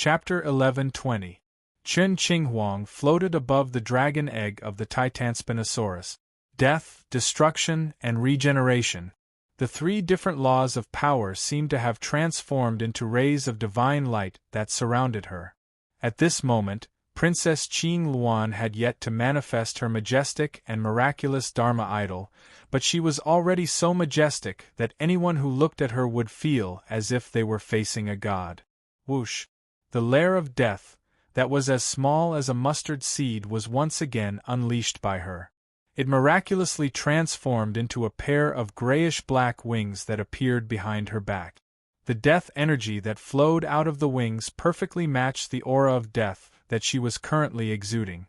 Chapter 11:20. Chen Qinghuang floated above the dragon egg of the Titanspinosaurus. Death, destruction, and regeneration. The three different laws of power seemed to have transformed into rays of divine light that surrounded her. At this moment, Princess Qing Luan had yet to manifest her majestic and miraculous Dharma idol, but she was already so majestic that anyone who looked at her would feel as if they were facing a god. Whoosh! The lair of death, that was as small as a mustard seed, was once again unleashed by her. It miraculously transformed into a pair of grayish-black wings that appeared behind her back. The death energy that flowed out of the wings perfectly matched the aura of death that she was currently exuding.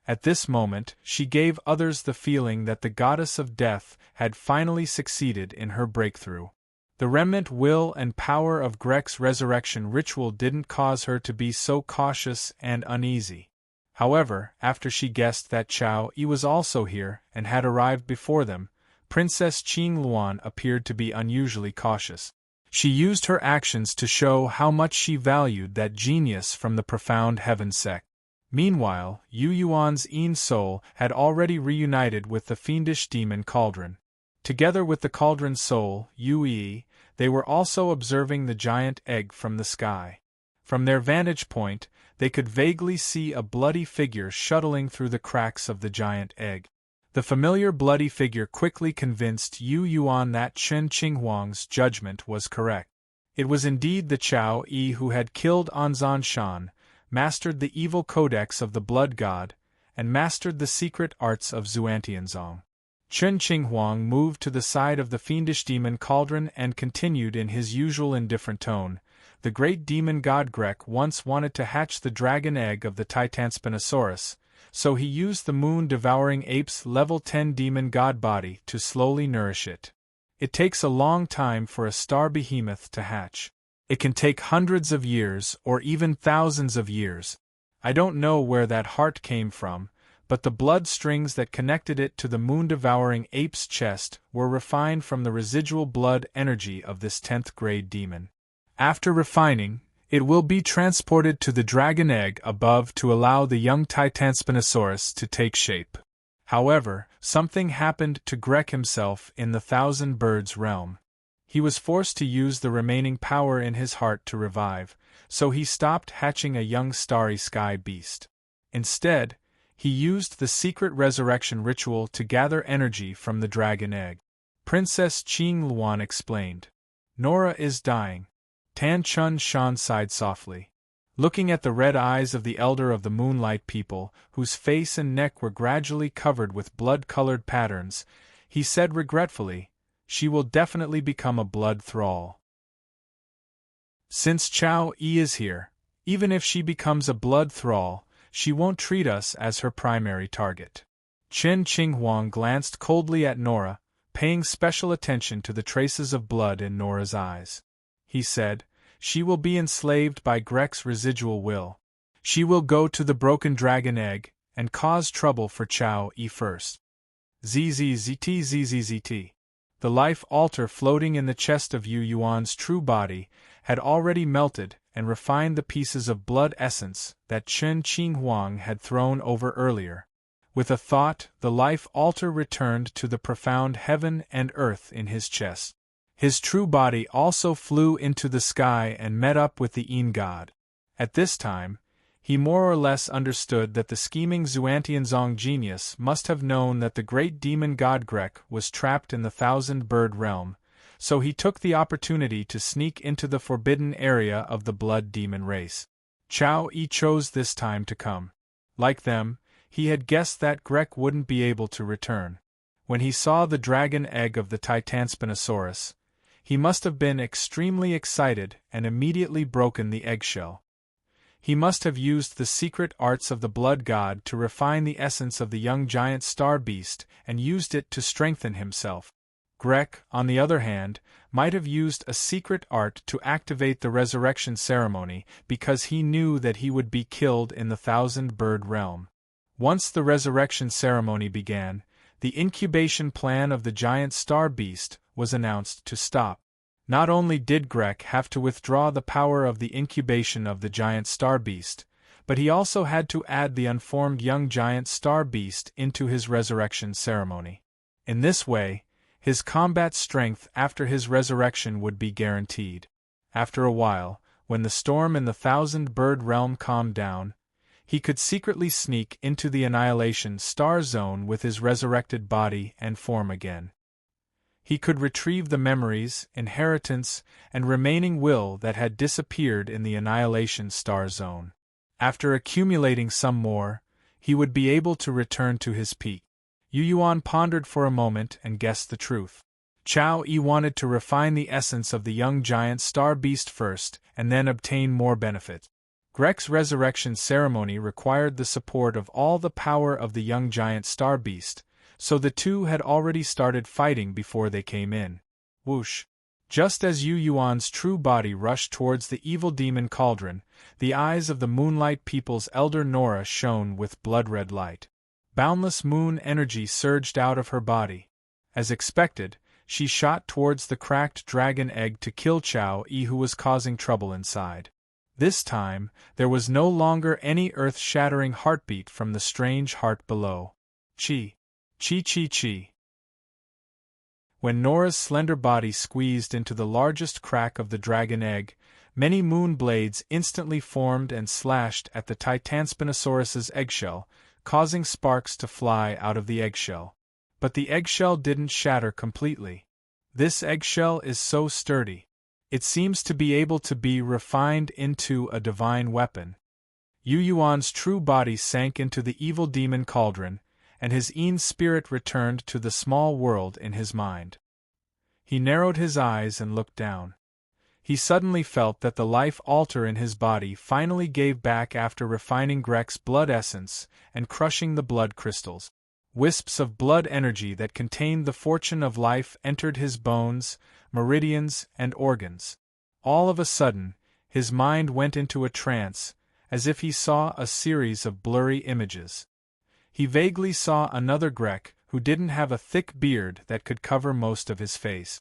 At this moment, she gave others the feeling that the goddess of death had finally succeeded in her breakthrough. The remnant will and power of Grek's resurrection ritual didn't cause her to be so cautious and uneasy. However, after she guessed that Chao Yi was also here and had arrived before them, Princess Qing Luan appeared to be unusually cautious. She used her actions to show how much she valued that genius from the profound heaven sect. Meanwhile, Yu Yuan's Yin soul had already reunited with the fiendish demon Cauldron. Together with the Cauldron's soul, Yu Yi, they were also observing the giant egg from the sky. From their vantage point, they could vaguely see a bloody figure shuttling through the cracks of the giant egg. The familiar bloody figure quickly convinced Yu Yuan that Chen Qinghuang's judgment was correct. It was indeed the Chao Yi who had killed Anzan Shan, mastered the evil codex of the blood god, and mastered the secret arts of Xuantianzong. Chen Qinghuang moved to the side of the fiendish demon Cauldron and continued in his usual indifferent tone. The great demon god Grek once wanted to hatch the dragon egg of the Titanspinosaurus, so he used the moon-devouring ape's level 10 demon god body to slowly nourish it. It takes a long time for a star behemoth to hatch. It can take hundreds of years or even thousands of years. I don't know where that heart came from, but the blood strings that connected it to the moon-devouring ape's chest were refined from the residual blood energy of this 10th-grade demon. After refining, it will be transported to the dragon egg above to allow the young Titanspinosaurus to take shape. However, something happened to Grek himself in the Thousand Birds realm. He was forced to use the remaining power in his heart to revive, so he stopped hatching a young starry sky beast. Instead, he used the secret resurrection ritual to gather energy from the dragon egg. Princess Qing Luan explained. Nora is dying. Tan Chun Shan sighed softly. Looking at the red eyes of the elder of the Moonlight people, whose face and neck were gradually covered with blood-colored patterns, he said regretfully, "She will definitely become a blood thrall. Since Chao Yi is here, even if she becomes a blood thrall, she won't treat us as her primary target." Chen Qinghuang glanced coldly at Nora, paying special attention to the traces of blood in Nora's eyes. He said, "She will be enslaved by Grek's residual will. She will go to the broken dragon egg and cause trouble for Chao Yi first." ZZZT. The life altar floating in the chest of Yu Yuan's true body had already melted and refined the pieces of blood essence that Chen Qinghuang had thrown over earlier. With a thought, the life altar returned to the profound heaven and earth in his chest. His true body also flew into the sky and met up with the Yin god. At this time, he more or less understood that the scheming Xuantianzong genius must have known that the great demon god Grek was trapped in the Thousand-Bird realm, so he took the opportunity to sneak into the forbidden area of the blood demon race. Chao Yi chose this time to come. Like them, he had guessed that Grek wouldn't be able to return. When he saw the dragon egg of the Titanspinosaurus, he must have been extremely excited and immediately broken the eggshell. He must have used the secret arts of the blood god to refine the essence of the young giant star beast and used it to strengthen himself. Grek, on the other hand, might have used a secret art to activate the resurrection ceremony because he knew that he would be killed in the Thousand-Bird realm. Once the resurrection ceremony began, the incubation plan of the giant star beast was announced to stop. Not only did Grek have to withdraw the power of the incubation of the giant star beast, but he also had to add the unformed young giant star beast into his resurrection ceremony. In this way, his combat strength after his resurrection would be guaranteed. After a while, when the storm in the thousand-bird realm calmed down, he could secretly sneak into the annihilation star zone with his resurrected body and form again. He could retrieve the memories, inheritance, and remaining will that had disappeared in the annihilation star zone. After accumulating some more, he would be able to return to his peak. Yu Yuan pondered for a moment and guessed the truth. Chao Yi wanted to refine the essence of the young giant star beast first and then obtain more benefit. Grek's resurrection ceremony required the support of all the power of the young giant star beast, so the two had already started fighting before they came in. Whoosh! Just as Yu Yuan's true body rushed towards the evil demon cauldron, the eyes of the Moonlight People's elder Nora shone with blood-red light. Boundless moon energy surged out of her body. As expected, she shot towards the cracked dragon egg to kill Chao Yi, who was causing trouble inside. This time, there was no longer any earth-shattering heartbeat from the strange heart below. Chi! Chi chi chi! When Nora's slender body squeezed into the largest crack of the dragon egg, many moon blades instantly formed and slashed at the Titanspinosaurus's eggshell, causing sparks to fly out of the eggshell. But the eggshell didn't shatter completely. This eggshell is so sturdy. It seems to be able to be refined into a divine weapon. Yu Yuan's true body sank into the evil demon cauldron, and his Een spirit returned to the small world in his mind. He narrowed his eyes and looked down. He suddenly felt that the life altar in his body finally gave back after refining Grek's blood essence and crushing the blood crystals. Wisps of blood energy that contained the fortune of life entered his bones, meridians, and organs. All of a sudden, his mind went into a trance, as if he saw a series of blurry images. He vaguely saw another Grek who didn't have a thick beard that could cover most of his face.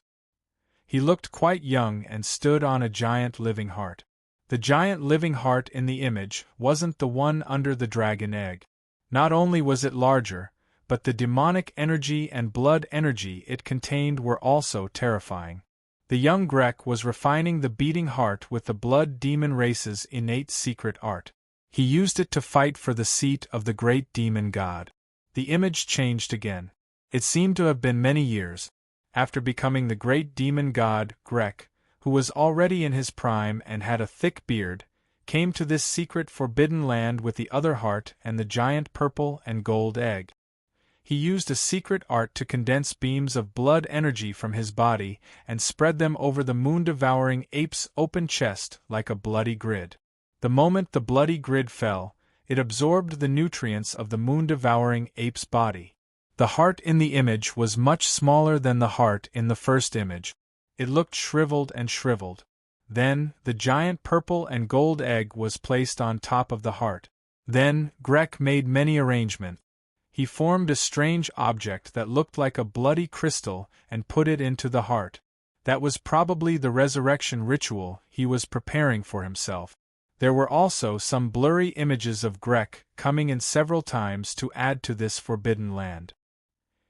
He looked quite young and stood on a giant living heart. The giant living heart in the image wasn't the one under the dragon egg. Not only was it larger, but the demonic energy and blood energy it contained were also terrifying. The young Grek was refining the beating heart with the blood demon race's innate secret art. He used it to fight for the seat of the great demon god. The image changed again. It seemed to have been many years. After becoming the great demon god, Grek, who was already in his prime and had a thick beard, came to this secret forbidden land with the other heart and the giant purple and gold egg. He used a secret art to condense beams of blood energy from his body and spread them over the moon-devouring ape's open chest like a bloody grid. The moment the bloody grid fell, it absorbed the nutrients of the moon-devouring ape's body. The heart in the image was much smaller than the heart in the first image. It looked shriveled and shriveled. Then, the giant purple and gold egg was placed on top of the heart. Then, Grek made many arrangements. He formed a strange object that looked like a bloody crystal and put it into the heart. That was probably the resurrection ritual he was preparing for himself. There were also some blurry images of Grek coming in several times to add to this forbidden land.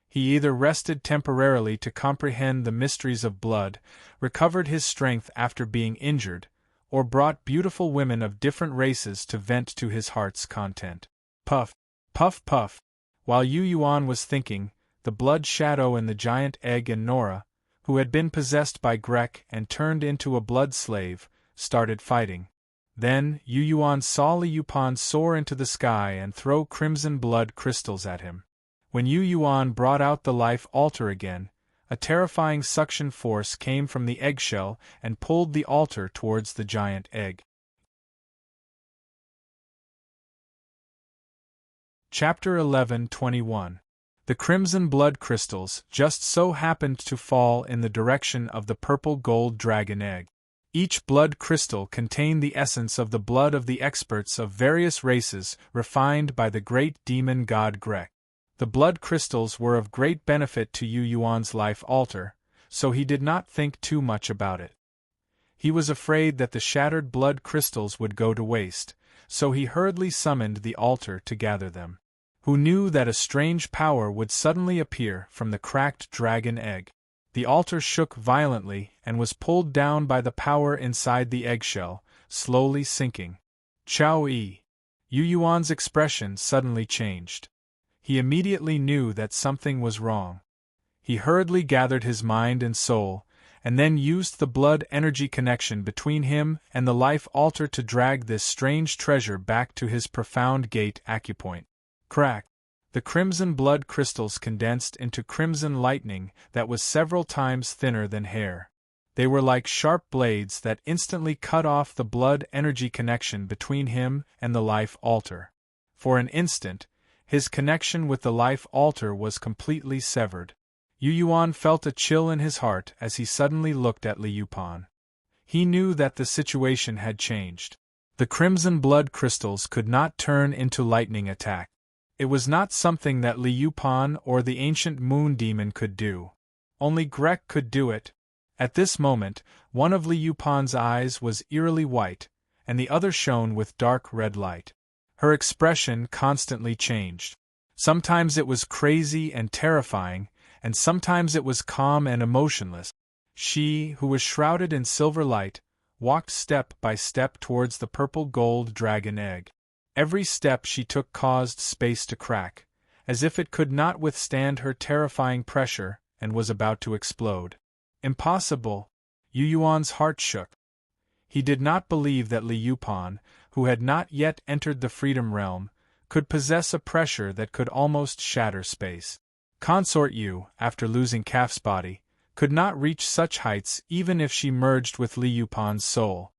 He either rested temporarily to comprehend the mysteries of blood, recovered his strength after being injured, or brought beautiful women of different races to vent to his heart's content. Puff, puff, puff. While Yu Yuan was thinking, the blood shadow in the giant egg and Nora, who had been possessed by Grek and turned into a blood slave, started fighting. Then, Yu Yuan saw Li Yupan soar into the sky and throw crimson blood crystals at him. When Yu Yuan brought out the life altar again, a terrifying suction force came from the eggshell and pulled the altar towards the giant egg. Chapter 11:21. The crimson blood crystals just so happened to fall in the direction of the purple gold dragon egg. Each blood crystal contained the essence of the blood of the experts of various races refined by the great demon god Grek. The blood crystals were of great benefit to Yu Yuan's life altar, so he did not think too much about it. He was afraid that the shattered blood crystals would go to waste, so he hurriedly summoned the altar to gather them. Who knew that a strange power would suddenly appear from the cracked dragon egg? The altar shook violently and was pulled down by the power inside the eggshell, slowly sinking. Chao Yi. Yu Yuan's expression suddenly changed. He immediately knew that something was wrong. He hurriedly gathered his mind and soul, and then used the blood-energy connection between him and the life altar to drag this strange treasure back to his profound gate acupoint. Crack! The crimson blood crystals condensed into crimson lightning that was several times thinner than hair. They were like sharp blades that instantly cut off the blood-energy connection between him and the life altar. For an instant, his connection with the life altar was completely severed. Yu Yuan felt a chill in his heart as he suddenly looked at Li Yupan. He knew that the situation had changed. The crimson blood crystals could not turn into lightning attack. It was not something that Li Yupan or the ancient moon demon could do. Only Grek could do it. At this moment, one of Li Yupan's eyes was eerily white, and the other shone with dark red light. Her expression constantly changed. Sometimes it was crazy and terrifying, and sometimes it was calm and emotionless. She, who was shrouded in silver light, walked step by step towards the purple-gold dragon egg. Every step she took caused space to crack, as if it could not withstand her terrifying pressure and was about to explode. Impossible! Yu Yuan's heart shook. He did not believe that Li Yupan, who had not yet entered the Freedom Realm, could possess a pressure that could almost shatter space. Consort Yu, after losing Calf's body, could not reach such heights even if she merged with Li Yupan's soul.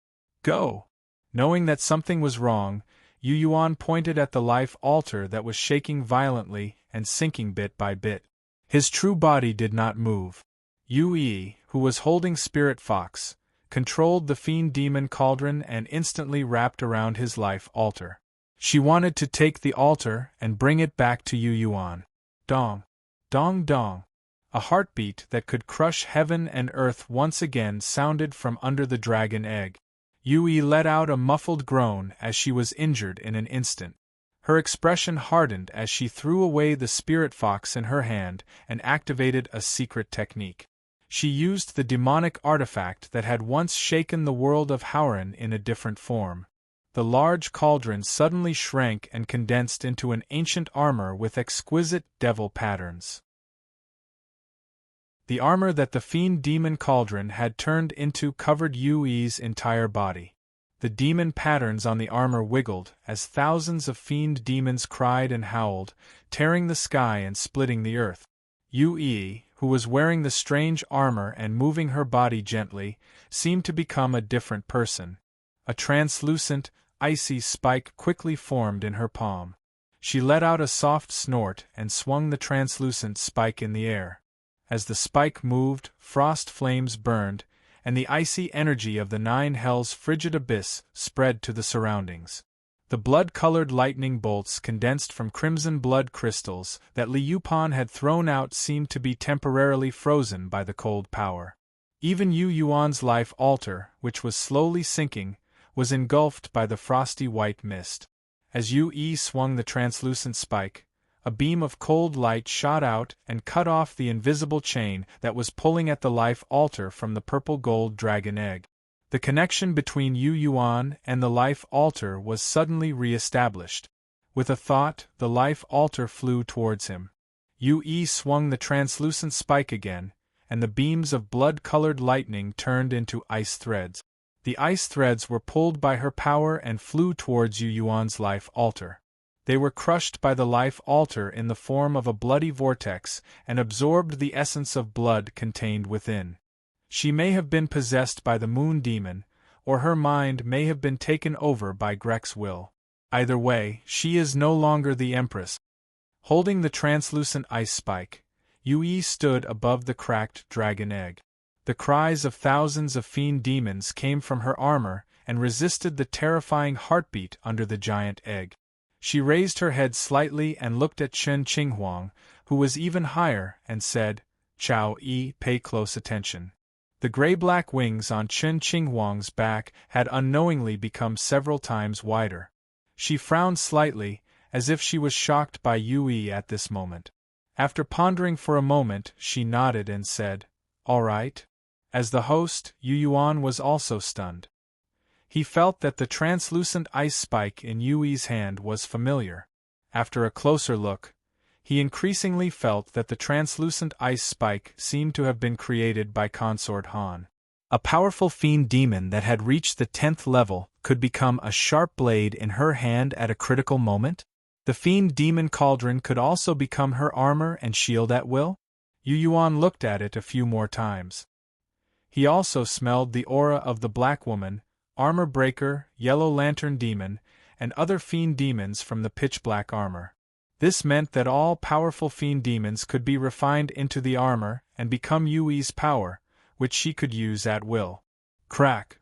Go! Knowing that something was wrong, Yu Yuan pointed at the life altar that was shaking violently and sinking bit by bit. His true body did not move. Yu Yi, who was holding Spirit Fox, controlled the fiend demon cauldron and instantly wrapped around his life altar. She wanted to take the altar and bring it back to Yu Yuan. Dong! Dong dong! A heartbeat that could crush heaven and earth once again sounded from under the dragon egg. Yui let out a muffled groan as she was injured in an instant. Her expression hardened as she threw away the spirit fox in her hand and activated a secret technique. She used the demonic artifact that had once shaken the world of Howren in a different form. The large cauldron suddenly shrank and condensed into an ancient armor with exquisite devil patterns. The armor that the fiend demon cauldron had turned into covered Yui's entire body. The demon patterns on the armor wiggled as thousands of fiend demons cried and howled, tearing the sky and splitting the earth. Yui, who was wearing the strange armor and moving her body gently, seemed to become a different person. A translucent, icy spike quickly formed in her palm. She let out a soft snort and swung the translucent spike in the air. As the spike moved, frost flames burned, and the icy energy of the nine hells' frigid abyss spread to the surroundings. The blood-colored lightning bolts condensed from crimson blood crystals that Li Yupan had thrown out seemed to be temporarily frozen by the cold power. Even Yu Yuan's life altar, which was slowly sinking, was engulfed by the frosty white mist. As Yu Yi swung the translucent spike, a beam of cold light shot out and cut off the invisible chain that was pulling at the life altar from the purple-gold dragon egg. The connection between Yu Yuan and the life altar was suddenly re-established. With a thought, the life altar flew towards him. Yu Yi swung the translucent spike again, and the beams of blood-colored lightning turned into ice threads. The ice threads were pulled by her power and flew towards Yu Yuan's life altar. They were crushed by the life altar in the form of a bloody vortex and absorbed the essence of blood contained within. She may have been possessed by the moon demon, or her mind may have been taken over by Grek's will. Either way, she is no longer the Empress. Holding the translucent ice spike, Yui stood above the cracked dragon egg. The cries of thousands of fiend demons came from her armor and resisted the terrifying heartbeat under the giant egg. She raised her head slightly and looked at Chen Qinghuang, who was even higher, and said, "Chao Yi, pay close attention. The gray-black wings on Chen Qinghuang's back had unknowingly become several times wider. She frowned slightly, as if she was shocked by Yue at this moment. After pondering for a moment, she nodded and said, "All right." As the host, Yu Yuan was also stunned. He felt that the translucent ice spike in Yue's hand was familiar. After a closer look, he increasingly felt that the translucent ice spike seemed to have been created by Consort Han. A powerful fiend demon that had reached the 10th level could become a sharp blade in her hand at a critical moment? The fiend demon cauldron could also become her armor and shield at will? Yu Yuan looked at it a few more times. He also smelled the aura of the Black Woman, Armor Breaker, Yellow Lantern Demon, and other fiend demons from the pitch-black armor. This meant that all powerful fiend demons could be refined into the armor and become Yue's power, which she could use at will. Crack!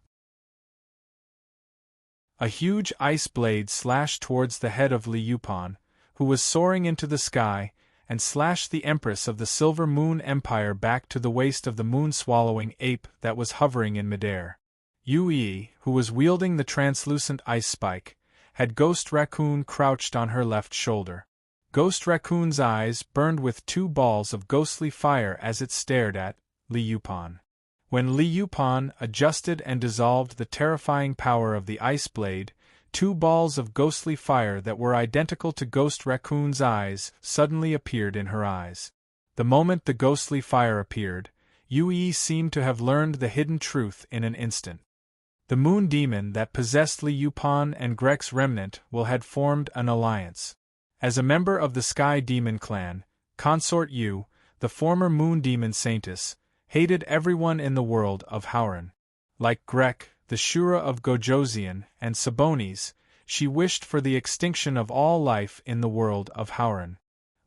A huge ice blade slashed towards the head of Li Yupan, who was soaring into the sky, and slashed the Empress of the Silver Moon Empire back to the waist of the moon-swallowing ape that was hovering in midair. Yue, who was wielding the translucent ice spike, had Ghost Raccoon crouched on her left shoulder. Ghost Raccoon's eyes burned with two balls of ghostly fire as it stared at Li Yupan. When Li Yupan adjusted and dissolved the terrifying power of the ice blade, two balls of ghostly fire that were identical to Ghost Raccoon's eyes suddenly appeared in her eyes. The moment the ghostly fire appeared, Yue seemed to have learned the hidden truth in an instant. The moon demon that possessed Li Yupan and Grek's remnant had formed an alliance. As a member of the Sky Demon clan, Consort Yu, the former moon demon saintess, hated everyone in the world of Hauran. Like Grek, the Shura of Gojoseon, and Sabonis, she wished for the extinction of all life in the world of Hauran.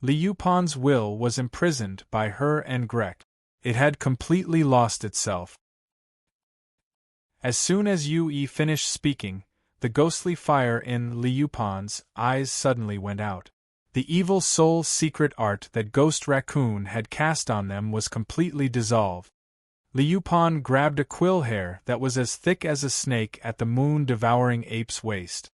Li Yupan's will was imprisoned by her and Grek. It had completely lost itself. As soon as Yue finished speaking, the ghostly fire in Li Yupan's eyes suddenly went out. The evil soul secret art that Ghost Raccoon had cast on them was completely dissolved. Li Yupan grabbed a quill hair that was as thick as a snake at the moon-devouring ape's waist.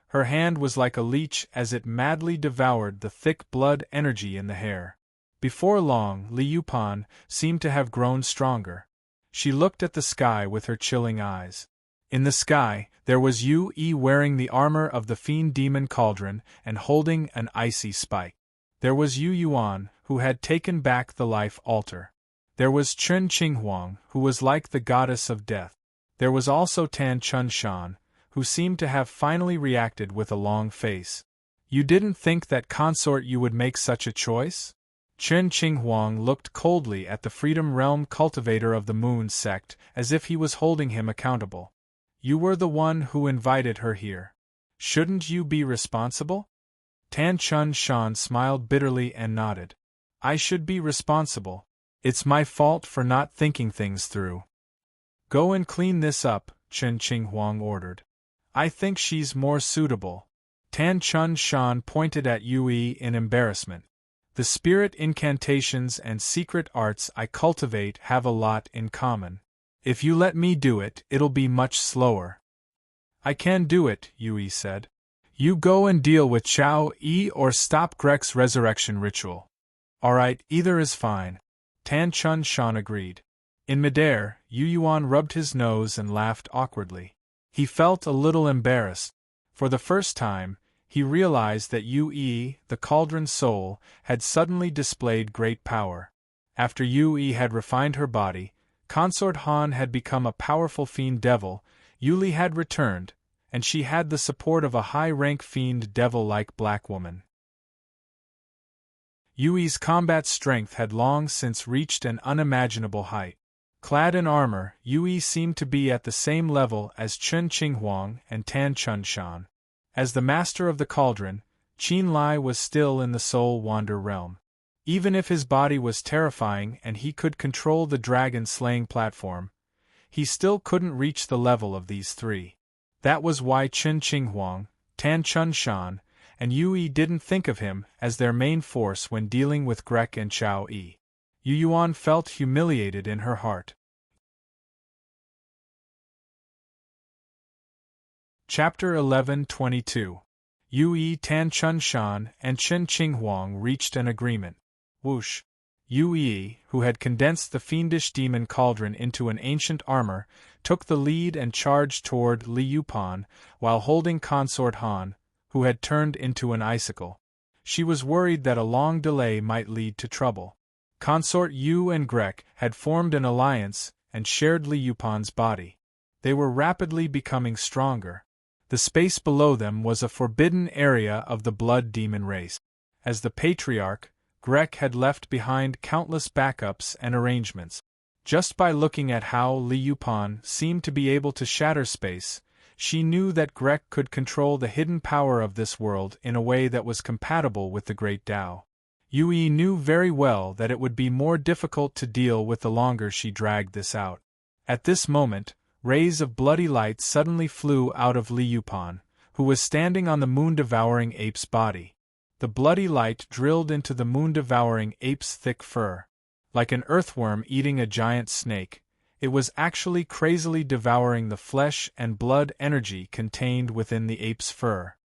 Her hand was like a leech as it madly devoured the thick blood energy in the hair. Before long, Li Yupan seemed to have grown stronger. She looked at the sky with her chilling eyes. In the sky, there was Yue wearing the armor of the fiend demon cauldron and holding an icy spike. There was Yu Yuan, who had taken back the life altar. There was Chen Qinghuang, who was like the goddess of death. There was also Tan Chun Shan, who seemed to have finally reacted with a long face. "You didn't think that Consort you would make such a choice?" Chen Qinghuang looked coldly at the Freedom Realm cultivator of the Moon sect, as if he was holding him accountable. "You were the one who invited her here. Shouldn't you be responsible?" Tan Chun Shan smiled bitterly and nodded. "I should be responsible. It's my fault for not thinking things through." "Go and clean this up," Chen Qinghuang ordered. "I think she's more suitable." Tan Chun Shan pointed at Yue in embarrassment. "The spirit incantations and secret arts I cultivate have a lot in common. If you let me do it, it'll be much slower." "I can do it," Yue said. "You go and deal with Chao Yi or stop Grek's resurrection ritual." "Alright, either is fine," Tan Chun Shan agreed. In midair, Yu Yuan rubbed his nose and laughed awkwardly. He felt a little embarrassed. For the first time, he realized that Yue, the cauldron soul, had suddenly displayed great power. After Yue had refined her body, Consort Han had become a powerful fiend devil, Yuli had returned, and she had the support of a high-rank fiend devil-like black woman. Yue's combat strength had long since reached an unimaginable height. Clad in armor, Yue seemed to be at the same level as Chen Qinghuang and Tan Chun Shan. As the master of the cauldron, Qin Lai was still in the Soul Wander realm. Even if his body was terrifying and he could control the dragon-slaying platform, he still couldn't reach the level of these three. That was why Chen Qinghuang, Tan Chun Shan, and Yue didn't think of him as their main force when dealing with Grek and Chao Yi. Yu Yuan felt humiliated in her heart. Chapter 11:22. Yue Tan Chun Shan and Chen Qinghuang reached an agreement. Whoosh! Yue, who had condensed the fiendish demon cauldron into an ancient armor, took the lead and charged toward Li Yupan, while holding Consort Han, who had turned into an icicle. She was worried that a long delay might lead to trouble. Consort Yu and Grek had formed an alliance and shared Li Yupan's body. They were rapidly becoming stronger. The space below them was a forbidden area of the blood demon race. As the patriarch, Grek had left behind countless backups and arrangements. Just by looking at how Li Yupan seemed to be able to shatter space, she knew that Grek could control the hidden power of this world in a way that was compatible with the Great Tao. Yue knew very well that it would be more difficult to deal with the longer she dragged this out. At this moment, rays of bloody light suddenly flew out of Li Yupan, who was standing on the moon-devouring ape's body. The bloody light drilled into the moon-devouring ape's thick fur. Like an earthworm eating a giant snake, it was actually crazily devouring the flesh and blood energy contained within the ape's fur.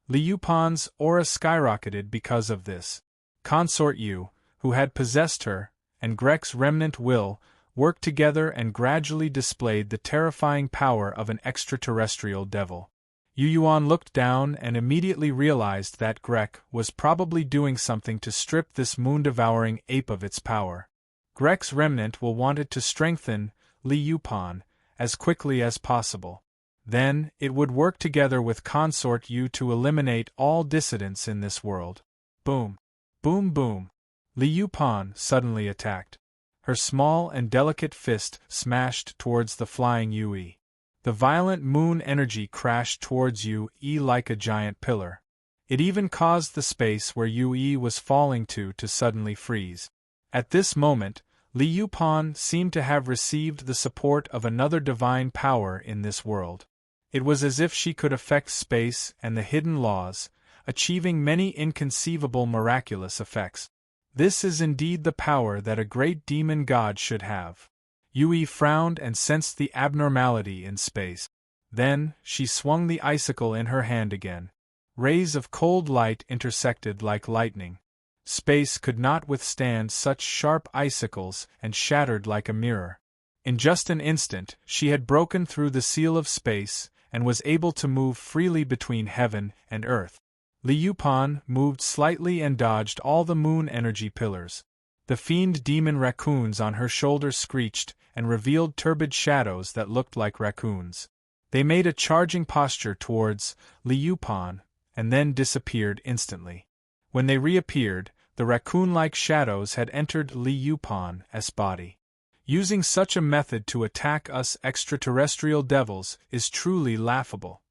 Li Yupan's aura skyrocketed because of this. Consort Yu, who had possessed her, and Grek's remnant will, worked together and gradually displayed the terrifying power of an extraterrestrial devil. Yu Yuan looked down and immediately realized that Grek was probably doing something to strip this moon-devouring ape of its power. Grek's remnant will want it to strengthen Li Yupan as quickly as possible. Then, it would work together with Consort Yu to eliminate all dissidents in this world. Boom! Boom boom! Li Yupan suddenly attacked. Her small and delicate fist smashed towards the flying Yue. The violent moon energy crashed towards Yue like a giant pillar. It even caused the space where Yue was falling to suddenly freeze. At this moment, Li Yupan seemed to have received the support of another divine power in this world. It was as if she could affect space and the hidden laws, achieving many inconceivable miraculous effects. This is indeed the power that a great demon god should have. Yue frowned and sensed the abnormality in space. Then, she swung the icicle in her hand again. Rays of cold light intersected like lightning. Space could not withstand such sharp icicles and shattered like a mirror. In just an instant, she had broken through the seal of space and was able to move freely between heaven and earth. Li Yupan moved slightly and dodged all the moon energy pillars. The fiend demon raccoons on her shoulders screeched and revealed turbid shadows that looked like raccoons. They made a charging posture towards Li Yupan and then disappeared instantly. When they reappeared, the raccoon-like shadows had entered Li Yupan's body. Using such a method to attack us extraterrestrial devils is truly laughable.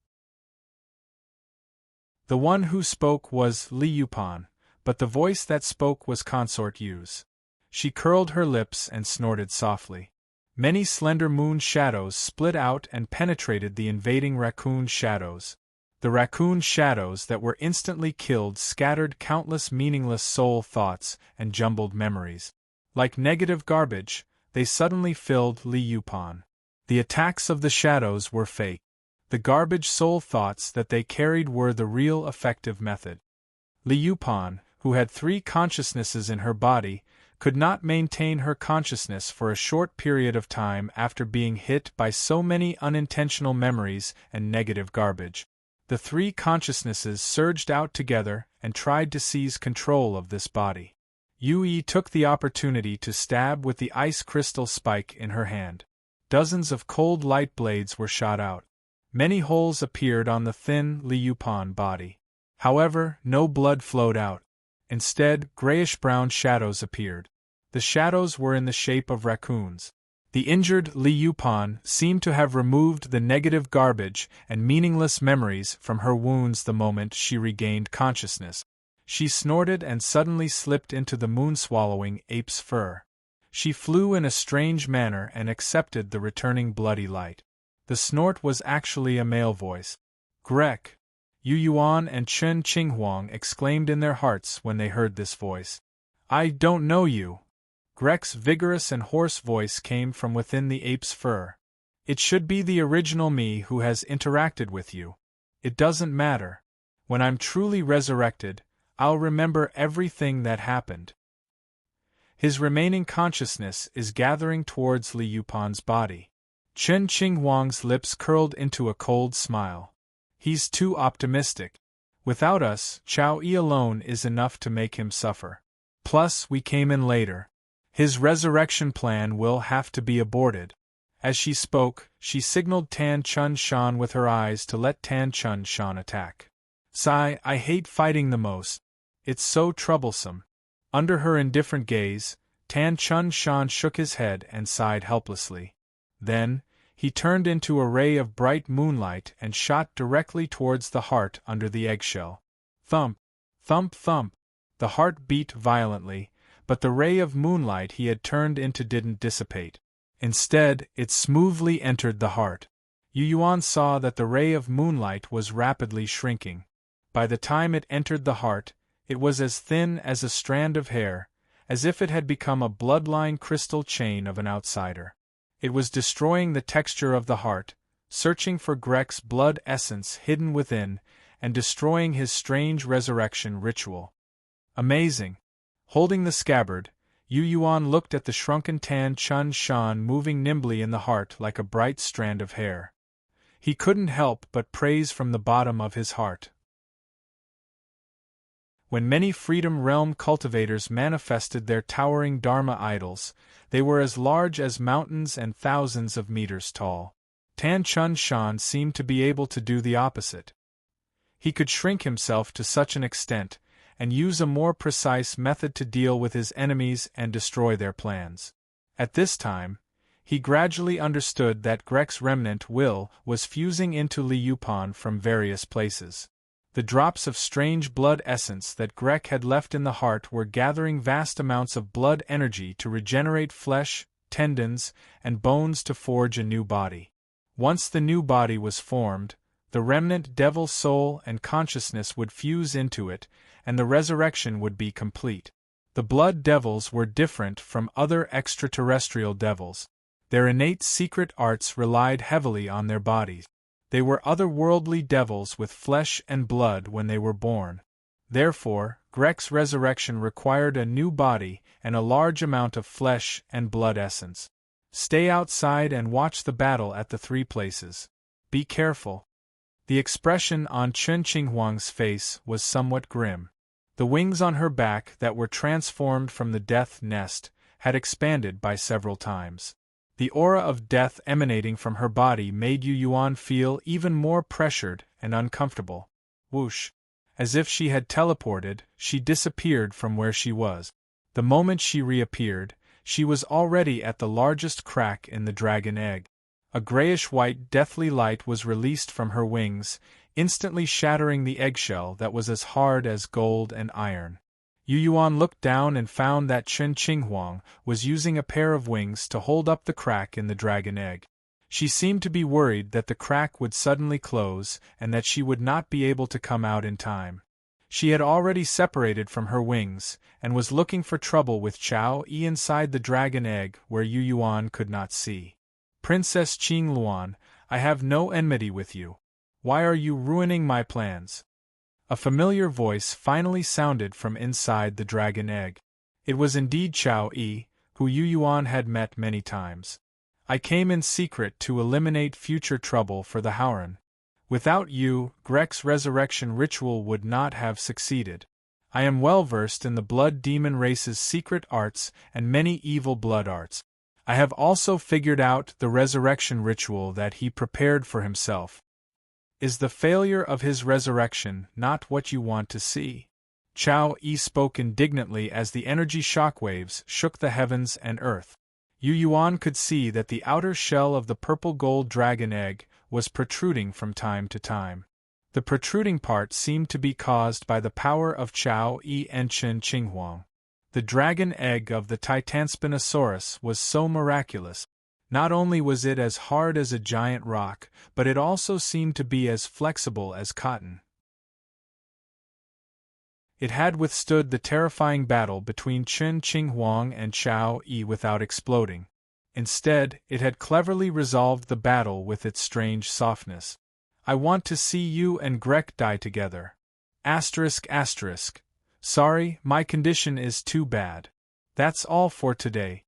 The one who spoke was Li Yupan, but the voice that spoke was Consort Yu's. She curled her lips and snorted softly. Many slender moon shadows split out and penetrated the invading raccoon shadows. The raccoon shadows that were instantly killed scattered countless meaningless soul thoughts and jumbled memories. Like negative garbage, they suddenly filled Li Yupan. The attacks of the shadows were fake. The garbage soul thoughts that they carried were the real effective method. Li Yupan, who had 3 consciousnesses in her body, could not maintain her consciousness for a short period of time after being hit by so many unintentional memories and negative garbage. The 3 consciousnesses surged out together and tried to seize control of this body. Yue took the opportunity to stab with the ice crystal spike in her hand. Dozens of cold light blades were shot out. Many holes appeared on the thin Li Yupan body. However, no blood flowed out. Instead, grayish-brown shadows appeared. The shadows were in the shape of raccoons. The injured Li Yupan seemed to have removed the negative garbage and meaningless memories from her wounds the moment she regained consciousness. She snorted and suddenly slipped into the moon-swallowing ape's fur. She flew in a strange manner and accepted the returning bloody light. The snort was actually a male voice. Grek! Yu Yuan and Chen Qinghuang exclaimed in their hearts when they heard this voice. I don't know you. Grek's vigorous and hoarse voice came from within the ape's fur. It should be the original me who has interacted with you. It doesn't matter. When I'm truly resurrected, I'll remember everything that happened. His remaining consciousness is gathering towards Li Yupan's body. Chen Qinghuang's lips curled into a cold smile. He's too optimistic. Without us, Chao Yi alone is enough to make him suffer. Plus, we came in later. His resurrection plan will have to be aborted. As she spoke, she signaled Tan Chun Shan with her eyes to let Tan Chun Shan attack. Sigh, I hate fighting the most. It's so troublesome. Under her indifferent gaze, Tan Chun Shan shook his head and sighed helplessly. Then, he turned into a ray of bright moonlight and shot directly towards the heart under the eggshell. Thump! Thump thump! The heart beat violently, but the ray of moonlight he had turned into didn't dissipate. Instead, it smoothly entered the heart. Yu Yuan saw that the ray of moonlight was rapidly shrinking. By the time it entered the heart, it was as thin as a strand of hair, as if it had become a bloodline crystal chain of an outsider. It was destroying the texture of the heart, searching for Grek's blood essence hidden within, and destroying his strange resurrection ritual. Amazing! Holding the scabbard, Yu Yuan looked at the shrunken Tan Chun Shan moving nimbly in the heart like a bright strand of hair. He couldn't help but praise from the bottom of his heart. When many Freedom Realm cultivators manifested their towering Dharma idols, they were as large as mountains and thousands of meters tall. Tan Chun Shan seemed to be able to do the opposite. He could shrink himself to such an extent, and use a more precise method to deal with his enemies and destroy their plans. At this time, he gradually understood that Grek's remnant will was fusing into Li Yupan from various places. The drops of strange blood essence that Grek had left in the heart were gathering vast amounts of blood energy to regenerate flesh, tendons, and bones to forge a new body. Once the new body was formed, the remnant devil soul and consciousness would fuse into it, and the resurrection would be complete. The blood devils were different from other extraterrestrial devils. Their innate secret arts relied heavily on their bodies. They were otherworldly devils with flesh and blood when they were born. Therefore, Grek's resurrection required a new body and a large amount of flesh and blood essence. Stay outside and watch the battle at the three places. Be careful. The expression on Chen Qinghuang's face was somewhat grim. The wings on her back that were transformed from the death nest had expanded by several times. The aura of death emanating from her body made Yu Yuan feel even more pressured and uncomfortable. Whoosh! As if she had teleported, she disappeared from where she was. The moment she reappeared, she was already at the largest crack in the dragon egg. A grayish-white deathly light was released from her wings, instantly shattering the eggshell that was as hard as gold and iron. Yu Yuan looked down and found that Chen Qinghuang was using a pair of wings to hold up the crack in the dragon egg. She seemed to be worried that the crack would suddenly close and that she would not be able to come out in time. She had already separated from her wings, and was looking for trouble with Chao Yi inside the dragon egg where Yu Yuan could not see. Princess Qing Luan, I have no enmity with you. Why are you ruining my plans? A familiar voice finally sounded from inside the dragon egg. It was indeed Chao Yi, who Yu Yuan had met many times. I came in secret to eliminate future trouble for the Howren. Without you, Grek's resurrection ritual would not have succeeded. I am well versed in the blood demon race's secret arts and many evil blood arts. I have also figured out the resurrection ritual that he prepared for himself. Is the failure of his resurrection not what you want to see? Chao Yi spoke indignantly as the energy shockwaves shook the heavens and earth. Yu Yuan could see that the outer shell of the purple-gold dragon egg was protruding from time to time. The protruding part seemed to be caused by the power of Chao Yi and Chen Qinghuang. The dragon egg of the Titanspinosaurus was so miraculous. Not only was it as hard as a giant rock, but it also seemed to be as flexible as cotton. It had withstood the terrifying battle between Chen Qinghuang and Chao Yi without exploding. Instead, it had cleverly resolved the battle with its strange softness. I want to see you and Grek die together. Asterisk asterisk. Sorry, my condition is too bad. That's all for today.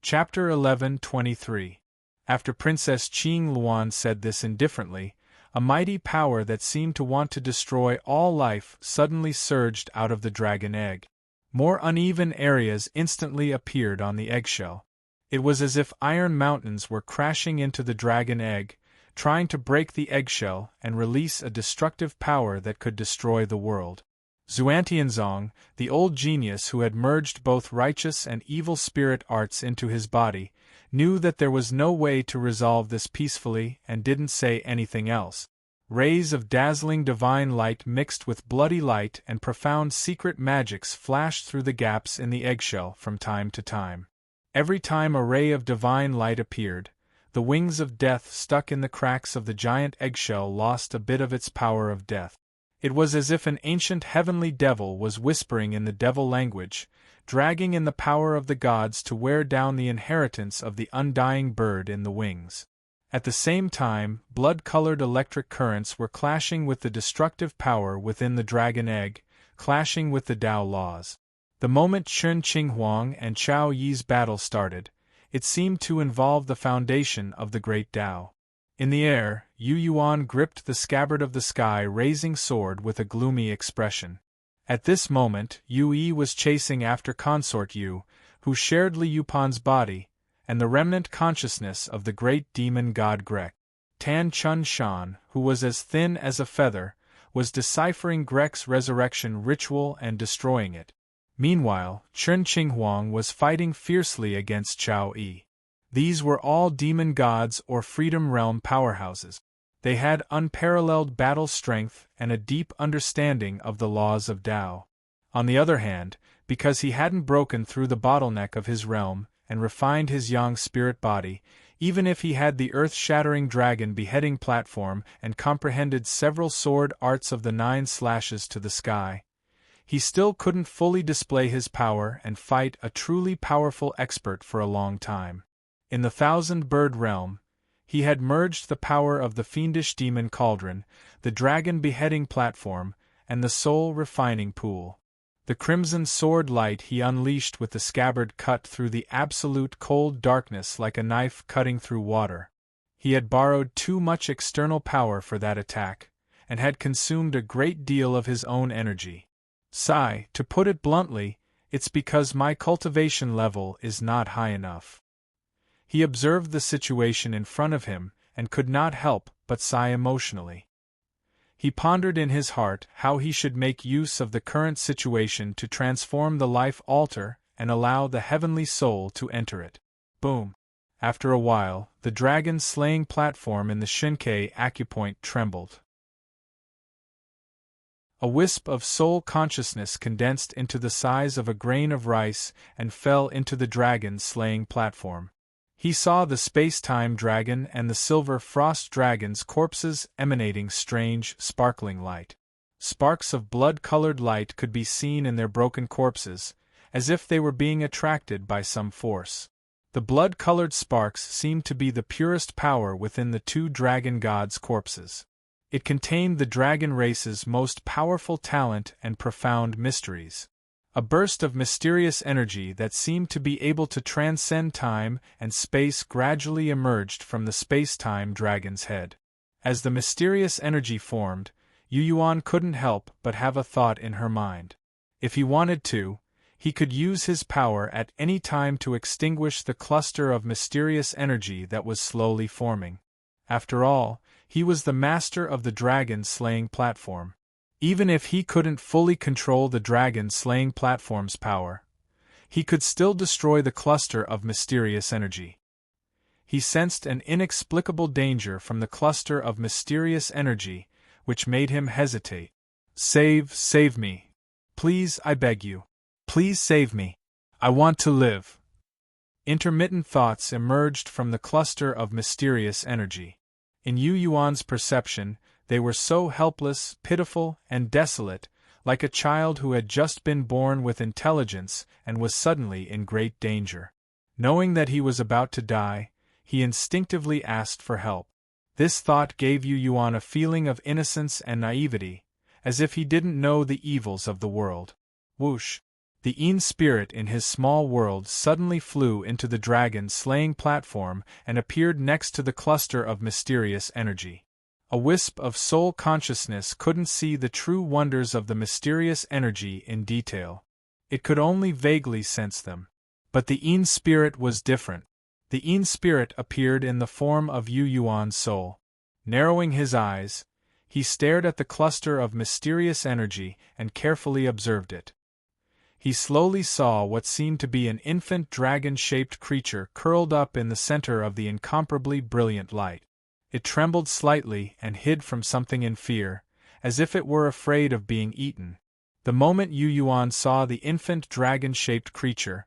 Chapter 11:23. After Princess Qing Luan said this indifferently, a mighty power that seemed to want to destroy all life suddenly surged out of the dragon egg. More uneven areas instantly appeared on the eggshell. It was as if iron mountains were crashing into the dragon egg, trying to break the eggshell and release a destructive power that could destroy the world. Xuantianzong, the old genius who had merged both righteous and evil spirit arts into his body, knew that there was no way to resolve this peacefully and didn't say anything else. Rays of dazzling divine light mixed with bloody light and profound secret magics flashed through the gaps in the eggshell from time to time. Every time a ray of divine light appeared, the wings of death stuck in the cracks of the giant eggshell lost a bit of its power of death. It was as if an ancient heavenly devil was whispering in the devil language, dragging in the power of the gods to wear down the inheritance of the undying bird in the wings. At the same time, blood-colored electric currents were clashing with the destructive power within the dragon egg, clashing with the Tao laws. The moment Chen Qinghuang and Chao Yi's battle started, it seemed to involve the foundation of the great Tao. In the air, Yu Yuan gripped the scabbard of the sky-raising sword with a gloomy expression. At this moment, Yu Yi was chasing after Consort Yu, who shared Li Yupan's body, and the remnant consciousness of the great demon god Grek. Tan Chun Shan, who was as thin as a feather, was deciphering Grek's resurrection ritual and destroying it. Meanwhile, Chen Qinghuang was fighting fiercely against Chao Yi. These were all demon gods or Freedom Realm powerhouses. They had unparalleled battle strength and a deep understanding of the laws of Tao. On the other hand, because he hadn't broken through the bottleneck of his realm and refined his yang spirit body, even if he had the earth-shattering dragon beheading platform and comprehended several sword arts of the 9 slashes to the sky, he still couldn't fully display his power and fight a truly powerful expert for a long time. In the 1,000-bird realm, he had merged the power of the fiendish demon cauldron, the dragon beheading platform, and the soul refining pool. The crimson sword light he unleashed with the scabbard cut through the absolute cold darkness like a knife cutting through water. He had borrowed too much external power for that attack, and had consumed a great deal of his own energy. Sigh, to put it bluntly, it's because my cultivation level is not high enough. He observed the situation in front of him, and could not help but sigh emotionally. He pondered in his heart how he should make use of the current situation to transform the life altar and allow the heavenly soul to enter it. Boom! After a while, the dragon-slaying platform in the Shinkei acupoint trembled. A wisp of soul consciousness condensed into the size of a grain of rice and fell into the dragon-slaying platform. He saw the space-time dragon and the silver frost dragon's corpses emanating strange, sparkling light. Sparks of blood-colored light could be seen in their broken corpses, as if they were being attracted by some force. The blood-colored sparks seemed to be the purest power within the 2 dragon gods' corpses. It contained the dragon race's most powerful talent and profound mysteries. A burst of mysterious energy that seemed to be able to transcend time and space gradually emerged from the space-time dragon's head. As the mysterious energy formed, Yu Yuan couldn't help but have a thought in her mind. If he wanted to, he could use his power at any time to extinguish the cluster of mysterious energy that was slowly forming. After all, he was the master of the dragon-slaying platform. Even if he couldn't fully control the dragon-slaying platform's power, he could still destroy the cluster of mysterious energy. He sensed an inexplicable danger from the cluster of mysterious energy, which made him hesitate. Save me. Please, I beg you. Please save me. I want to live. Intermittent thoughts emerged from the cluster of mysterious energy. In Yu Yuan's perception, they were so helpless, pitiful, and desolate, like a child who had just been born with intelligence and was suddenly in great danger. Knowing that he was about to die, he instinctively asked for help. This thought gave Yu Yuan a feeling of innocence and naivety, as if he didn't know the evils of the world. Whoosh! The Een spirit in his small world suddenly flew into the dragon-slaying platform and appeared next to the cluster of mysterious energy. A wisp of soul consciousness couldn't see the true wonders of the mysterious energy in detail. It could only vaguely sense them. But the Een spirit was different. The Een spirit appeared in the form of Yu Yuan's soul. Narrowing his eyes, he stared at the cluster of mysterious energy and carefully observed it. He slowly saw what seemed to be an infant dragon-shaped creature curled up in the center of the incomparably brilliant light. It trembled slightly and hid from something in fear, as if it were afraid of being eaten. The moment Yu Yuan saw the infant dragon-shaped creature,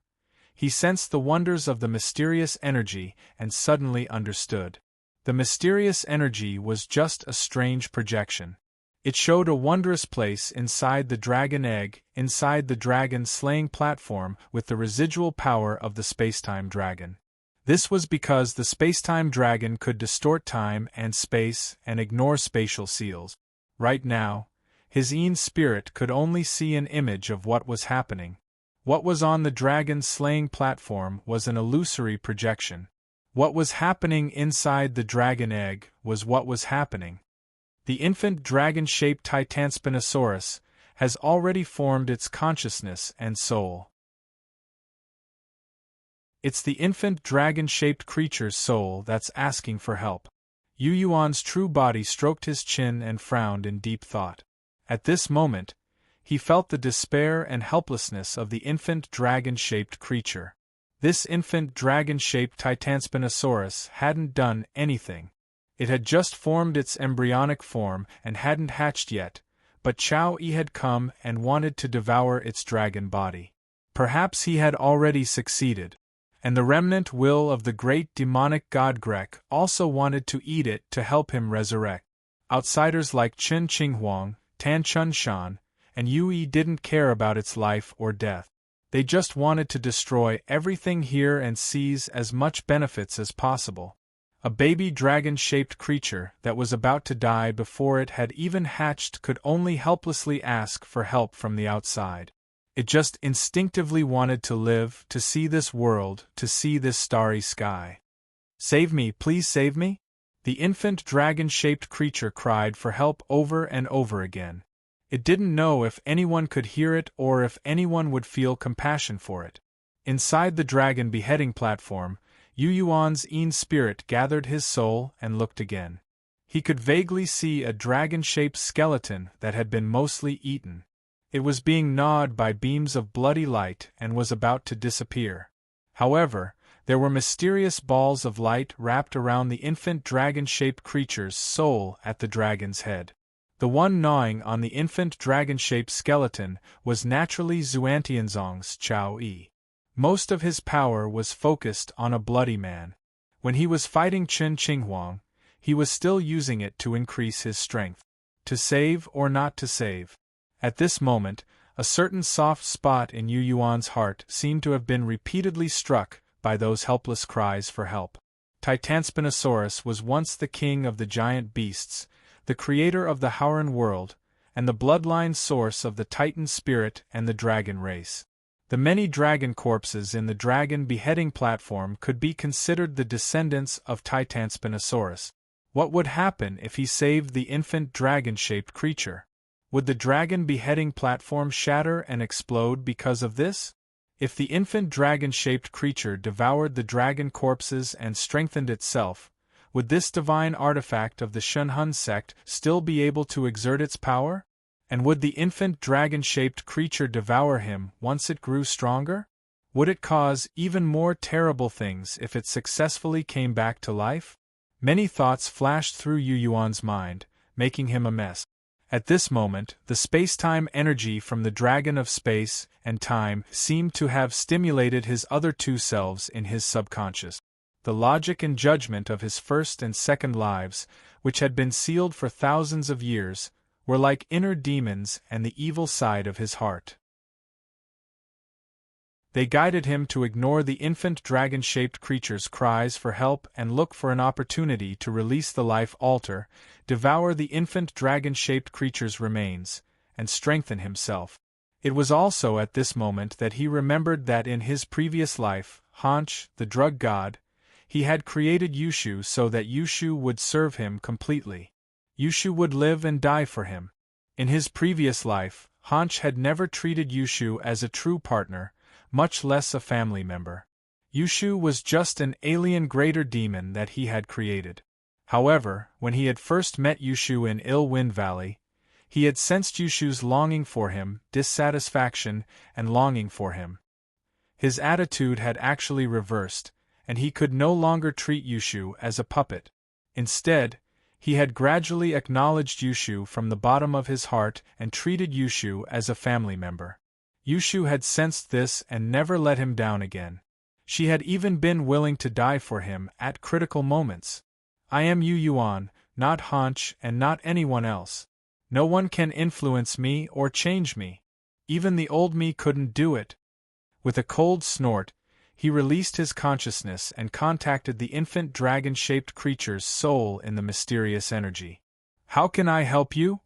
he sensed the wonders of the mysterious energy and suddenly understood. The mysterious energy was just a strange projection. It showed a wondrous place inside the dragon egg, inside the dragon-slaying platform with the residual power of the spacetime dragon. This was because the spacetime dragon could distort time and space and ignore spatial seals. Right now, his Een spirit could only see an image of what was happening. What was on the dragon-slaying platform was an illusory projection. What was happening inside the dragon egg was what was happening. The infant dragon-shaped Titanspinosaurus has already formed its consciousness and soul. It's the infant dragon-shaped creature's soul that's asking for help. Yu Yuan's true body stroked his chin and frowned in deep thought. At this moment, he felt the despair and helplessness of the infant dragon-shaped creature. This infant dragon-shaped Titanspinosaurus hadn't done anything. It had just formed its embryonic form and hadn't hatched yet, but Chao Yi had come and wanted to devour its dragon body. Perhaps he had already succeeded, and the remnant will of the great demonic god Grek also wanted to eat it to help him resurrect. Outsiders like Chen Qinghuang, Tan Chunshan, and Yu Yi didn't care about its life or death. They just wanted to destroy everything here and seize as much benefits as possible. A baby dragon-shaped creature that was about to die before it had even hatched could only helplessly ask for help from the outside. It just instinctively wanted to live, to see this world, to see this starry sky. "Save me, please save me!" The infant dragon-shaped creature cried for help over and over again. It didn't know if anyone could hear it or if anyone would feel compassion for it. Inside the dragon beheading platform, Yu Yuan's Een spirit gathered his soul and looked again. He could vaguely see a dragon-shaped skeleton that had been mostly eaten. It was being gnawed by beams of bloody light and was about to disappear. However, there were mysterious balls of light wrapped around the infant dragon-shaped creature's soul at the dragon's head. The one gnawing on the infant dragon-shaped skeleton was naturally Xuantianzong's Chao Yi. Most of his power was focused on a bloody man. When he was fighting Chen Qinghuang, he was still using it to increase his strength. To save or not to save? At this moment, a certain soft spot in Yu Yuan's heart seemed to have been repeatedly struck by those helpless cries for help. Titanspinosaurus was once the king of the giant beasts, the creator of the Howran world, and the bloodline source of the Titan spirit and the dragon race. The many dragon corpses in the dragon beheading platform could be considered the descendants of Titanspinosaurus. What would happen if he saved the infant dragon-shaped creature? Would the dragon beheading platform shatter and explode because of this? If the infant dragon-shaped creature devoured the dragon corpses and strengthened itself, would this divine artifact of the Shunhun sect still be able to exert its power? And would the infant dragon-shaped creature devour him once it grew stronger? Would it cause even more terrible things if it successfully came back to life? Many thoughts flashed through Yu Yuan's mind, making him a mess. At this moment, the space-time energy from the dragon of space and time seemed to have stimulated his other two selves in his subconscious. The logic and judgment of his first and second lives, which had been sealed for thousands of years, were like inner demons and the evil side of his heart. They guided him to ignore the infant dragon-shaped creature's cries for help and look for an opportunity to release the life altar, devour the infant dragon-shaped creature's remains, and strengthen himself. It was also at this moment that he remembered that in his previous life, Hanch, the drug god, he had created Yushu so that Yushu would serve him completely. Yushu would live and die for him. In his previous life, Hanch had never treated Yushu as a true partner, much less a family member. Yushu was just an alien greater demon that he had created. However, when he had first met Yushu in Ill Wind Valley, he had sensed Yushu's longing for him, dissatisfaction, and longing for him. His attitude had actually reversed, and he could no longer treat Yushu as a puppet. Instead, he had gradually acknowledged Yushu from the bottom of his heart and treated Yushu as a family member. Yushu had sensed this and never let him down again. She had even been willing to die for him at critical moments. I am Yu Yuan, not Hanch and not anyone else. No one can influence me or change me. Even the old me couldn't do it. With a cold snort, he released his consciousness and contacted the infant dragon-shaped creature's soul in the mysterious energy. How can I help you?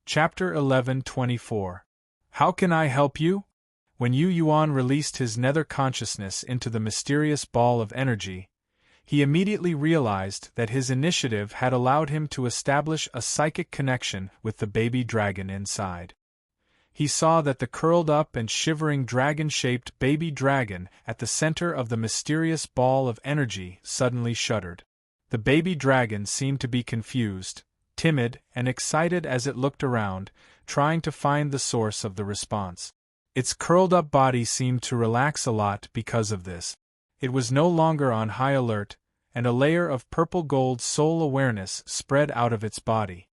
Chapter 11:24. How can I help you? When Yu Yuan released his nether consciousness into the mysterious ball of energy, he immediately realized that his initiative had allowed him to establish a psychic connection with the baby dragon inside. He saw that the curled up and shivering dragon-shaped baby dragon at the center of the mysterious ball of energy suddenly shuddered. The baby dragon seemed to be confused, timid, and excited as it looked around, trying to find the source of the response. Its curled-up body seemed to relax a lot because of this. It was no longer on high alert, and a layer of purple-gold soul awareness spread out of its body.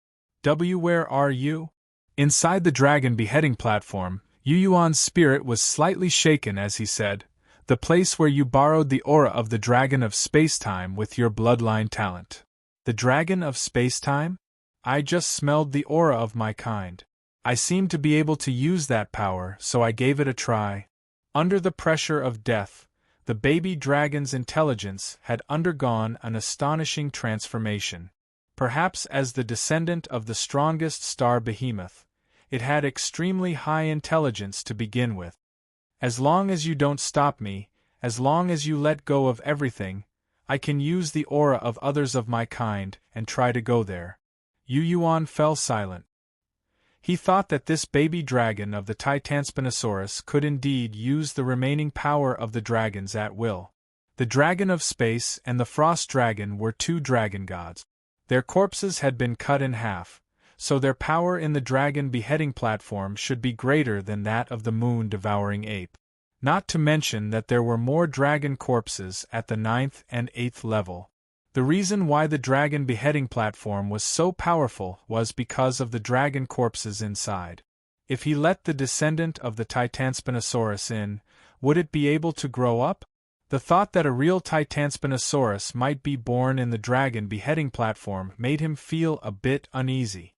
Where are you? Inside the dragon beheading platform, Yu Yuan's spirit was slightly shaken as he said, "The place where you borrowed the aura of the dragon of space-time with your bloodline talent." The dragon of space-time? I just smelled the aura of my kind. I seemed to be able to use that power, so I gave it a try. Under the pressure of death, the baby dragon's intelligence had undergone an astonishing transformation. Perhaps as the descendant of the strongest star behemoth, it had extremely high intelligence to begin with. As long as you don't stop me, as long as you let go of everything, I can use the aura of others of my kind and try to go there. Yu Yuan fell silent. He thought that this baby dragon of the Titanspinosaurus could indeed use the remaining power of the dragons at will. The dragon of space and the frost dragon were two dragon gods. Their corpses had been cut in half, so their power in the dragon beheading platform should be greater than that of the moon-devouring ape. Not to mention that there were more dragon corpses at the 9th and 8th level. The reason why the dragon beheading platform was so powerful was because of the dragon corpses inside. If he let the descendant of the Titanspinosaurus in, would it be able to grow up? The thought that a real Titanspinosaurus might be born in the dragon beheading platform made him feel a bit uneasy.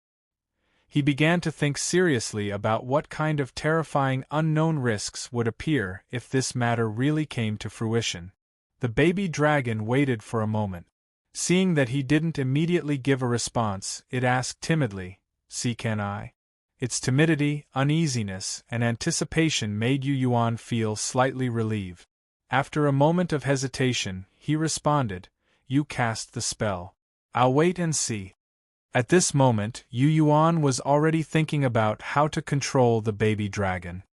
He began to think seriously about what kind of terrifying unknown risks would appear if this matter really came to fruition. The baby dragon waited for a moment. Seeing that he didn't immediately give a response, it asked timidly, "See, can I?" Its timidity, uneasiness, and anticipation made Yu Yuan feel slightly relieved. After a moment of hesitation, he responded, "You cast the spell. I'll wait and see." At this moment, Yu Yuan was already thinking about how to control the baby dragon.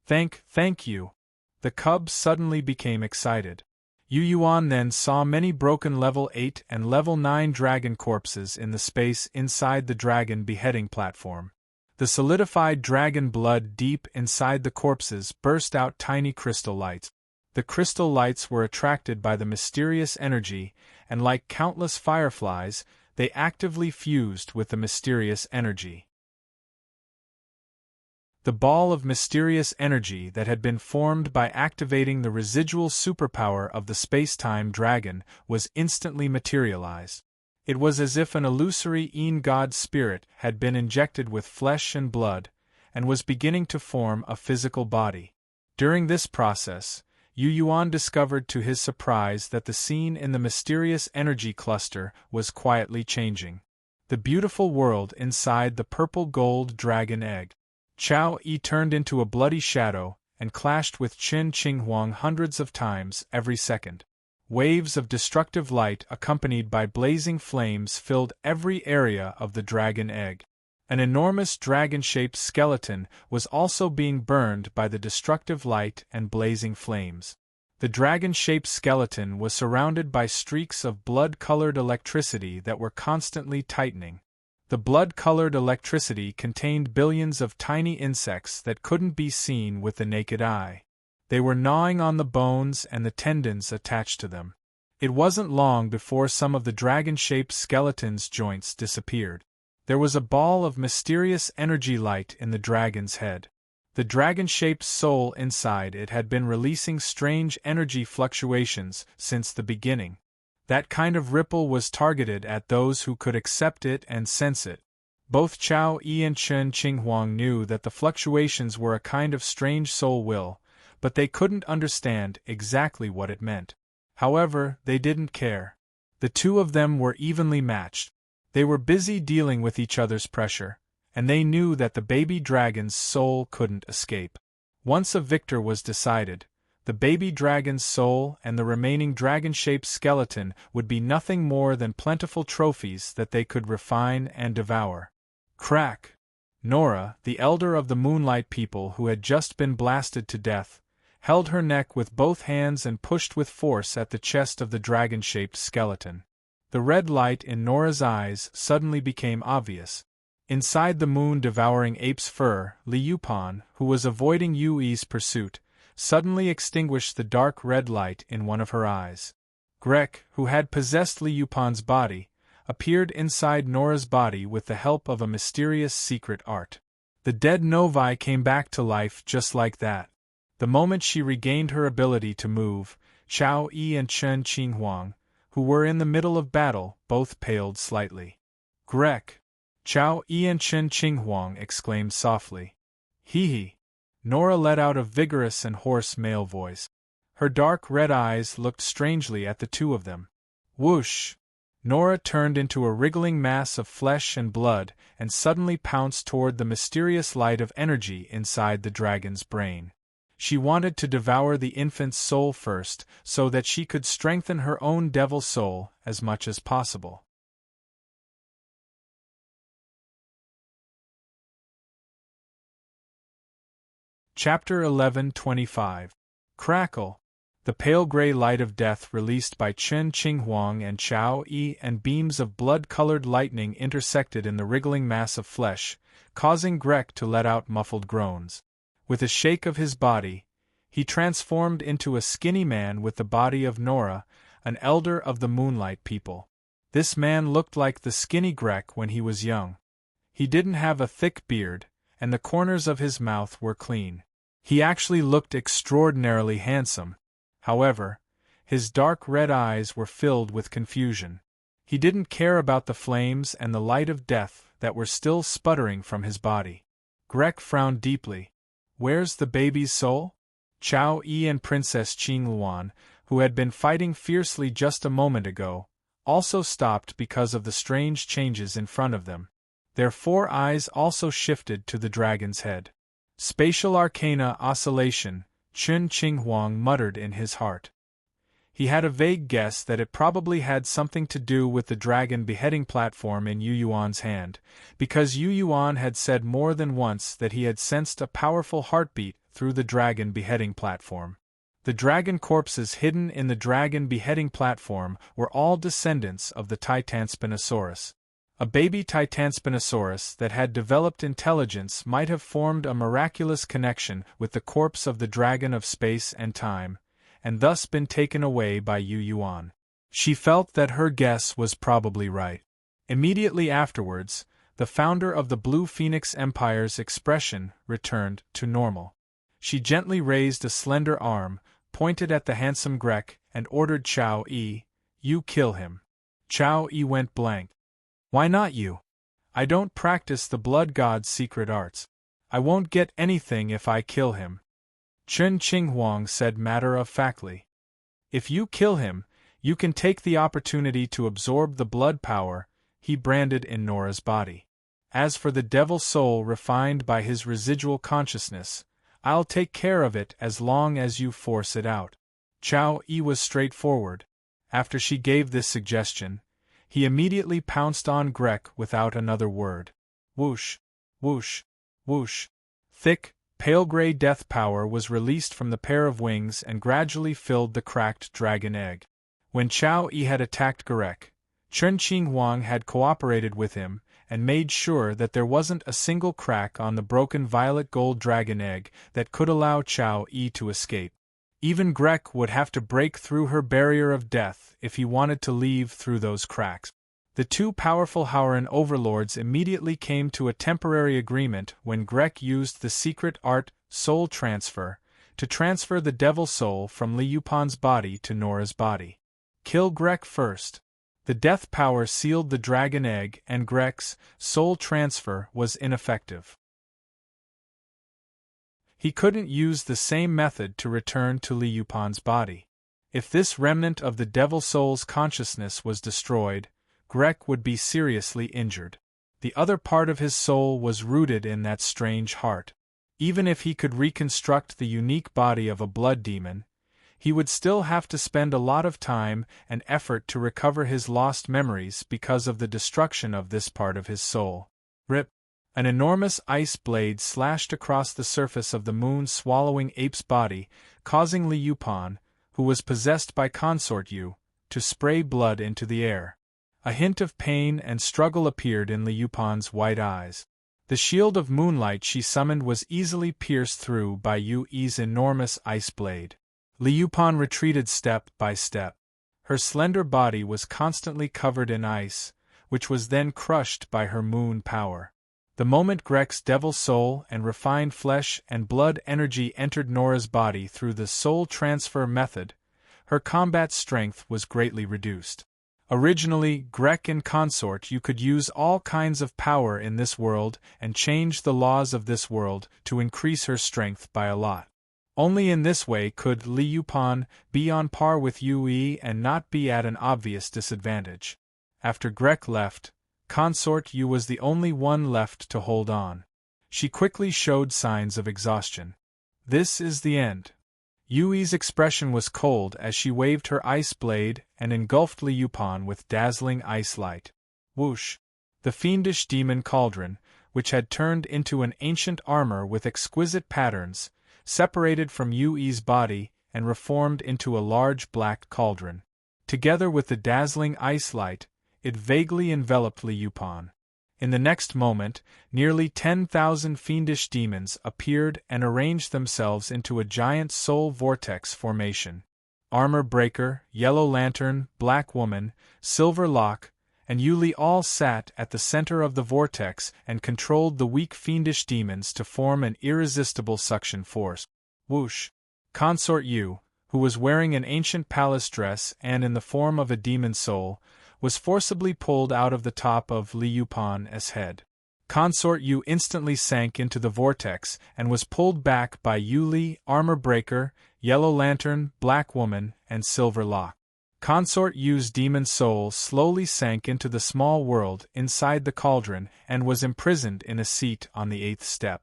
Thank you." The cub suddenly became excited. Yu Yuan then saw many broken level 8 and level 9 dragon corpses in the space inside the dragon beheading platform. The solidified dragon blood deep inside the corpses burst out tiny crystal lights. The crystal lights were attracted by the mysterious energy, and like countless fireflies, they actively fused with the mysterious energy. The ball of mysterious energy that had been formed by activating the residual superpower of the space-time dragon was instantly materialized. It was as if an illusory god spirit had been injected with flesh and blood, and was beginning to form a physical body. During this process, Yu Yuan discovered to his surprise that the scene in the mysterious energy cluster was quietly changing. The beautiful world inside the purple-gold dragon egg. Chao Yi turned into a bloody shadow and clashed with Qin Qinghuang hundreds of times every second. Waves of destructive light accompanied by blazing flames filled every area of the dragon egg. An enormous dragon-shaped skeleton was also being burned by the destructive light and blazing flames. The dragon-shaped skeleton was surrounded by streaks of blood-colored electricity that were constantly tightening. The blood-colored electricity contained billions of tiny insects that couldn't be seen with the naked eye. They were gnawing on the bones and the tendons attached to them. It wasn't long before some of the dragon-shaped skeleton's joints disappeared. There was a ball of mysterious energy light in the dragon's head. The dragon-shaped soul inside it had been releasing strange energy fluctuations since the beginning. That kind of ripple was targeted at those who could accept it and sense it. Both Chao Yi and Qin Qinghuang knew that the fluctuations were a kind of strange soul will, but they couldn't understand exactly what it meant. However, they didn't care. The two of them were evenly matched. They were busy dealing with each other's pressure, and they knew that the baby dragon's soul couldn't escape. Once a victor was decided, the baby dragon's soul and the remaining dragon-shaped skeleton would be nothing more than plentiful trophies that they could refine and devour. Crack! Nora, the elder of the Moonlight people who had just been blasted to death, held her neck with both hands and pushed with force at the chest of the dragon-shaped skeleton. The red light in Nora's eyes suddenly became obvious. Inside the moon-devouring ape's fur, Li Yupan, who was avoiding Yu Yi's pursuit, suddenly extinguished the dark red light in one of her eyes. Grek, who had possessed Li Yupan's body, appeared inside Nora's body with the help of a mysterious secret art. The dead Novi came back to life just like that. The moment she regained her ability to move, Chao Yi and Qin Qinghuang, who were in the middle of battle, both paled slightly. Grek! Chao Yi and Qin Qinghuang exclaimed softly. Hee. Nora let out a vigorous and hoarse male voice. Her dark red eyes looked strangely at the two of them. Whoosh! Nora turned into a wriggling mass of flesh and blood and suddenly pounced toward the mysterious light of energy inside the dragon's brain. She wanted to devour the infant's soul first so that she could strengthen her own devil soul as much as possible. Chapter 11:25. Crackle! The pale gray light of death released by Qin Qinghuang and Chao Yi and beams of blood-colored lightning intersected in the wriggling mass of flesh, causing Grek to let out muffled groans. With a shake of his body, he transformed into a skinny man with the body of Nora, an elder of the Moonlight people. This man looked like the skinny Grek when he was young. He didn't have a thick beard, and the corners of his mouth were clean. He actually looked extraordinarily handsome. However, his dark red eyes were filled with confusion. He didn't care about the flames and the light of death that were still sputtering from his body. Grek frowned deeply. Where's the baby's soul? Chao Yi and Princess Qingluan, who had been fighting fiercely just a moment ago, also stopped because of the strange changes in front of them. Their four eyes also shifted to the dragon's head. Spatial arcana oscillation, Qin Qinghuang muttered in his heart. He had a vague guess that it probably had something to do with the dragon beheading platform in Yu Yuan's hand, because Yu Yuan had said more than once that he had sensed a powerful heartbeat through the dragon beheading platform. The dragon corpses hidden in the dragon beheading platform were all descendants of the Titanspinosaurus. A baby Titanspinosaurus that had developed intelligence might have formed a miraculous connection with the corpse of the dragon of space and time, and thus been taken away by Yu Yuan. She felt that her guess was probably right. Immediately afterwards, the founder of the Blue Phoenix Empire's expression returned to normal. She gently raised a slender arm, pointed at the handsome Grek, and ordered Chao Yi, "You kill him." Chao Yi went blank. Why not you? I don't practice the blood god's secret arts. I won't get anything if I kill him. Chen Qinghuang said matter-of-factly. If you kill him, you can take the opportunity to absorb the blood power he branded in Nora's body. As for the devil soul refined by his residual consciousness, I'll take care of it as long as you force it out. Chao Yi was straightforward. After she gave this suggestion, he immediately pounced on Grek without another word. Whoosh, whoosh, whoosh. Thick, pale gray death power was released from the pair of wings and gradually filled the cracked dragon egg. When Chao Yi had attacked Grek, Chen Qinghuang had cooperated with him and made sure that there wasn't a single crack on the broken violet gold dragon egg that could allow Chao Yi to escape. Even Grek would have to break through her barrier of death if he wanted to leave through those cracks. The two powerful Howren overlords immediately came to a temporary agreement when Grek used the secret art, soul transfer, to transfer the devil soul from Li Yupan's body to Nora's body. Kill Grek first. The death power sealed the dragon egg and Grek's soul transfer was ineffective. He couldn't use the same method to return to Li Yupan's body. If this remnant of the devil soul's consciousness was destroyed, Grek would be seriously injured. The other part of his soul was rooted in that strange heart. Even if he could reconstruct the unique body of a blood demon, he would still have to spend a lot of time and effort to recover his lost memories because of the destruction of this part of his soul. Rip! An enormous ice blade slashed across the surface of the moon-swallowing ape's body, causing Li Yupan, who was possessed by Consort Yu, to spray blood into the air. A hint of pain and struggle appeared in Li Yupan's white eyes. The shield of moonlight she summoned was easily pierced through by Yu Yi's enormous ice blade. Li Yupan retreated step by step. Her slender body was constantly covered in ice, which was then crushed by her moon power. The moment Grek's devil soul and refined flesh and blood energy entered Nora's body through the soul transfer method, her combat strength was greatly reduced. Originally, Grek and Consort Yu could use all kinds of power in this world and change the laws of this world to increase her strength by a lot. Only in this way could Li Yupan be on par with Yu Yi and not be at an obvious disadvantage. After Grek left, Consort Yu was the only one left to hold on. She quickly showed signs of exhaustion. This is the end. Yu Yi's expression was cold as she waved her ice blade and engulfed Li Yupan with dazzling ice light. Whoosh! The fiendish demon cauldron, which had turned into an ancient armor with exquisite patterns, separated from Yu Yi's body and reformed into a large black cauldron. Together with the dazzling ice light, it vaguely enveloped Li Yupan. In the next moment, nearly 10,000 fiendish demons appeared and arranged themselves into a giant soul vortex formation. Armor Breaker, Yellow Lantern, Black Woman, Silver Lock, and Yuli all sat at the center of the vortex and controlled the weak fiendish demons to form an irresistible suction force. Whoosh! Consort Yu, who was wearing an ancient palace dress and in the form of a demon soul, was forcibly pulled out of the top of Li Yupan's head. Consort Yu instantly sank into the vortex and was pulled back by Yuli, Armor Breaker, Yellow Lantern, Black Woman, and Silver Lock. Consort Yu's demon soul slowly sank into the small world inside the cauldron and was imprisoned in a seat on the 8th step.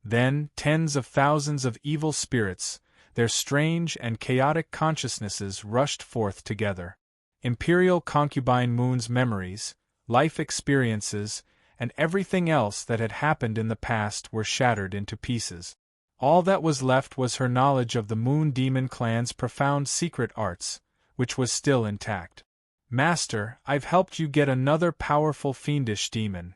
Then, tens of thousands of evil spirits, their strange and chaotic consciousnesses rushed forth together. Imperial Concubine Moon's memories, life experiences, and everything else that had happened in the past were shattered into pieces. All that was left was her knowledge of the Moon Demon clan's profound secret arts, which was still intact. Master, I've helped you get another powerful fiendish demon.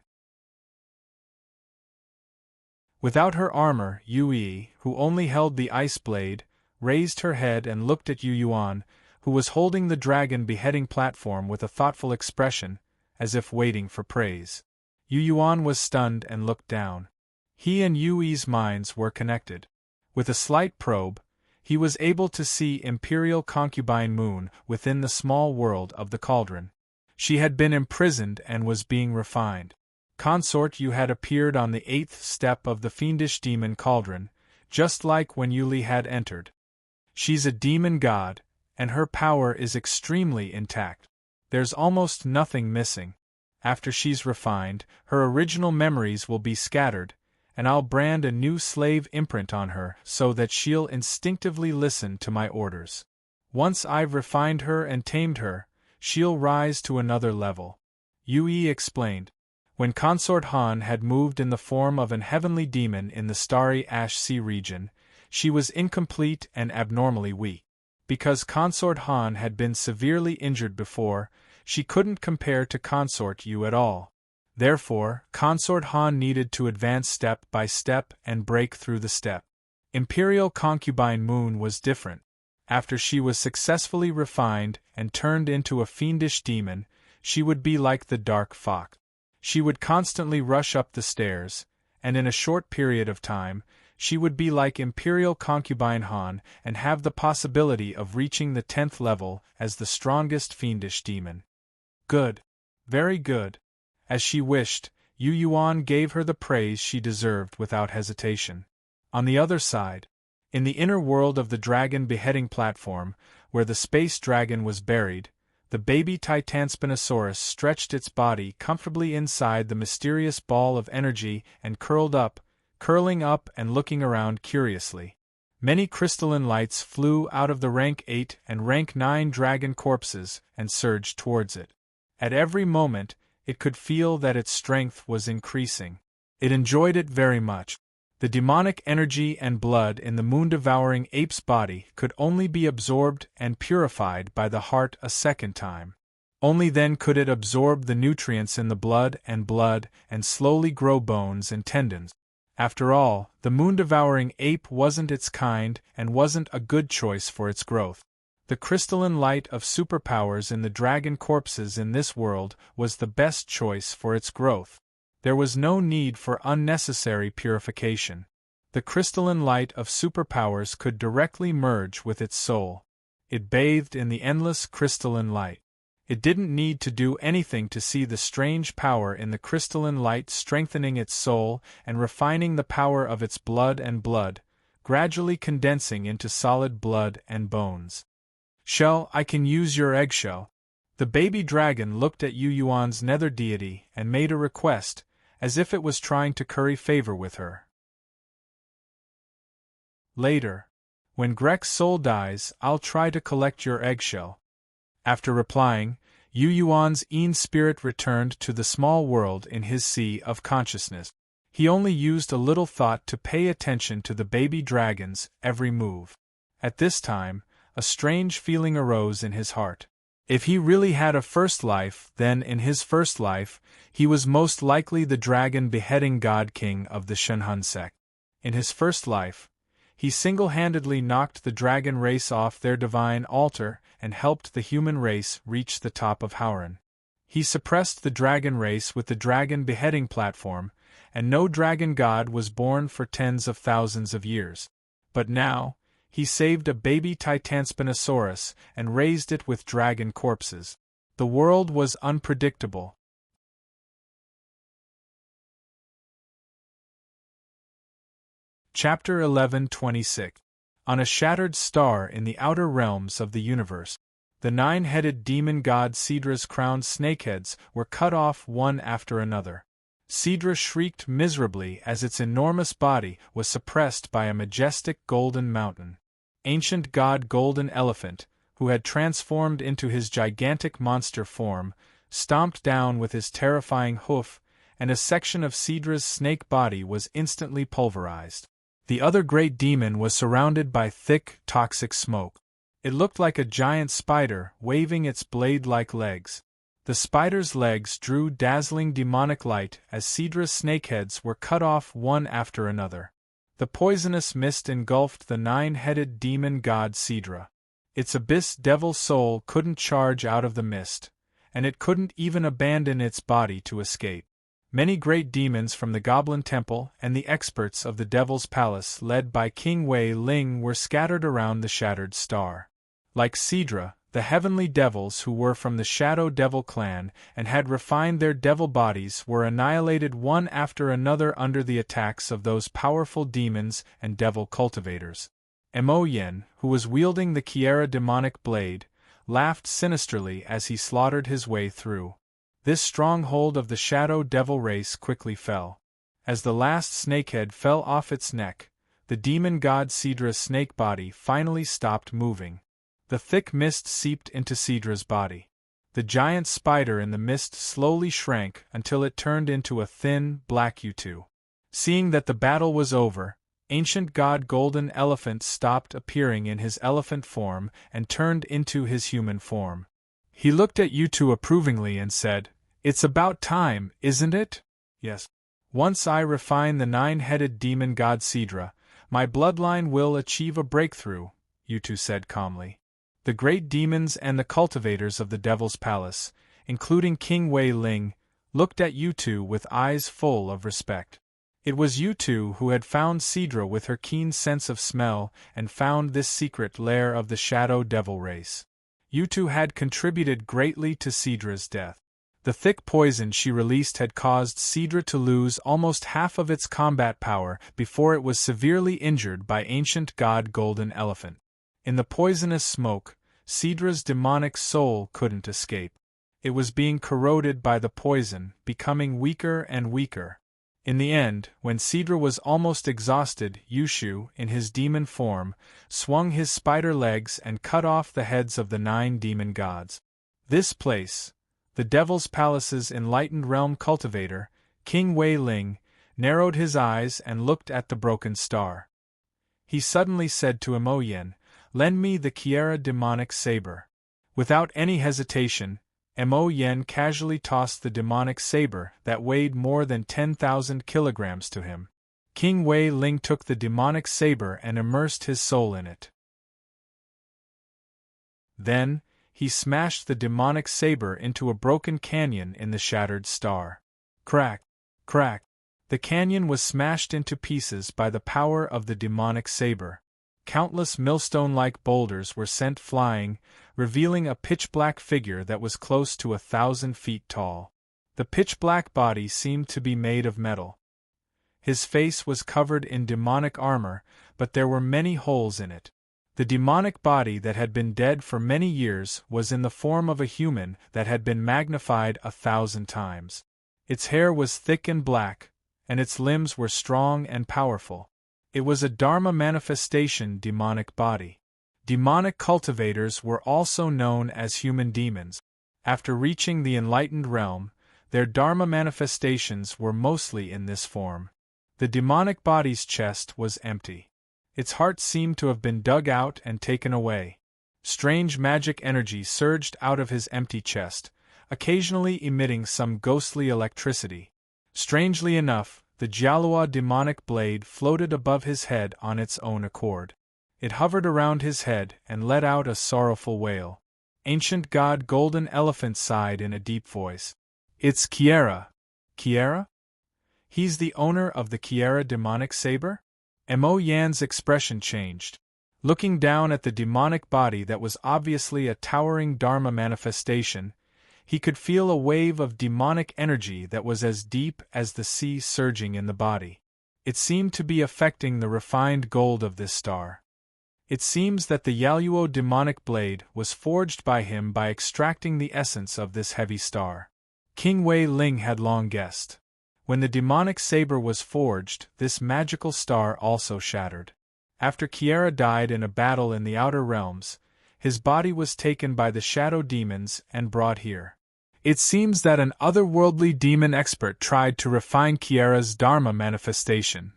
Without her armor, Yu Yi, who only held the ice blade, raised her head and looked at Yu Yuan, who was holding the dragon beheading platform with a thoughtful expression, as if waiting for praise. Yu Yuan was stunned and looked down. He and Yu Yi's minds were connected. With a slight probe, he was able to see Imperial Concubine Moon within the small world of the cauldron. She had been imprisoned and was being refined. Consort, you had appeared on the 8th step of the fiendish demon cauldron, just like when Yuli had entered. She's a demon god, and her power is extremely intact. There's almost nothing missing. After she's refined, her original memories will be scattered, and I'll brand a new slave imprint on her so that she'll instinctively listen to my orders. Once I've refined her and tamed her, she'll rise to another level. Yui explained. When Consort Han had moved in the form of an heavenly demon in the starry Ash Sea region, she was incomplete and abnormally weak. Because Consort Han had been severely injured before, she couldn't compare to Consort Yu at all. Therefore, Consort Han needed to advance step by step and break through the step. Imperial concubine Moon was different. After she was successfully refined and turned into a fiendish demon, she would be like the dark fox. She would constantly rush up the stairs, and in a short period of time, she would be like Imperial concubine Han and have the possibility of reaching the 10th level as the strongest fiendish demon. Good. Very good. As she wished, Yu Yuan gave her the praise she deserved without hesitation. On the other side, in the inner world of the dragon beheading platform, where the space dragon was buried, the baby Titanspinosaurus stretched its body comfortably inside the mysterious ball of energy and curling up and looking around curiously. Many crystalline lights flew out of the rank 8 and rank 9 dragon corpses and surged towards it. At every moment, it could feel that its strength was increasing. It enjoyed it very much. The demonic energy and blood in the moon-devouring ape's body could only be absorbed and purified by the heart a second time. Only then could it absorb the nutrients in the blood and slowly grow bones and tendons. After all, the moon-devouring ape wasn't its kind and wasn't a good choice for its growth. The crystalline light of superpowers in the dragon corpses in this world was the best choice for its growth. There was no need for unnecessary purification. The crystalline light of superpowers could directly merge with its soul. It bathed in the endless crystalline light. It didn't need to do anything to see the strange power in the crystalline light strengthening its soul and refining the power of its blood, gradually condensing into solid blood and bones. Shell, I can use your eggshell. The baby dragon looked at Yu Yuan's nether deity and made a request, as if it was trying to curry favor with her. Later, when Grek's soul dies, I'll try to collect your eggshell. After replying, Yu Yuan's Een spirit returned to the small world in his sea of consciousness. He only used a little thought to pay attention to the baby dragon's every move. At this time, a strange feeling arose in his heart. If he really had a first life, then in his first life, he was most likely the dragon beheading god king of the Shenhun sect. In his first life, he single-handedly knocked the dragon race off their divine altar and helped the human race reach the top of Howren. He suppressed the dragon race with the dragon beheading platform, and no dragon god was born for tens of thousands of years. But now, he saved a baby Titanspinosaurus and raised it with dragon corpses. The world was unpredictable. Chapter 11:26. On a shattered star in the outer realms of the universe, the 9-headed demon god Sidra's crowned snakeheads were cut off one after another. Sidra shrieked miserably as its enormous body was suppressed by a majestic golden mountain. Ancient god Golden Elephant, who had transformed into his gigantic monster form, stomped down with his terrifying hoof, and a section of Sidra's snake body was instantly pulverized. The other great demon was surrounded by thick, toxic smoke. It looked like a giant spider waving its blade-like legs. The spider's legs drew dazzling demonic light as Sidra's snakeheads were cut off one after another. The poisonous mist engulfed the 9-headed demon god Sidra. Its abyss devil soul couldn't charge out of the mist, and it couldn't even abandon its body to escape. Many great demons from the Goblin Temple and the experts of the Devil's Palace led by King Wei Ling were scattered around the shattered star. Like Sidra, The heavenly devils who were from the Shadow Devil clan and had refined their devil bodies were annihilated one after another under the attacks of those powerful demons and devil cultivators. Mo Yen, who was wielding the Kiera demonic blade, laughed sinisterly as he slaughtered his way through. This stronghold of the Shadow Devil race quickly fell. As the last snakehead fell off its neck, the demon god Sidra's snake body finally stopped moving. The thick mist seeped into Sidra's body. The giant spider in the mist slowly shrank until it turned into a thin, black Utu. Seeing that the battle was over, ancient god Golden Elephant stopped appearing in his elephant form and turned into his human form. He looked at Utu approvingly and said, "It's about time, isn't it?" "Yes. Once I refine the nine-headed demon god Sidra, my bloodline will achieve a breakthrough," Utu said calmly. The great demons and the cultivators of the Devil's Palace, including King Wei Ling, looked at Utu with eyes full of respect. It was Utu who had found Sidra with her keen sense of smell and found this secret lair of the Shadow Devil race. Utu had contributed greatly to Sidra's death. The thick poison she released had caused Sidra to lose almost half of its combat power before it was severely injured by ancient god Golden Elephant. In the poisonous smoke, Sidra's demonic soul couldn't escape. It was being corroded by the poison, becoming weaker and weaker. In the end, when Sidra was almost exhausted, Yushu, in his demon form, swung his spider legs and cut off the heads of the 9 demon gods. This place, the Devil's Palace's enlightened realm cultivator, King Wei Ling, narrowed his eyes and looked at the broken star. He suddenly said to Mo Yen, "Lend me the Kiera demonic saber." Without any hesitation, Mo Yen casually tossed the demonic saber that weighed more than 10,000 kilograms to him. King Wei Ling took the demonic saber and immersed his soul in it. Then, he smashed the demonic saber into a broken canyon in the shattered star. Crack! Crack! The canyon was smashed into pieces by the power of the demonic saber. Countless millstone-like boulders were sent flying, revealing a pitch-black figure that was close to 1,000 feet tall. The pitch-black body seemed to be made of metal. His face was covered in demonic armor, but there were many holes in it. The demonic body that had been dead for many years was in the form of a human that had been magnified 1,000 times. Its hair was thick and black, and its limbs were strong and powerful. It was a Dharma manifestation demonic body. Demonic cultivators were also known as human demons. After reaching the enlightened realm, their Dharma manifestations were mostly in this form. The demonic body's chest was empty. Its heart seemed to have been dug out and taken away. Strange magic energy surged out of his empty chest, occasionally emitting some ghostly electricity. Strangely enough, the Jialua demonic blade floated above his head on its own accord. It hovered around his head and let out a sorrowful wail. Ancient god Golden Elephant sighed in a deep voice. "It's Kiera." "Kiera? He's the owner of the Kiera demonic saber?" Mo Yan's expression changed. Looking down at the demonic body that was obviously a towering Dharma manifestation, he could feel a wave of demonic energy that was as deep as the sea surging in the body. It seemed to be affecting the refined gold of this star. It seems that the Yaluo demonic blade was forged by him by extracting the essence of this heavy star. King Wei Ling had long guessed. When the demonic saber was forged, this magical star also shattered. After Kiera died in a battle in the outer realms, his body was taken by the shadow demons and brought here. It seems that an otherworldly demon expert tried to refine Kiera's Dharma manifestation.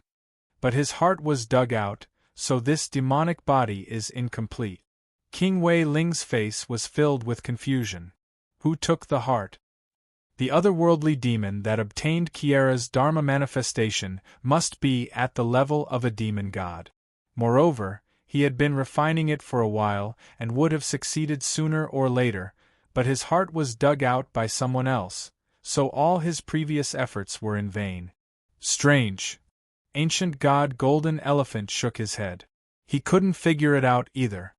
But his heart was dug out, so this demonic body is incomplete. King Wei Ling's face was filled with confusion. Who took the heart? The otherworldly demon that obtained Kiera's Dharma manifestation must be at the level of a demon god. Moreover, he had been refining it for a while and would have succeeded sooner or later, but his heart was dug out by someone else, so all his previous efforts were in vain. Strange. Ancient god Golden Elephant shook his head. He couldn't figure it out either.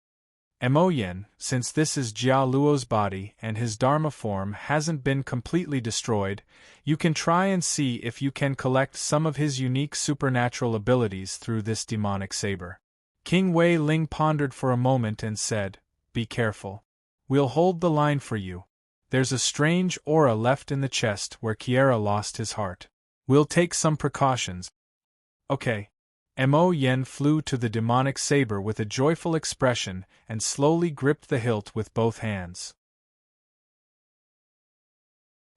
Mo Yin, since this is Jia Luo's body and his Dharma form hasn't been completely destroyed, you can try and see if you can collect some of his unique supernatural abilities through this demonic saber. King Wei Ling pondered for a moment and said, "Be careful. We'll hold the line for you. There's a strange aura left in the chest where Kiera lost his heart. We'll take some precautions." Okay. Mo Yen flew to the demonic saber with a joyful expression and slowly gripped the hilt with both hands.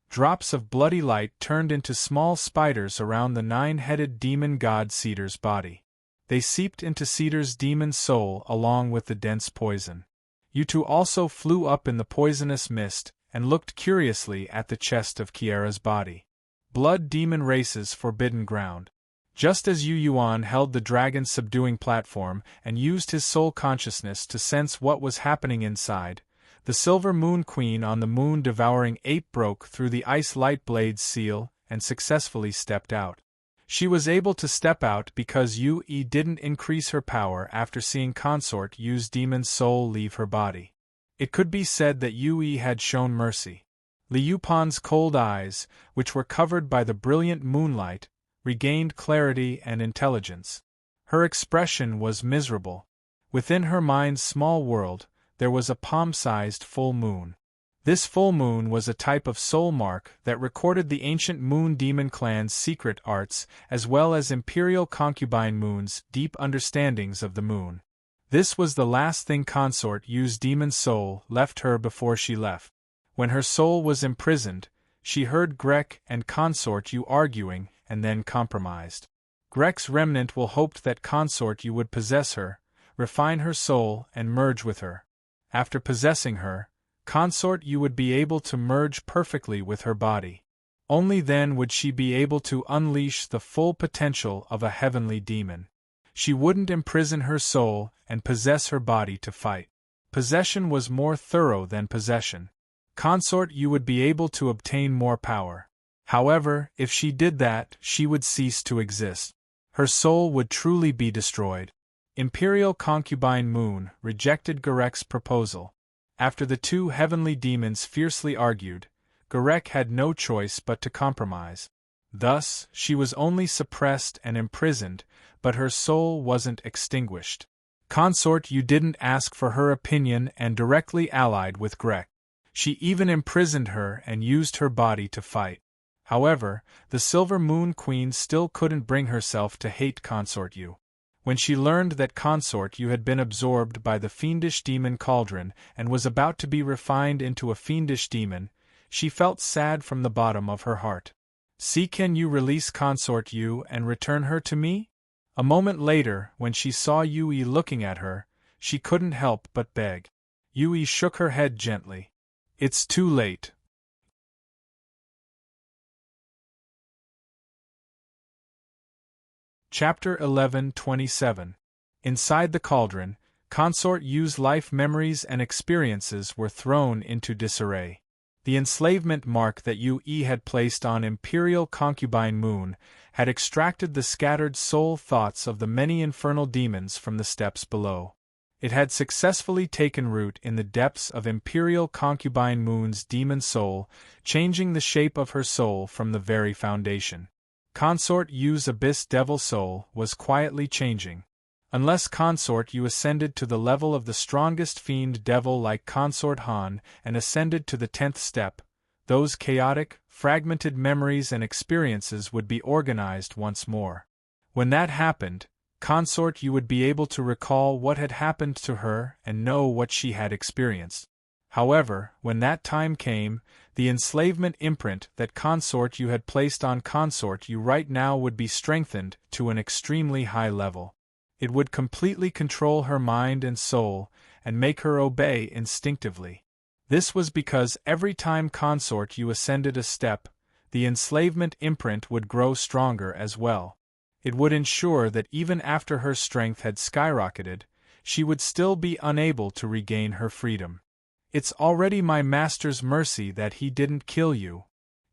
Drops of bloody light turned into small spiders around the nine-headed demon god Cedar's body. They seeped into Cedar's demon soul along with the dense poison. You two also flew up in the poisonous mist and looked curiously at the chest of Kiera's body. Blood demon race's forbidden ground. Just as Yu Yuan held the dragon's subduing platform and used his soul consciousness to sense what was happening inside, the Silver Moon Queen on the moon-devouring ape broke through the ice light blade's seal and successfully stepped out. She was able to step out because Yu Yi didn't increase her power after seeing Consort Yu's demon soul leave her body. It could be said that Yu Yi had shown mercy. Liu Pan's cold eyes, which were covered by the brilliant moonlight, regained clarity and intelligence. Her expression was miserable. Within her mind's small world, there was a palm-sized full moon. This full moon was a type of soul mark that recorded the ancient Moon Demon clan's secret arts as well as Imperial Concubine Moon's deep understandings of the moon. This was the last thing Consort Yu's demon soul left her before she left. When her soul was imprisoned, she heard Grek and Consort Yu arguing and then compromised. Grek's remnant will hoped that Consort Yu would possess her, refine her soul and merge with her. After possessing her, Consort Yu would be able to merge perfectly with her body. Only then would she be able to unleash the full potential of a heavenly demon. She wouldn't imprison her soul and possess her body to fight. Possession was more thorough than possession. Consort Yu would be able to obtain more power. However, if she did that, she would cease to exist. Her soul would truly be destroyed. Imperial Concubine Moon rejected Garek's proposal. After the two heavenly demons fiercely argued, Garek had no choice but to compromise. Thus, she was only suppressed and imprisoned, but her soul wasn't extinguished. Consort Yu didn't ask for her opinion and directly allied with Grek. She even imprisoned her and used her body to fight. However, the Silver Moon Queen still couldn't bring herself to hate Consort Yu. When she learned that Consort Yu had been absorbed by the fiendish demon cauldron and was about to be refined into a fiendish demon, she felt sad from the bottom of her heart. "See, can you release Consort Yu and return her to me?" A moment later, when she saw Yui looking at her, she couldn't help but beg. Yui shook her head gently. "It's too late." Chapter 11:27. Inside the cauldron, Consort Yu's life memories and experiences were thrown into disarray. The enslavement mark that Yu Yi had placed on Imperial Concubine Moon had extracted the scattered soul thoughts of the many infernal demons from the steppes below. It had successfully taken root in the depths of Imperial Concubine Moon's demon soul, changing the shape of her soul from the very foundation. Consort Yu's Abyss Devil soul was quietly changing. Unless Consort Yu ascended to the level of the strongest fiend devil like Consort Han and ascended to the 10th step, those chaotic, fragmented memories and experiences would be organized once more. When that happened, Consort Yu would be able to recall what had happened to her and know what she had experienced. However, when that time came, the enslavement imprint that Consort Yu had placed on Consort Yu right now would be strengthened to an extremely high level. It would completely control her mind and soul, and make her obey instinctively. This was because every time Consort Yu ascended a step, the enslavement imprint would grow stronger as well. It would ensure that even after her strength had skyrocketed, she would still be unable to regain her freedom. "It's already my master's mercy that he didn't kill you."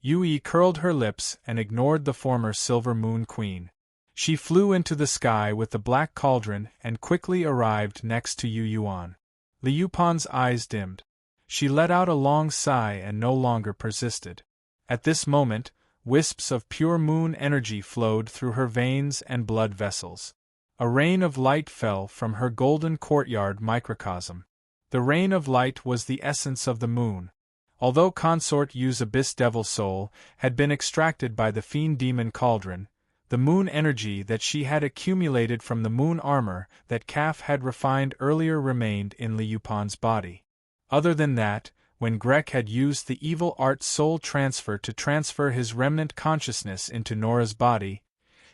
Yui curled her lips and ignored the former Silver Moon Queen. She flew into the sky with the black cauldron and quickly arrived next to Yu Yuan. Liu Pan's eyes dimmed. She let out a long sigh and no longer persisted. At this moment, wisps of pure moon energy flowed through her veins and blood vessels. A rain of light fell from her golden courtyard microcosm. The rain of light was the essence of the moon. Although consort Yu's abyss devil soul had been extracted by the fiend demon cauldron, the moon energy that she had accumulated from the moon armor that Kaf had refined earlier remained in Liu Pan's body. Other than that, when Grek had used the evil art soul transfer to transfer his remnant consciousness into Nora's body,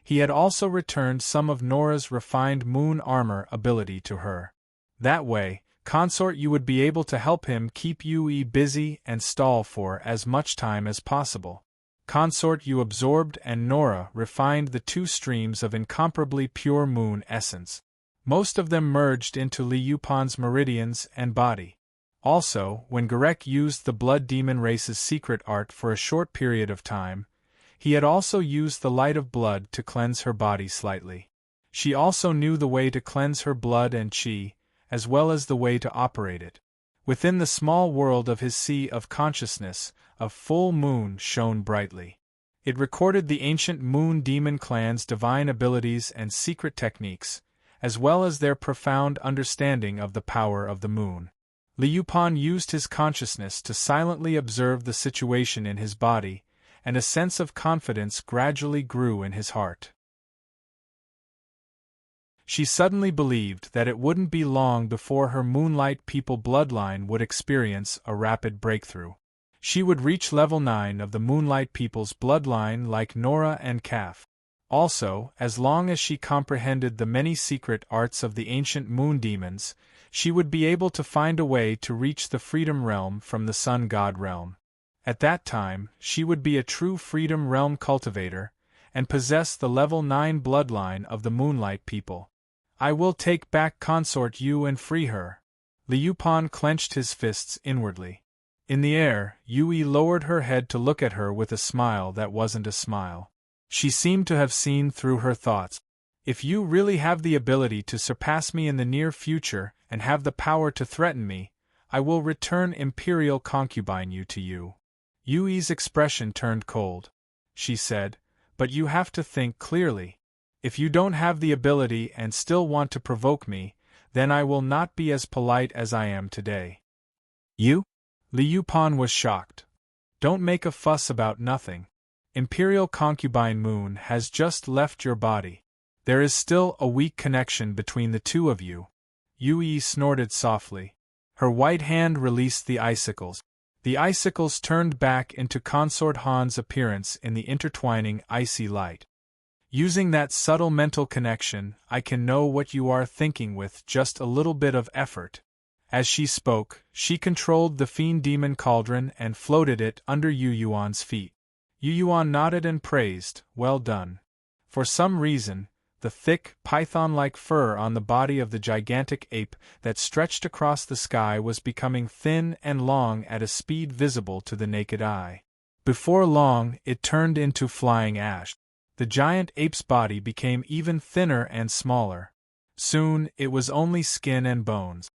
he had also returned some of Nora's refined moon armor ability to her. That way, consort Yu would be able to help him keep Yue busy and stall for as much time as possible. Consort Yu absorbed and Nora refined the two streams of incomparably pure moon essence. Most of them merged into Liu Pan's meridians and body. Also, when Garek used the blood demon race's secret art for a short period of time, he had also used the light of blood to cleanse her body slightly. She also knew the way to cleanse her blood and chi, as well as the way to operate it. Within the small world of his sea of consciousness, a full moon shone brightly. It recorded the ancient moon demon clan's divine abilities and secret techniques, as well as their profound understanding of the power of the moon. Liu Pan used his consciousness to silently observe the situation in his body, and a sense of confidence gradually grew in his heart. She suddenly believed that it wouldn't be long before her Moonlight People bloodline would experience a rapid breakthrough. She would reach level 9 of the Moonlight People's bloodline like Nora and Kaf. Also, as long as she comprehended the many secret arts of the ancient moon demons, she would be able to find a way to reach the Freedom Realm from the Sun God Realm. At that time, she would be a true Freedom Realm cultivator, and possess the level 9 bloodline of the Moonlight People. I will take back consort Yu and free her. Liu Pan clenched his fists inwardly. In the air, Yue lowered her head to look at her with a smile that wasn't a smile. She seemed to have seen through her thoughts. If you really have the ability to surpass me in the near future and have the power to threaten me, I will return Imperial Concubine Yu to you. Yue's expression turned cold. She said, but you have to think clearly. If you don't have the ability and still want to provoke me, then I will not be as polite as I am today. You? Liu Pan was shocked. Don't make a fuss about nothing. Imperial Concubine Moon has just left your body. There is still a weak connection between the two of you. Yue snorted softly. Her white hand released the icicles. The icicles turned back into Consort Han's appearance in the intertwining icy light. Using that subtle mental connection, I can know what you are thinking with just a little bit of effort. As she spoke, she controlled the fiend demon cauldron and floated it under Yu Yuan's feet. Yu Yuan nodded and praised, well done. For some reason, the thick, python-like fur on the body of the gigantic ape that stretched across the sky was becoming thin and long at a speed visible to the naked eye. Before long, it turned into flying ash. The giant ape's body became even thinner and smaller. Soon, it was only skin and bones.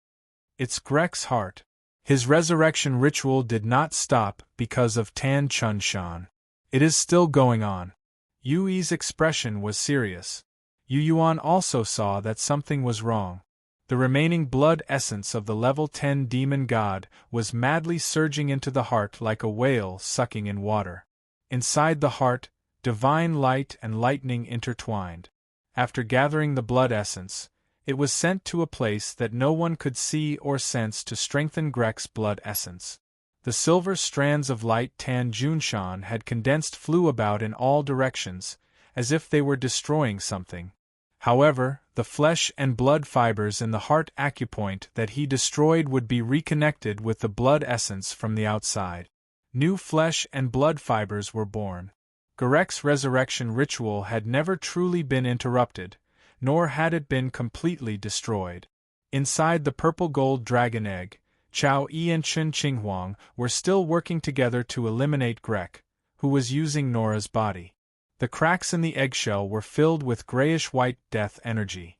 It's Grek's heart. His resurrection ritual did not stop because of Tan Chun Shan. It is still going on. Yue's expression was serious. Yu Yuan also saw that something was wrong. The remaining blood essence of the level 10 demon god was madly surging into the heart like a whale sucking in water. Inside the heart, divine light and lightning intertwined. After gathering the blood essence, it was sent to a place that no one could see or sense to strengthen Grek's blood essence. The silver strands of light Tan Junshan had condensed flew about in all directions, as if they were destroying something. However, the flesh and blood fibers in the heart acupoint that he destroyed would be reconnected with the blood essence from the outside. New flesh and blood fibers were born. Garek's resurrection ritual had never truly been interrupted, nor had it been completely destroyed. Inside the purple-gold dragon egg, Chao Yi and Chen Qinghuang were still working together to eliminate Grek, who was using Nora's body. The cracks in the eggshell were filled with grayish-white death energy.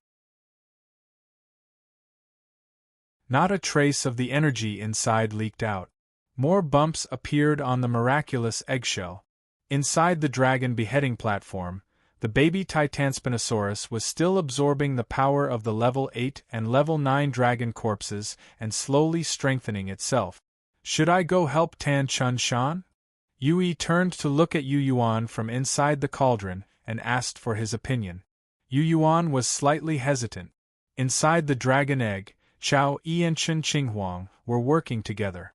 Not a trace of the energy inside leaked out. More bumps appeared on the miraculous eggshell. Inside the dragon beheading platform, the baby Titanspinosaurus was still absorbing the power of the level 8 and level 9 dragon corpses and slowly strengthening itself. Should I go help Tan Chun Shan? Yui turned to look at Yu Yuan from inside the cauldron and asked for his opinion. Yu Yuan was slightly hesitant. Inside the dragon egg, Chao Yi and Chen Qinghuang were working together.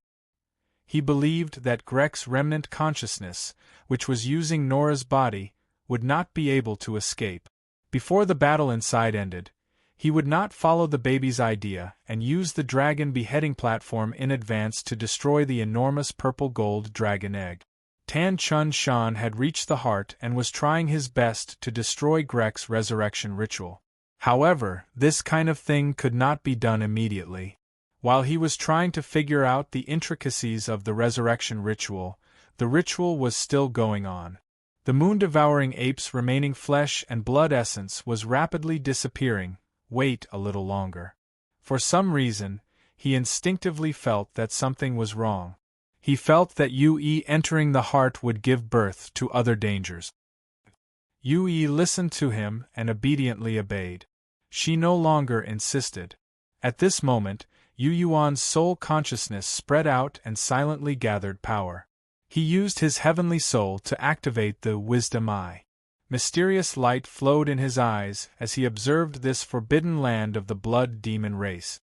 He believed that Grek's remnant consciousness, which was using Nora's body, would not be able to escape. Before the battle inside ended, he would not follow the baby's idea and use the dragon beheading platform in advance to destroy the enormous purple-gold dragon egg. Tan Chun Shan had reached the heart and was trying his best to destroy Grek's resurrection ritual. However, this kind of thing could not be done immediately. While he was trying to figure out the intricacies of the resurrection ritual, the ritual was still going on. The moon-devouring ape's remaining flesh and blood essence was rapidly disappearing. Wait a little longer. For some reason, he instinctively felt that something was wrong. He felt that Yui entering the heart would give birth to other dangers. Yui listened to him and obediently obeyed. She no longer insisted. At this moment, Yu Yuan's soul consciousness spread out and silently gathered power. He used his heavenly soul to activate the wisdom eye. Mysterious light flowed in his eyes as he observed this forbidden land of the blood demon race.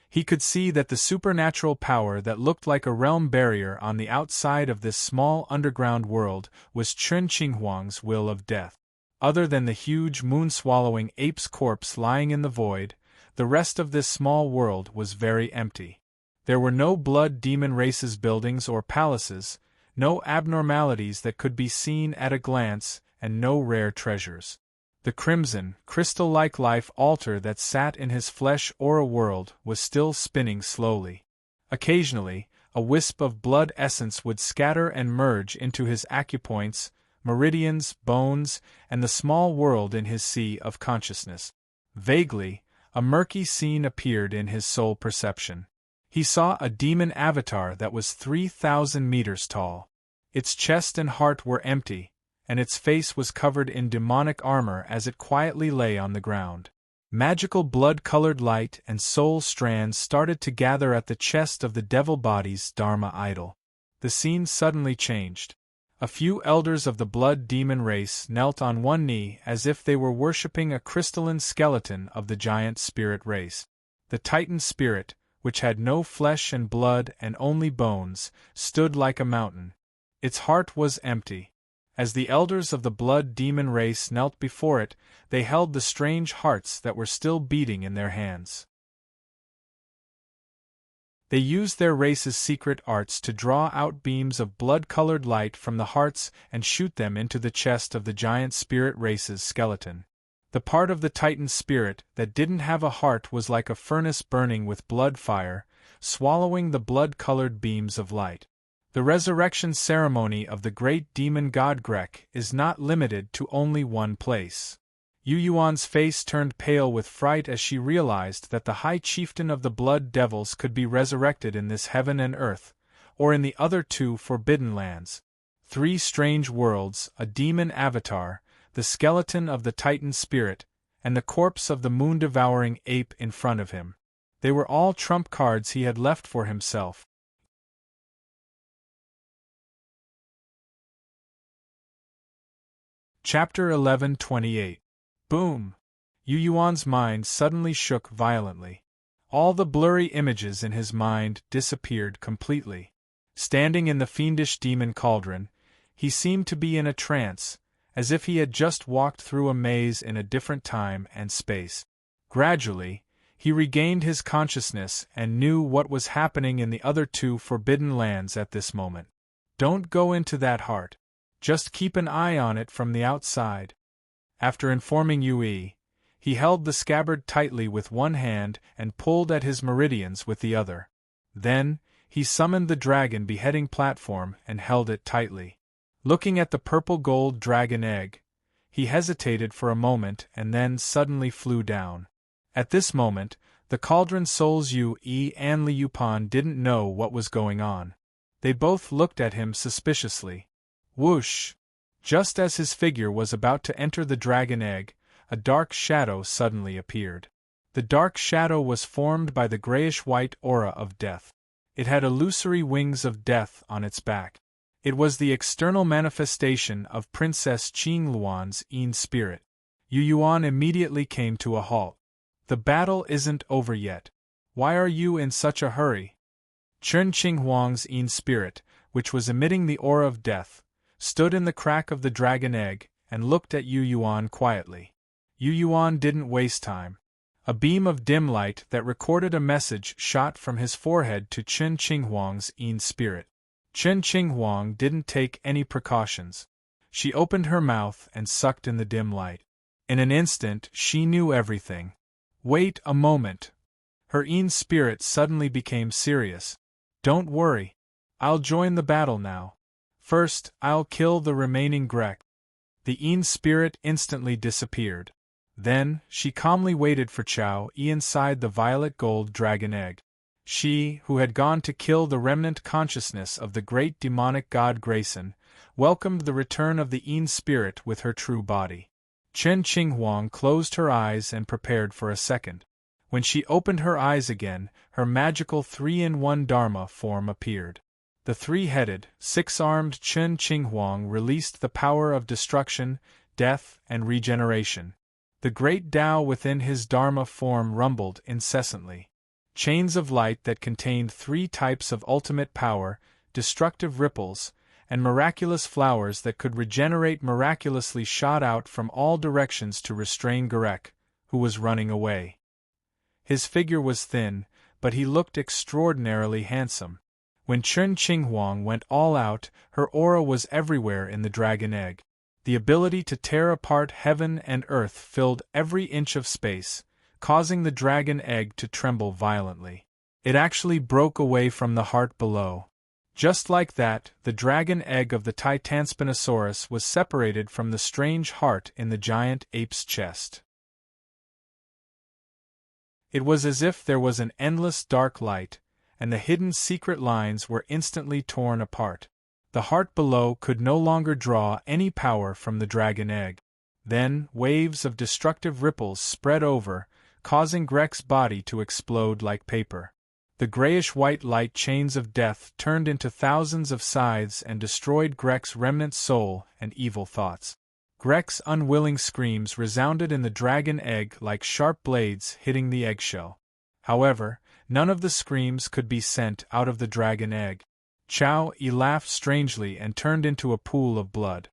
He could see that the supernatural power that looked like a realm barrier on the outside of this small underground world was Chen Qinghuang's will of death. Other than the huge moon-swallowing ape's corpse lying in the void, the rest of this small world was very empty. There were no blood demon race's buildings or palaces, no abnormalities that could be seen at a glance, and no rare treasures. The crimson, crystal-like life altar that sat in his flesh aura world was still spinning slowly. Occasionally, a wisp of blood essence would scatter and merge into his acupoints, meridians, bones, and the small world in his sea of consciousness. Vaguely, a murky scene appeared in his soul perception. He saw a demon avatar that was 3,000 meters tall. Its chest and heart were empty, and its face was covered in demonic armor as it quietly lay on the ground. Magical blood-colored light and soul strands started to gather at the chest of the devil body's Dharma idol. The scene suddenly changed. A few elders of the blood demon race knelt on one knee as if they were worshipping a crystalline skeleton of the giant spirit race. The Titan spirit, which had no flesh and blood and only bones, stood like a mountain. Its heart was empty. As the elders of the blood demon race knelt before it, they held the strange hearts that were still beating in their hands. They used their race's secret arts to draw out beams of blood-colored light from the hearts and shoot them into the chest of the giant spirit race's skeleton. The part of the Titan spirit that didn't have a heart was like a furnace burning with blood fire, swallowing the blood-colored beams of light. The resurrection ceremony of the great demon god Grek is not limited to only one place. Yu Yuan's face turned pale with fright as she realized that the high chieftain of the blood devils could be resurrected in this heaven and earth, or in the other two forbidden lands. 3 strange worlds, a demon avatar, the skeleton of the Titan spirit, and the corpse of the moon-devouring ape in front of him. They were all trump cards he had left for himself. Chapter 11:28. Boom! Yu Yuan's mind suddenly shook violently. All the blurry images in his mind disappeared completely. Standing in the fiendish demon cauldron, he seemed to be in a trance, as if he had just walked through a maze in a different time and space. Gradually, he regained his consciousness and knew what was happening in the other 2 forbidden lands at this moment. Don't go into that heart. Just keep an eye on it from the outside. After informing Yui, he held the scabbard tightly with one hand and pulled at his meridians with the other. Then, he summoned the dragon beheading platform and held it tightly. Looking at the purple-gold dragon egg, he hesitated for a moment and then suddenly flew down. At this moment, The Cauldron Souls Yu and Liu Pan didn't know what was going on. They both looked at him suspiciously. Whoosh! Just as his figure was about to enter the dragon egg, a dark shadow suddenly appeared. The dark shadow was formed by the grayish-white aura of death. It had illusory wings of death on its back. It was the external manifestation of Princess Qing Luan's Yin spirit. Yu Yuan immediately came to a halt. The battle isn't over yet. Why are you in such a hurry? Chen Qinghuang's Yin spirit, which was emitting the aura of death, stood in the crack of the dragon egg and looked at Yu Yuan quietly. Yu Yuan didn't waste time. A beam of dim light that recorded a message shot from his forehead to Chen Qinghuang's Yin spirit. Chen Qinghuang didn't take any precautions. She opened her mouth and sucked in the dim light. In an instant, she knew everything. Wait a moment. Her Yin spirit suddenly became serious. Don't worry. I'll join the battle now. First, I'll kill the remaining Grek. The Yin spirit instantly disappeared. Then, she calmly waited for Chao Yi inside the violet gold dragon egg. She, who had gone to kill the remnant consciousness of the great demonic god Grayson, welcomed the return of the Yin spirit with her true body. Chen Qinghuang closed her eyes and prepared for a second. When she opened her eyes again, her magical 3-in-1 Dharma form appeared. The three-headed, six-armed Chen Qinghuang released the power of destruction, death, and regeneration. The great Tao within his Dharma form rumbled incessantly. Chains of light that contained three types of ultimate power, destructive ripples, and miraculous flowers that could regenerate miraculously shot out from all directions to restrain Garek, who was running away. His figure was thin, but he looked extraordinarily handsome. When Chen Qinghuang went all out, her aura was everywhere in the dragon egg. The ability to tear apart heaven and earth filled every inch of space, causing the dragon egg to tremble violently. It actually broke away from the heart below. Just like that, the dragon egg of the Titanspinosaurus was separated from the strange heart in the giant ape's chest. It was as if there was an endless dark light, and the hidden secret lines were instantly torn apart. The heart below could no longer draw any power from the dragon egg. Then, waves of destructive ripples spread over, causing Grek's body to explode like paper. The grayish-white light chains of death turned into thousands of scythes and destroyed Grek's remnant soul and evil thoughts. Grek's unwilling screams resounded in the dragon egg like sharp blades hitting the eggshell. However, none of the screams could be sent out of the dragon egg. Chao Yi laughed strangely and turned into a pool of blood.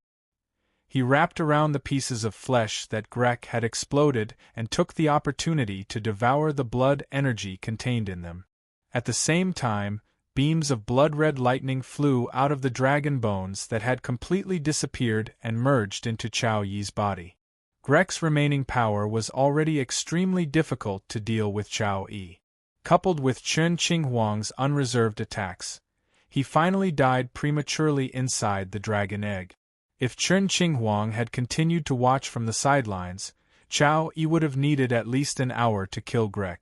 He wrapped around the pieces of flesh that Grek had exploded and took the opportunity to devour the blood energy contained in them. At the same time, beams of blood-red lightning flew out of the dragon bones that had completely disappeared and merged into Chao Yi's body. Grek's remaining power was already extremely difficult to deal with Chao Yi. Coupled with Chen Qinghuang's unreserved attacks, he finally died prematurely inside the dragon egg. If Chen Qinghuang had continued to watch from the sidelines, Chao Yi would have needed at least an hour to kill Grek.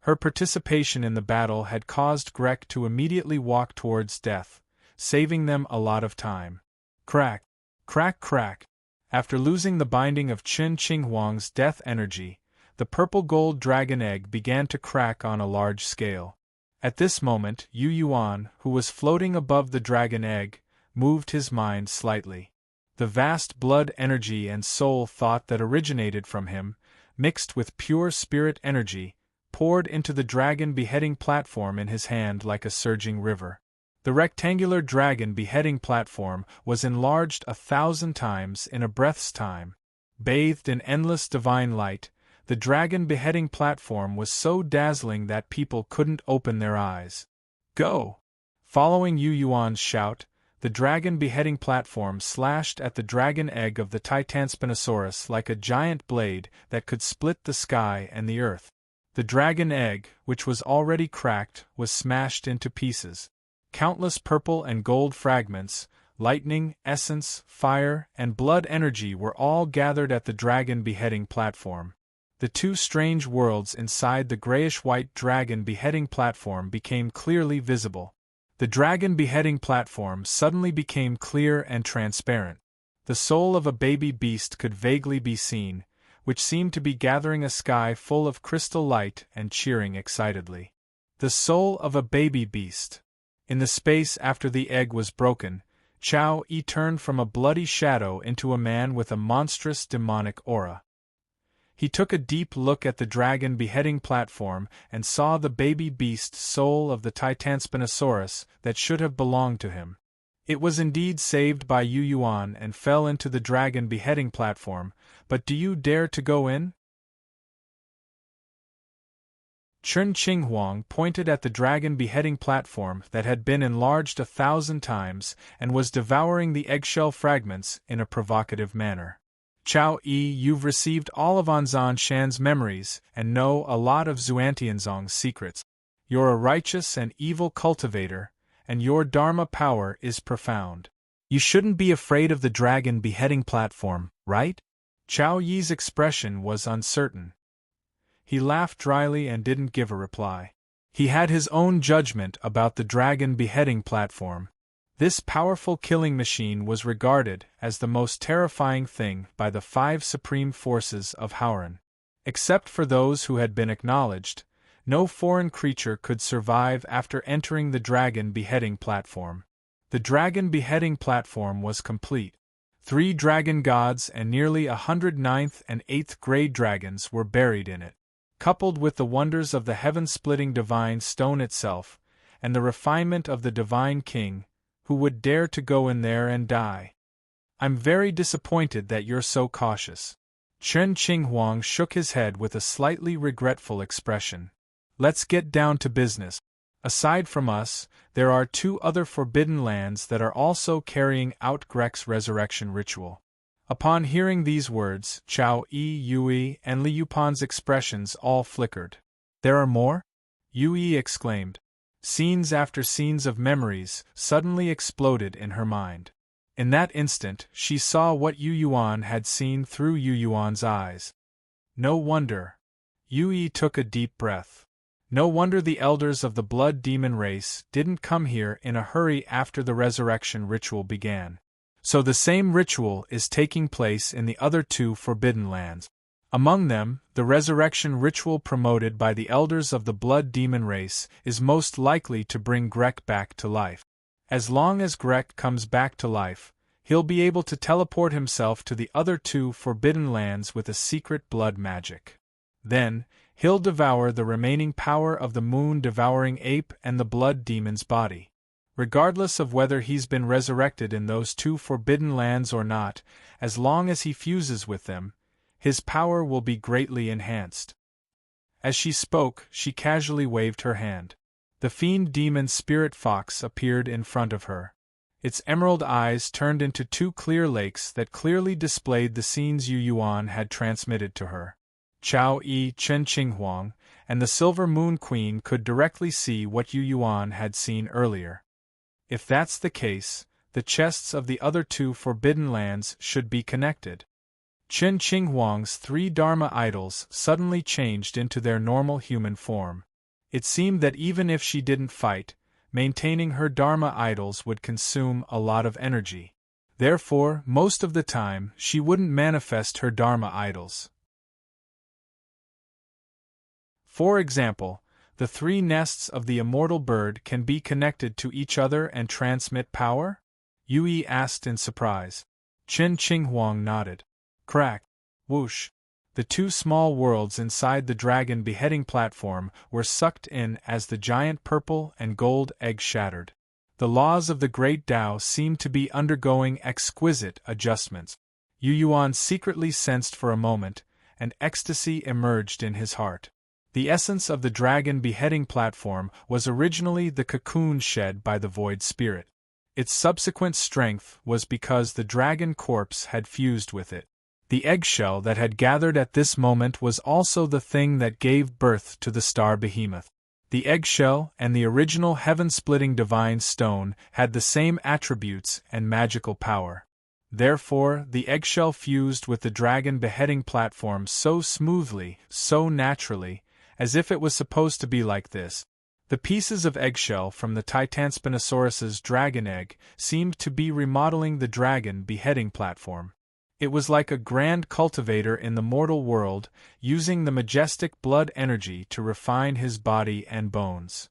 Her participation in the battle had caused Grek to immediately walk towards death, saving them a lot of time. Crack! Crack! Crack! After losing the binding of Chen Qinghuang's death energy, the purple-gold dragon egg began to crack on a large scale. At this moment, Yu Yuan, who was floating above the dragon egg, moved his mind slightly. The vast blood energy and soul thought that originated from him, mixed with pure spirit energy, poured into the dragon beheading platform in his hand like a surging river. The rectangular dragon beheading platform was enlarged 1,000 times in a breath's time. Bathed in endless divine light, the dragon beheading platform was so dazzling that people couldn't open their eyes. Go! Following Yu Yuan's shout, the dragon beheading platform slashed at the dragon egg of the Titanspinosaurus like a giant blade that could split the sky and the earth. The dragon egg, which was already cracked, was smashed into pieces. Countless purple and gold fragments, lightning, essence, fire, and blood energy were all gathered at the dragon beheading platform. the two strange worlds inside the grayish-white dragon beheading platform became clearly visible. The dragon beheading platform suddenly became clear and transparent. The soul of a baby beast could vaguely be seen, which seemed to be gathering a sky full of crystal light and cheering excitedly. The soul of a baby beast. In the space after the egg was broken, Chao-Yi turned from a bloody shadow into a man with a monstrous demonic aura. He took a deep look at the dragon beheading platform and saw the baby beast soul of the Titanspinosaurus that should have belonged to him. It was indeed saved by Yu Yuan and fell into the dragon beheading platform, but do you dare to go in? Chen Qinghuang pointed at the dragon beheading platform that had been enlarged 1,000 times and was devouring the eggshell fragments in a provocative manner. Chao-Yi, you've received all of Anzan Shan's memories and know a lot of Xuantianzong's secrets. You're a righteous and evil cultivator, and your Dharma power is profound. You shouldn't be afraid of the dragon beheading platform, right? Chao-Yi's expression was uncertain. He laughed dryly and didn't give a reply. He had his own judgment about the dragon beheading platform. This powerful killing machine was regarded as the most terrifying thing by the 5 supreme forces of Howren. Except for those who had been acknowledged, no foreign creature could survive after entering the dragon beheading platform. The dragon beheading platform was complete. 3 dragon gods and nearly 100 ninth and 8th grade dragons were buried in it. Coupled with the wonders of the heaven-splitting divine stone itself, and the refinement of the divine king, who would dare to go in there and die? I'm very disappointed that you're so cautious. Chen Qinghuang shook his head with a slightly regretful expression. Let's get down to business. Aside from us, there are 2 other forbidden lands that are also carrying out Grek's resurrection ritual. Upon hearing these words, Chao-Yi, Yui, and Li Yupan's expressions all flickered. There are more? Yui exclaimed. Scenes after scenes of memories suddenly exploded in her mind. In that instant, she saw what Yu Yuan had seen through Yu Yuan's eyes. No wonder. Yui took a deep breath. No wonder the elders of the blood demon race didn't come here in a hurry after the resurrection ritual began. So the same ritual is taking place in the other 2 forbidden lands. Among them, the resurrection ritual promoted by the elders of the blood demon race is most likely to bring Grek back to life. As long as Grek comes back to life, he'll be able to teleport himself to the other 2 forbidden lands with a secret blood magic. Then, he'll devour the remaining power of the moon-devouring ape and the blood demon's body. Regardless of whether he's been resurrected in those 2 forbidden lands or not, as long as he fuses with them, his power will be greatly enhanced. As she spoke, she casually waved her hand. The fiend demon spirit fox appeared in front of her. Its emerald eyes turned into 2 clear lakes that clearly displayed the scenes Yu Yuan had transmitted to her. Chao-Yi, Chen Qinghuang, and the Silver Moon Queen could directly see what Yu Yuan had seen earlier. If that's the case, the chests of the other 2 forbidden lands should be connected. Chen Qinghuang's 3 Dharma idols suddenly changed into their normal human form. It seemed that even if she didn't fight, maintaining her Dharma idols would consume a lot of energy. Therefore, most of the time, she wouldn't manifest her Dharma idols. For example, the 3 nests of the immortal bird can be connected to each other and transmit power? Yui asked in surprise. Chen Qinghuang nodded. Crack. Whoosh. The 2 small worlds inside the dragon beheading platform were sucked in as the giant purple and gold egg shattered. The laws of the great Tao seemed to be undergoing exquisite adjustments. Yu Yuan secretly sensed for a moment, and ecstasy emerged in his heart. The essence of the dragon beheading platform was originally the cocoon shed by the void spirit. Its subsequent strength was because the dragon corpse had fused with it. The eggshell that had gathered at this moment was also the thing that gave birth to the star behemoth. The eggshell and the original heaven-splitting divine stone had the same attributes and magical power. Therefore, the eggshell fused with the dragon beheading platform so smoothly, so naturally, as if it was supposed to be like this. The pieces of eggshell from the Titanspinosaurus's dragon egg seemed to be remodeling the dragon beheading platform. It was like a grand cultivator in the mortal world, using the majestic blood energy to refine his body and bones.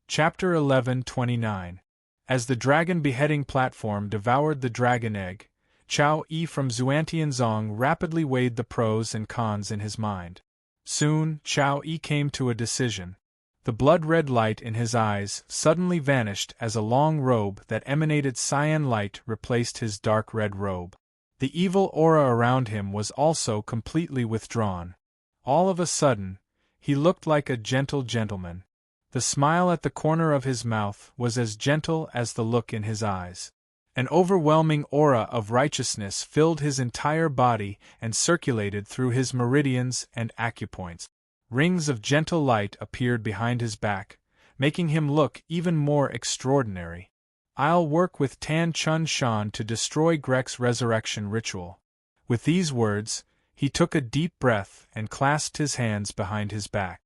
Chapter 11:29. As the dragon beheading platform devoured the dragon egg, Chao Yi from Xuantianzong rapidly weighed the pros and cons in his mind. Soon, Chao Yi came to a decision. The blood-red light in his eyes suddenly vanished as a long robe that emanated cyan light replaced his dark red robe. The evil aura around him was also completely withdrawn. All of a sudden, he looked like a gentle gentleman. The smile at the corner of his mouth was as gentle as the look in his eyes. An overwhelming aura of righteousness filled his entire body and circulated through his meridians and acupoints. Rings of gentle light appeared behind his back, making him look even more extraordinary. I'll work with Tan Chun Shan to destroy Grek's resurrection ritual. With these words, he took a deep breath and clasped his hands behind his back.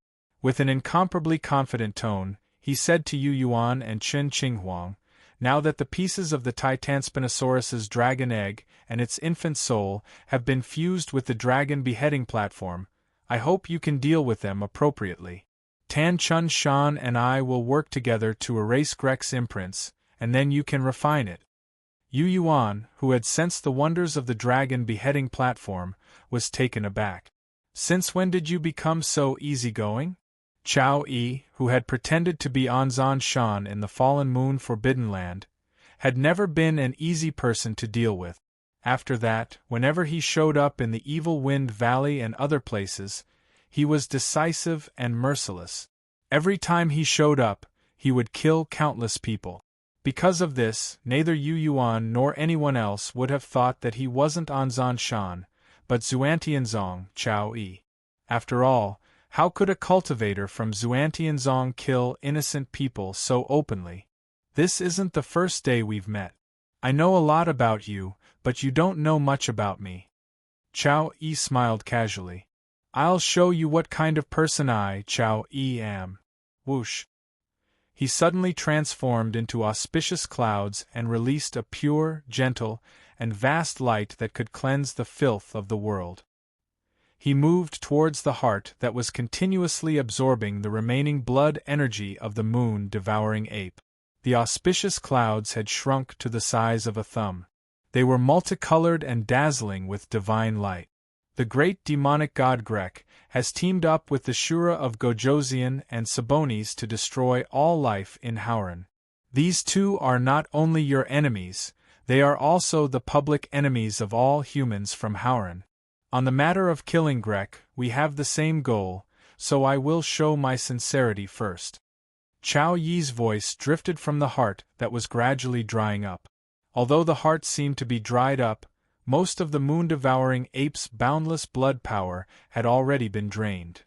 With an incomparably confident tone, he said to Yu Yuan and Chen Qinghuang, "Now that the pieces of the Titanspinosaurus's dragon egg and its infant soul have been fused with the dragon beheading platform, I hope you can deal with them appropriately. Tan Chun Shan and I will work together to erase Grek's imprints, and then you can refine it." Yu Yuan, who had sensed the wonders of the dragon beheading platform, was taken aback. "Since when did you become so easygoing?" Chao Yi, who had pretended to be Anzan Shan in the Fallen Moon Forbidden Land, had never been an easy person to deal with. After that, whenever he showed up in the Evil Wind Valley and other places, he was decisive and merciless. Every time he showed up, he would kill countless people. Because of this, neither Yu Yuan nor anyone else would have thought that he wasn't Anzan Shan, but Xuantianzong Chao Yi. After all, how could a cultivator from Xuantianzong kill innocent people so openly? "This isn't the first day we've met. I know a lot about you, but you don't know much about me." Chao Yi smiled casually. "I'll show you what kind of person I, Chao Yi, am." Whoosh! He suddenly transformed into auspicious clouds and released a pure, gentle, and vast light that could cleanse the filth of the world. He moved towards the heart that was continuously absorbing the remaining blood energy of the moon-devouring ape. The auspicious clouds had shrunk to the size of a thumb. They were multicolored and dazzling with divine light. The great demonic god Grek has teamed up with the Shura of Gojoseon and Sabonis to destroy all life in Hauran. These two are not only your enemies, they are also the public enemies of all humans from Hauran. On the matter of killing Grek, we have the same goal, so I will show my sincerity first. Chao Yi's voice drifted from the heart that was gradually drying up. Although the heart seemed to be dried up, most of the moon-devouring ape's boundless blood power had already been drained.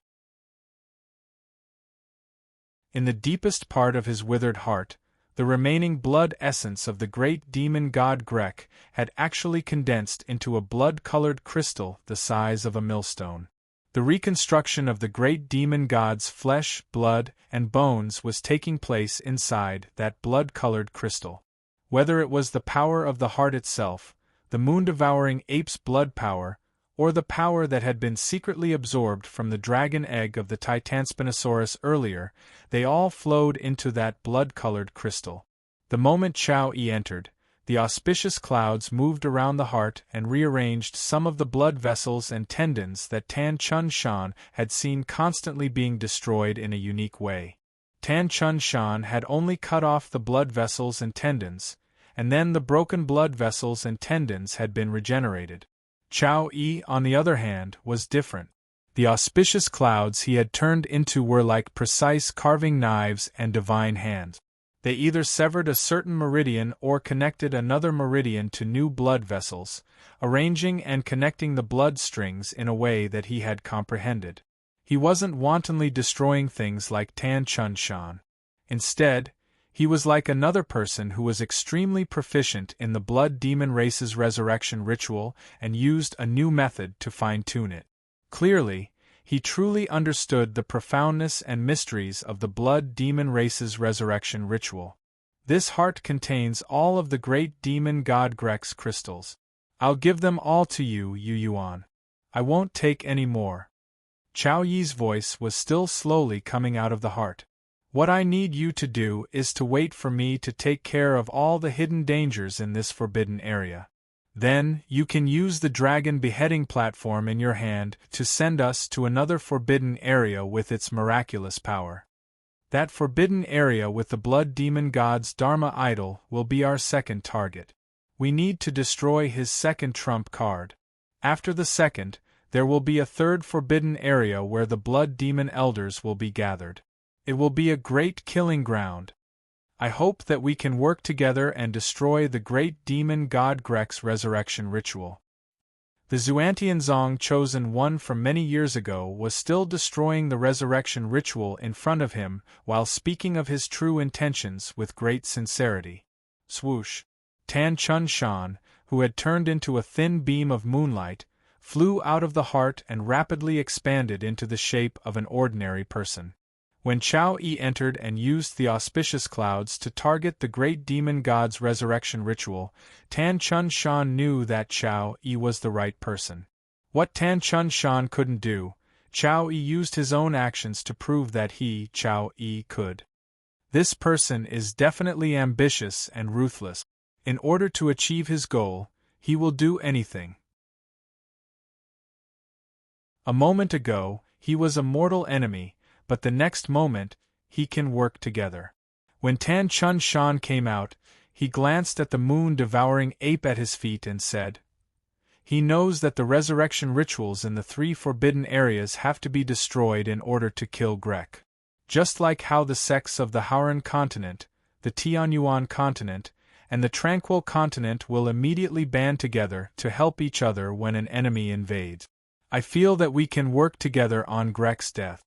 In the deepest part of his withered heart, the remaining blood essence of the great demon god Grek had actually condensed into a blood-colored crystal the size of a millstone. The reconstruction of the great demon god's flesh, blood, and bones was taking place inside that blood-colored crystal. Whether it was the power of the heart itself, the moon-devouring ape's blood power, or the power that had been secretly absorbed from the dragon egg of the Titanspinosaurus earlier, they all flowed into that blood-colored crystal. The moment Chao Yi entered, the auspicious clouds moved around the heart and rearranged some of the blood vessels and tendons that Tan Chun Shan had seen constantly being destroyed in a unique way. Tan Chun Shan had only cut off the blood vessels and tendons, and then the broken blood vessels and tendons had been regenerated. Chao Yi, on the other hand, was different. The auspicious clouds he had turned into were like precise carving knives and divine hands. They either severed a certain meridian or connected another meridian to new blood vessels, arranging and connecting the blood strings in a way that he had comprehended. He wasn't wantonly destroying things like Tan Chun Shan. Instead, he was like another person who was extremely proficient in the blood demon race's resurrection ritual and used a new method to fine-tune it. Clearly, he truly understood the profoundness and mysteries of the blood demon race's resurrection ritual. This heart contains all of the great demon god Grek's crystals. I'll give them all to you, Yu Yuan. I won't take any more. Chao Yi's voice was still slowly coming out of the heart. What I need you to do is to wait for me to take care of all the hidden dangers in this forbidden area. Then, you can use the dragon beheading platform in your hand to send us to another forbidden area with its miraculous power. That forbidden area with the blood demon god's Dharma idol will be our second target. We need to destroy his second trump card. After the second, there will be a third forbidden area where the blood demon elders will be gathered. It will be a great killing ground. I hope that we can work together and destroy the great demon god Grek's resurrection ritual. The Xuantianzong chosen one from many years ago was still destroying the resurrection ritual in front of him while speaking of his true intentions with great sincerity. Swoosh! Tan Chun Shan, who had turned into a thin beam of moonlight, flew out of the heart and rapidly expanded into the shape of an ordinary person. When Chao Yi entered and used the auspicious clouds to target the great demon god's resurrection ritual, Tan Chun Shan knew that Chao Yi was the right person. What Tan Chun Shan couldn't do, Chao Yi used his own actions to prove that he, Chao Yi, could. This person is definitely ambitious and ruthless. In order to achieve his goal, he will do anything. A moment ago, he was a mortal enemy, but the next moment, he can work together. When Tan Chun Shan came out, he glanced at the moon-devouring ape at his feet and said, "He knows that the resurrection rituals in the three forbidden areas have to be destroyed in order to kill Grek. Just like how the sects of the Hauran continent, the Tianyuan continent, and the Tranquil continent will immediately band together to help each other when an enemy invades. I feel that we can work together on Grek's death."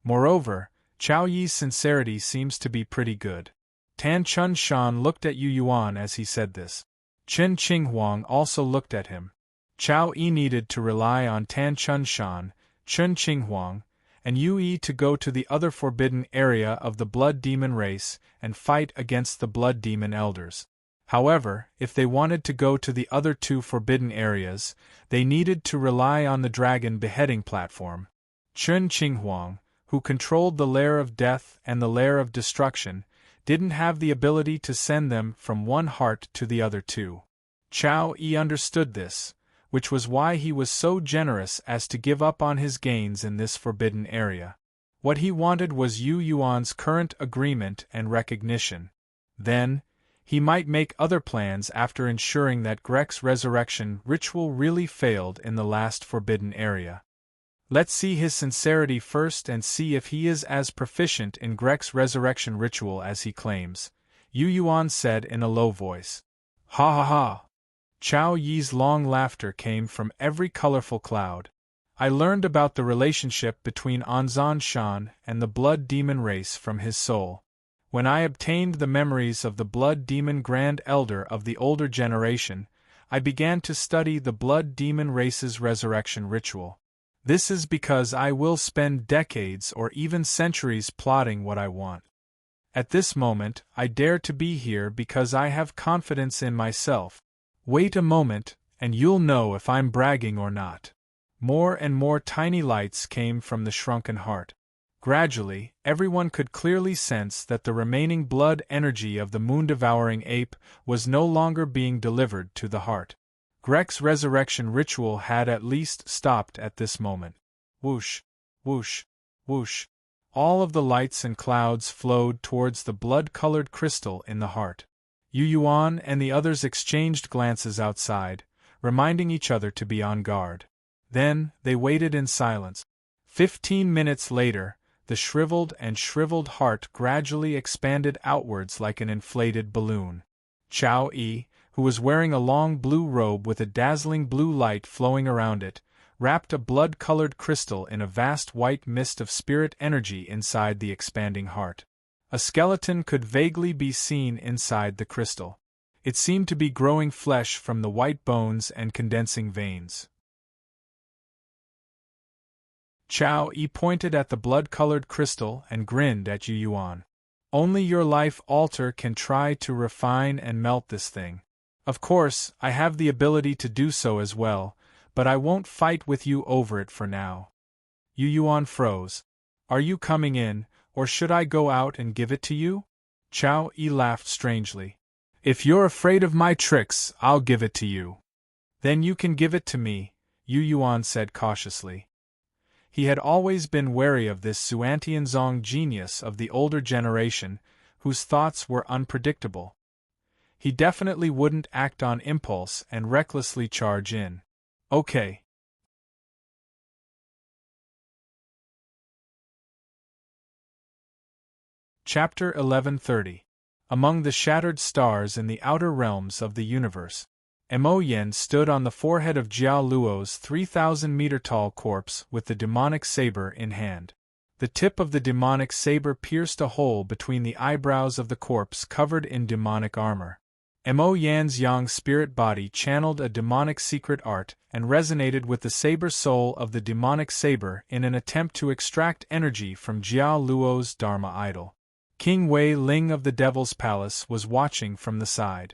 Moreover, Chao Yi's sincerity seems to be pretty good. Tan Chun Shan looked at Yu Yuan as he said this. Chen Qinghuang also looked at him. Chao Yi needed to rely on Tan Chun Shan, Chen Qinghuang, and Yu Yi to go to the other forbidden area of the blood demon race and fight against the blood demon elders. However, if they wanted to go to the other two forbidden areas, they needed to rely on the dragon beheading platform. Chen Qinghuang, who controlled the lair of death and the lair of destruction, didn't have the ability to send them from one heart to the other two. Chao Yi understood this, which was why he was so generous as to give up on his gains in this forbidden area. What he wanted was Yu Yuan's current agreement and recognition. Then, he might make other plans after ensuring that Grek's resurrection ritual really failed in the last forbidden area. Let's see his sincerity first and see if he is as proficient in Grek's resurrection ritual as he claims, Yu Yuan said in a low voice. Ha ha ha! Chao Yi's long laughter came from every colorful cloud. I learned about the relationship between Anzan Shan and the blood demon race from his soul. When I obtained the memories of the blood demon grand elder of the older generation, I began to study the blood demon race's resurrection ritual. This is because I will spend decades or even centuries plotting what I want. At this moment, I dare to be here because I have confidence in myself. Wait a moment, and you'll know if I'm bragging or not. More and more tiny lights came from the shrunken heart. Gradually, everyone could clearly sense that the remaining blood energy of the moon-devouring ape was no longer being delivered to the heart. Grek's resurrection ritual had at least stopped at this moment. Whoosh, whoosh, whoosh. All of the lights and clouds flowed towards the blood-colored crystal in the heart. Yu Yuan and the others exchanged glances outside, reminding each other to be on guard. Then, they waited in silence. 15 minutes later, the shriveled heart gradually expanded outwards like an inflated balloon. Chao Yi, who was wearing a long blue robe with a dazzling blue light flowing around it, wrapped a blood-colored crystal in a vast white mist of spirit energy inside the expanding heart. A skeleton could vaguely be seen inside the crystal. It seemed to be growing flesh from the white bones and condensing veins. Chao Yi pointed at the blood-colored crystal and grinned at Yu Yuan. Only your life altar can try to refine and melt this thing. Of course, I have the ability to do so as well, but I won't fight with you over it for now. Yu Yuan froze. Are you coming in, or should I go out and give it to you? Chao Yi laughed strangely. If you're afraid of my tricks, I'll give it to you. Then you can give it to me, Yu Yuan said cautiously. He had always been wary of this Xuantianzong genius of the older generation, whose thoughts were unpredictable. He definitely wouldn't act on impulse and recklessly charge in. Okay. Chapter 1130. Among the shattered stars in the outer realms of the universe. Mo Yen stood on the forehead of Jiao Luo's 3,000-meter-tall corpse with the demonic saber in hand. The tip of the demonic saber pierced a hole between the eyebrows of the corpse covered in demonic armor. Mo Yan's yang spirit body channeled a demonic secret art and resonated with the saber soul of the demonic saber in an attempt to extract energy from Jiao Luo's Dharma idol. King Wei Ling of the Devil's Palace was watching from the side.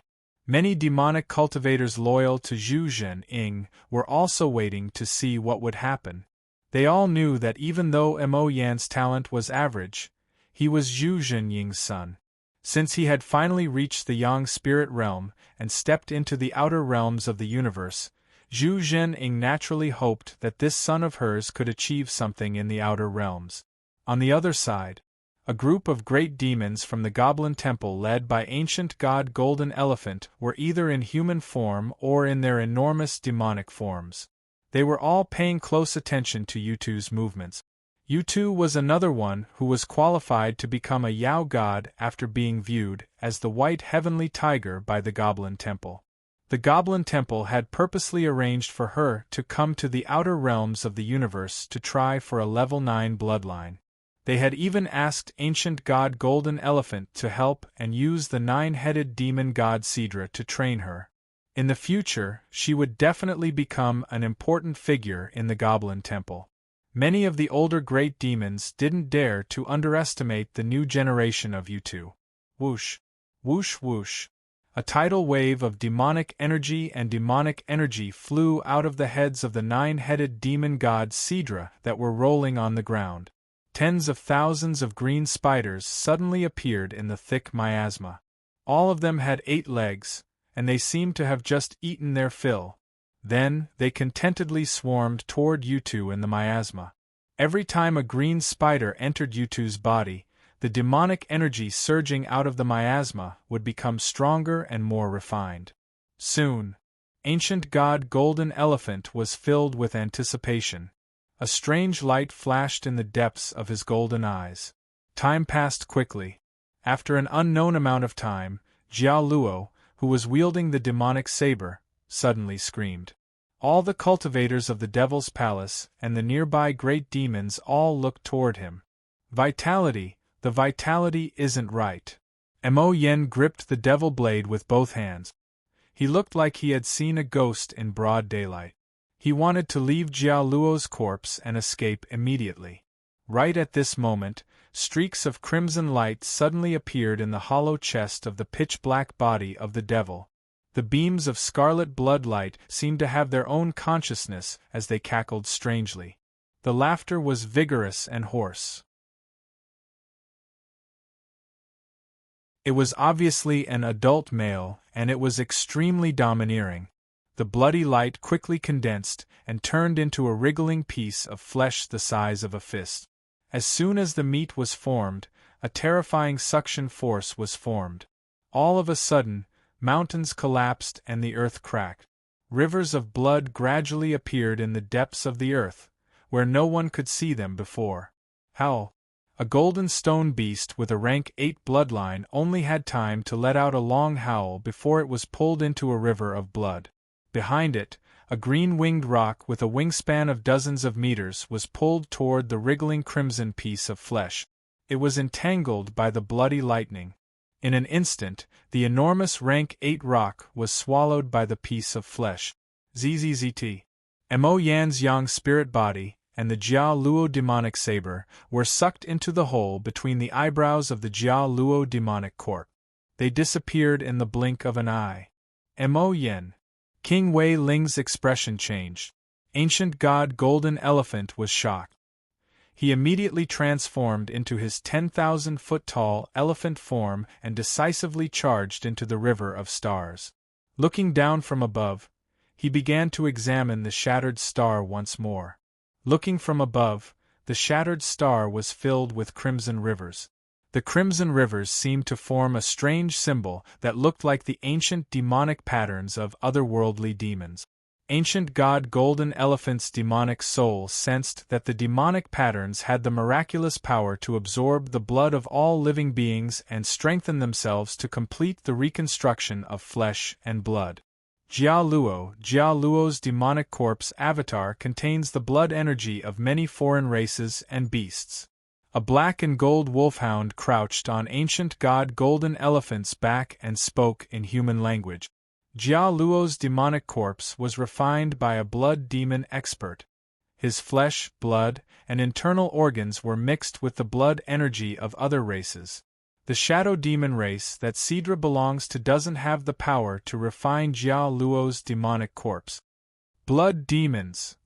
Many demonic cultivators loyal to Zhu Zhenying were also waiting to see what would happen. They all knew that even though Mo Yan's talent was average, he was Zhu Zhenying's son. Since he had finally reached the Yang spirit realm and stepped into the outer realms of the universe, Zhu Zhenying naturally hoped that this son of hers could achieve something in the outer realms. On the other side, a group of great demons from the Goblin Temple led by ancient god Golden Elephant were either in human form or in their enormous demonic forms. They were all paying close attention to Yutu's movements. Yutu was another one who was qualified to become a Yao god after being viewed as the white heavenly tiger by the Goblin Temple. The Goblin Temple had purposely arranged for her to come to the outer realms of the universe to try for a level 9 bloodline. They had even asked ancient god Golden Elephant to help and use the 9-headed demon god Sidra to train her. In the future, she would definitely become an important figure in the Goblin Temple. Many of the older great demons didn't dare to underestimate the new generation of Yutu. Whoosh! Whoosh whoosh! A tidal wave of demonic energy flew out of the heads of the 9-headed demon god Sidra that were rolling on the ground. Tens of thousands of green spiders suddenly appeared in the thick miasma. All of them had 8 legs, and they seemed to have just eaten their fill. Then, they contentedly swarmed toward Yutu in the miasma. Every time a green spider entered Yutu's body, the demonic energy surging out of the miasma would become stronger and more refined. Soon, ancient god Golden Elephant was filled with anticipation. A strange light flashed in the depths of his golden eyes. Time passed quickly. After an unknown amount of time, Jiao Luo, who was wielding the demonic saber, suddenly screamed. All the cultivators of the Devil's Palace and the nearby great demons all looked toward him. Vitality, the vitality isn't right. Mo Yen gripped the devil blade with both hands. He looked like he had seen a ghost in broad daylight. He wanted to leave Jiao Luo's corpse and escape immediately. Right at this moment, streaks of crimson light suddenly appeared in the hollow chest of the pitch-black body of the devil. The beams of scarlet blood light seemed to have their own consciousness as they cackled strangely. The laughter was vigorous and hoarse. It was obviously an adult male, and it was extremely domineering. The bloody light quickly condensed and turned into a wriggling piece of flesh the size of a fist. As soon as the meat was formed, a terrifying suction force was formed. All of a sudden, mountains collapsed and the earth cracked. Rivers of blood gradually appeared in the depths of the earth, where no one could see them before. Howl! A golden stone beast with a rank 8 bloodline only had time to let out a long howl before it was pulled into a river of blood. Behind it, a green-winged rock with a wingspan of dozens of meters was pulled toward the wriggling crimson piece of flesh. It was entangled by the bloody lightning. In an instant, the enormous rank 8 rock was swallowed by the piece of flesh. Zzzt. Mo Yan's yang spirit body and the Jia Luo demonic saber were sucked into the hole between the eyebrows of the Jia Luo demonic corpse. They disappeared in the blink of an eye. Mo Yan. King Wei Ling's expression changed. Ancient God Golden Elephant was shocked. He immediately transformed into his 10,000-foot-tall elephant form and decisively charged into the river of stars. Looking down from above, he began to examine the shattered star once more. Looking from above, the shattered star was filled with crimson rivers. The crimson rivers seemed to form a strange symbol that looked like the ancient demonic patterns of otherworldly demons. Ancient God Golden Elephant's demonic soul sensed that the demonic patterns had the miraculous power to absorb the blood of all living beings and strengthen themselves to complete the reconstruction of flesh and blood. Jia Luo's demonic corpse avatar contains the blood energy of many foreign races and beasts. A black and gold wolfhound crouched on ancient God Golden Elephant's back and spoke in human language. Jia Luo's demonic corpse was refined by a blood demon expert. His flesh, blood, and internal organs were mixed with the blood energy of other races. The shadow demon race that Sidra belongs to doesn't have the power to refine Jia Luo's demonic corpse. Blood demons.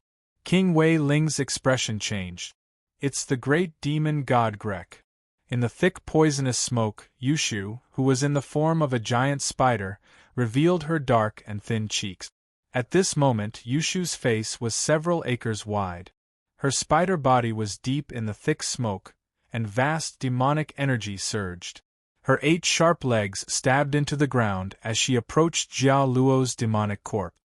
King Wei Ling's expression changed. It's the great demon god Grek. In the thick poisonous smoke, Yushu, who was in the form of a giant spider, revealed her dark and thin cheeks. At this moment Yushu's face was several acres wide. Her spider body was deep in the thick smoke, and vast demonic energy surged. Her 8 sharp legs stabbed into the ground as she approached Jia Luo's demonic corpse.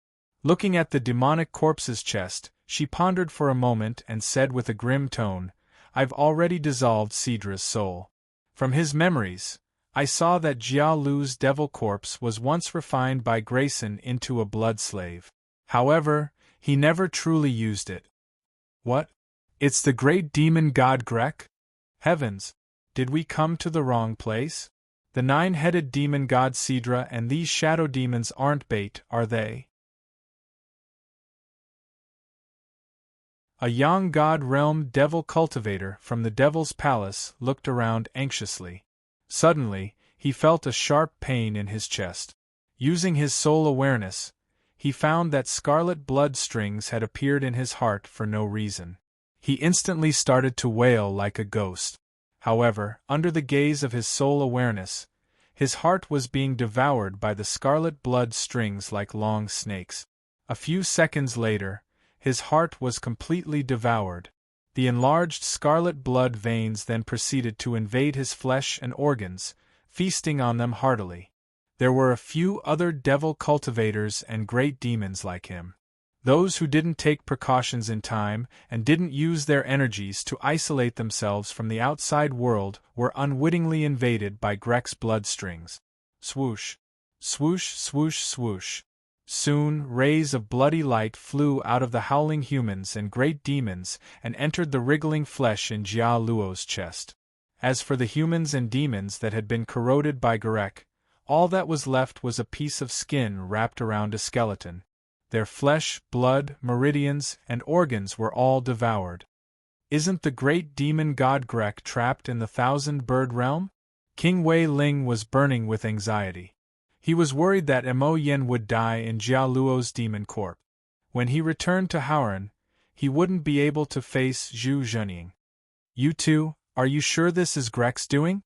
Looking at the demonic corpse's chest, she pondered for a moment and said with a grim tone, "I've already dissolved Sidra's soul. From his memories, I saw that Jia Lu's devil corpse was once refined by Grayson into a blood slave. However, he never truly used it." "What? It's the great demon god Grek? Heavens! Did we come to the wrong place? The 9-headed demon god Sidra and these shadow demons aren't bait, are they?" A young god realm devil cultivator from the devil's palace looked around anxiously. Suddenly, he felt a sharp pain in his chest. Using his soul awareness, he found that scarlet blood strings had appeared in his heart for no reason. He instantly started to wail like a ghost. However, under the gaze of his soul awareness, his heart was being devoured by the scarlet blood strings like long snakes. A few seconds later, his heart was completely devoured. The enlarged scarlet blood veins then proceeded to invade his flesh and organs, feasting on them heartily. There were a few other devil cultivators and great demons like him. Those who didn't take precautions in time and didn't use their energies to isolate themselves from the outside world were unwittingly invaded by Grek's bloodstrings. Swoosh! Swoosh, swoosh, swoosh. Soon, rays of bloody light flew out of the howling humans and great demons and entered the wriggling flesh in Jia Luo's chest. As for the humans and demons that had been corroded by Grek, all that was left was a piece of skin wrapped around a skeleton. Their flesh, blood, meridians, and organs were all devoured. Isn't the great demon god Grek trapped in the 1,000-bird realm? King Wei Ling was burning with anxiety. He was worried that Mo Yen would die in Jia Luo's demon corpse. When he returned to Hauran, he wouldn't be able to face Zhu Zhenying. "You two, are you sure this is Grek's doing?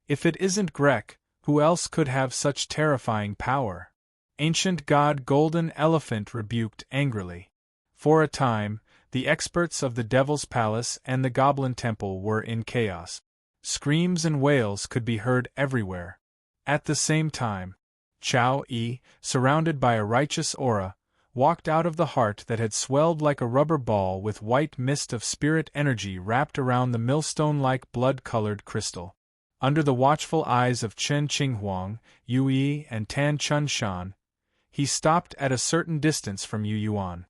If it isn't Grek, who else could have such terrifying power?" Ancient God Golden Elephant rebuked angrily. For a time, the experts of the Devil's Palace and the Goblin Temple were in chaos. Screams and wails could be heard everywhere. At the same time, Chao Yi, surrounded by a righteous aura, walked out of the heart that had swelled like a rubber ball with white mist of spirit energy wrapped around the millstone-like blood-colored crystal. Under the watchful eyes of Chen Qinghuang, Yu Yi, and Tan Chunshan, he stopped at a certain distance from Yu Yuan.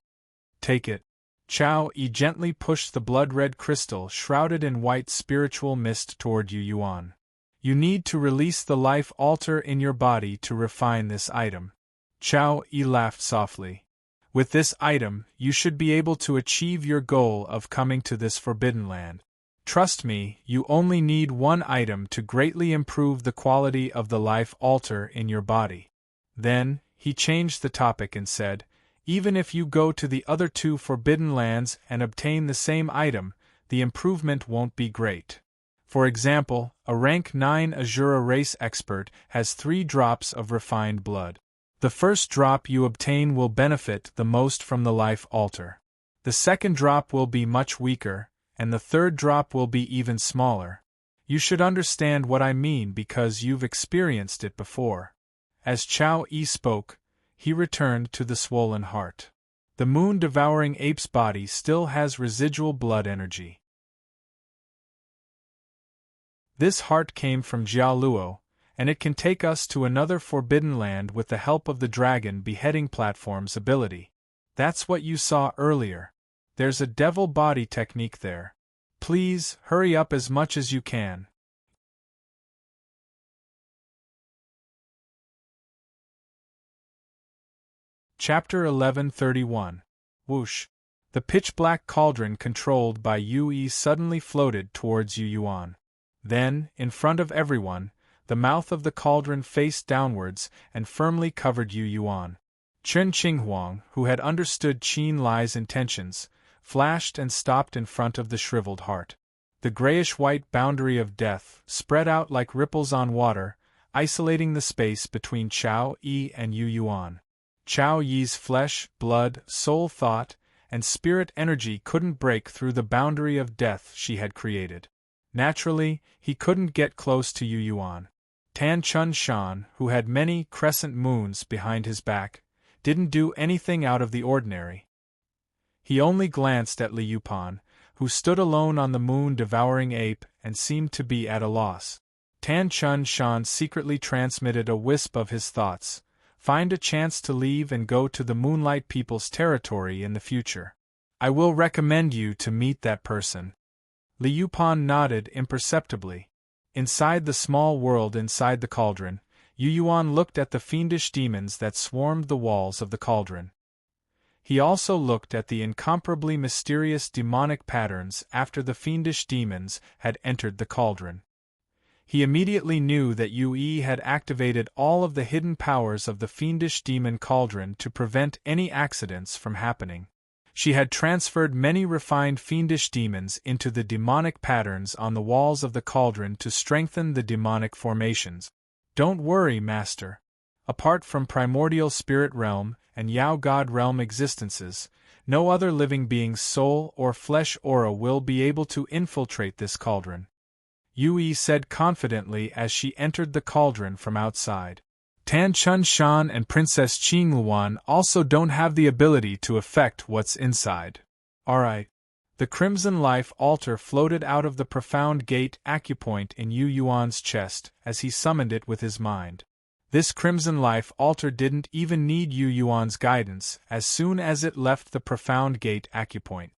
"Take it." Chao Yi gently pushed the blood-red crystal shrouded in white spiritual mist toward Yu Yuan. You need to release the life altar in your body to refine this item. Chao Yi laughed softly. With this item, you should be able to achieve your goal of coming to this forbidden land. Trust me, you only need one item to greatly improve the quality of the life altar in your body. Then, he changed the topic and said, even if you go to the other 2 forbidden lands and obtain the same item, the improvement won't be great. For example, a rank 9 Azura race expert has 3 drops of refined blood. The first drop you obtain will benefit the most from the life altar. The second drop will be much weaker, and the third drop will be even smaller. You should understand what I mean because you've experienced it before. As Chao Yi spoke, he returned to the swollen heart. The moon-devouring ape's body still has residual blood energy. This heart came from Jialuo, and it can take us to another forbidden land with the help of the dragon beheading platform's ability. That's what you saw earlier. There's a devil body technique there. Please, hurry up as much as you can. Chapter 1131. Whoosh. The pitch-black cauldron controlled by Yu Yi suddenly floated towards Yu Yuan. Then, in front of everyone, the mouth of the cauldron faced downwards and firmly covered Yu Yuan. Chen Qinghuang, who had understood Qin Lai's intentions, flashed and stopped in front of the shriveled heart. The grayish-white boundary of death spread out like ripples on water, isolating the space between Chao Yi and Yu Yuan. Chao Yi's flesh, blood, soul thought, and spirit energy couldn't break through the boundary of death she had created. Naturally, he couldn't get close to Yu Yuan. Tan Chun Shan, who had many crescent moons behind his back, didn't do anything out of the ordinary. He only glanced at Li Yupan, who stood alone on the moon-devouring ape and seemed to be at a loss. Tan Chun Shan secretly transmitted a wisp of his thoughts. Find a chance to leave and go to the Moonlight People's territory in the future. I will recommend you to meet that person. Li Yupan nodded imperceptibly. Inside the small world inside the cauldron, Yu Yuan looked at the fiendish demons that swarmed the walls of the cauldron. He also looked at the incomparably mysterious demonic patterns after the fiendish demons had entered the cauldron. He immediately knew that Yu Yi had activated all of the hidden powers of the fiendish demon cauldron to prevent any accidents from happening. She had transferred many refined fiendish demons into the demonic patterns on the walls of the cauldron to strengthen the demonic formations. Don't worry, Master. Apart from primordial spirit realm and Yao God realm existences, no other living being's soul or flesh aura will be able to infiltrate this cauldron. Yu Yi said confidently as she entered the cauldron from outside. Tan Chun Shan and Princess Qingluan also don't have the ability to affect what's inside. Alright. The crimson life altar floated out of the profound gate acupoint in Yu Yuan's chest as he summoned it with his mind. This crimson life altar didn't even need Yu Yuan's guidance as soon as it left the profound gate acupoint.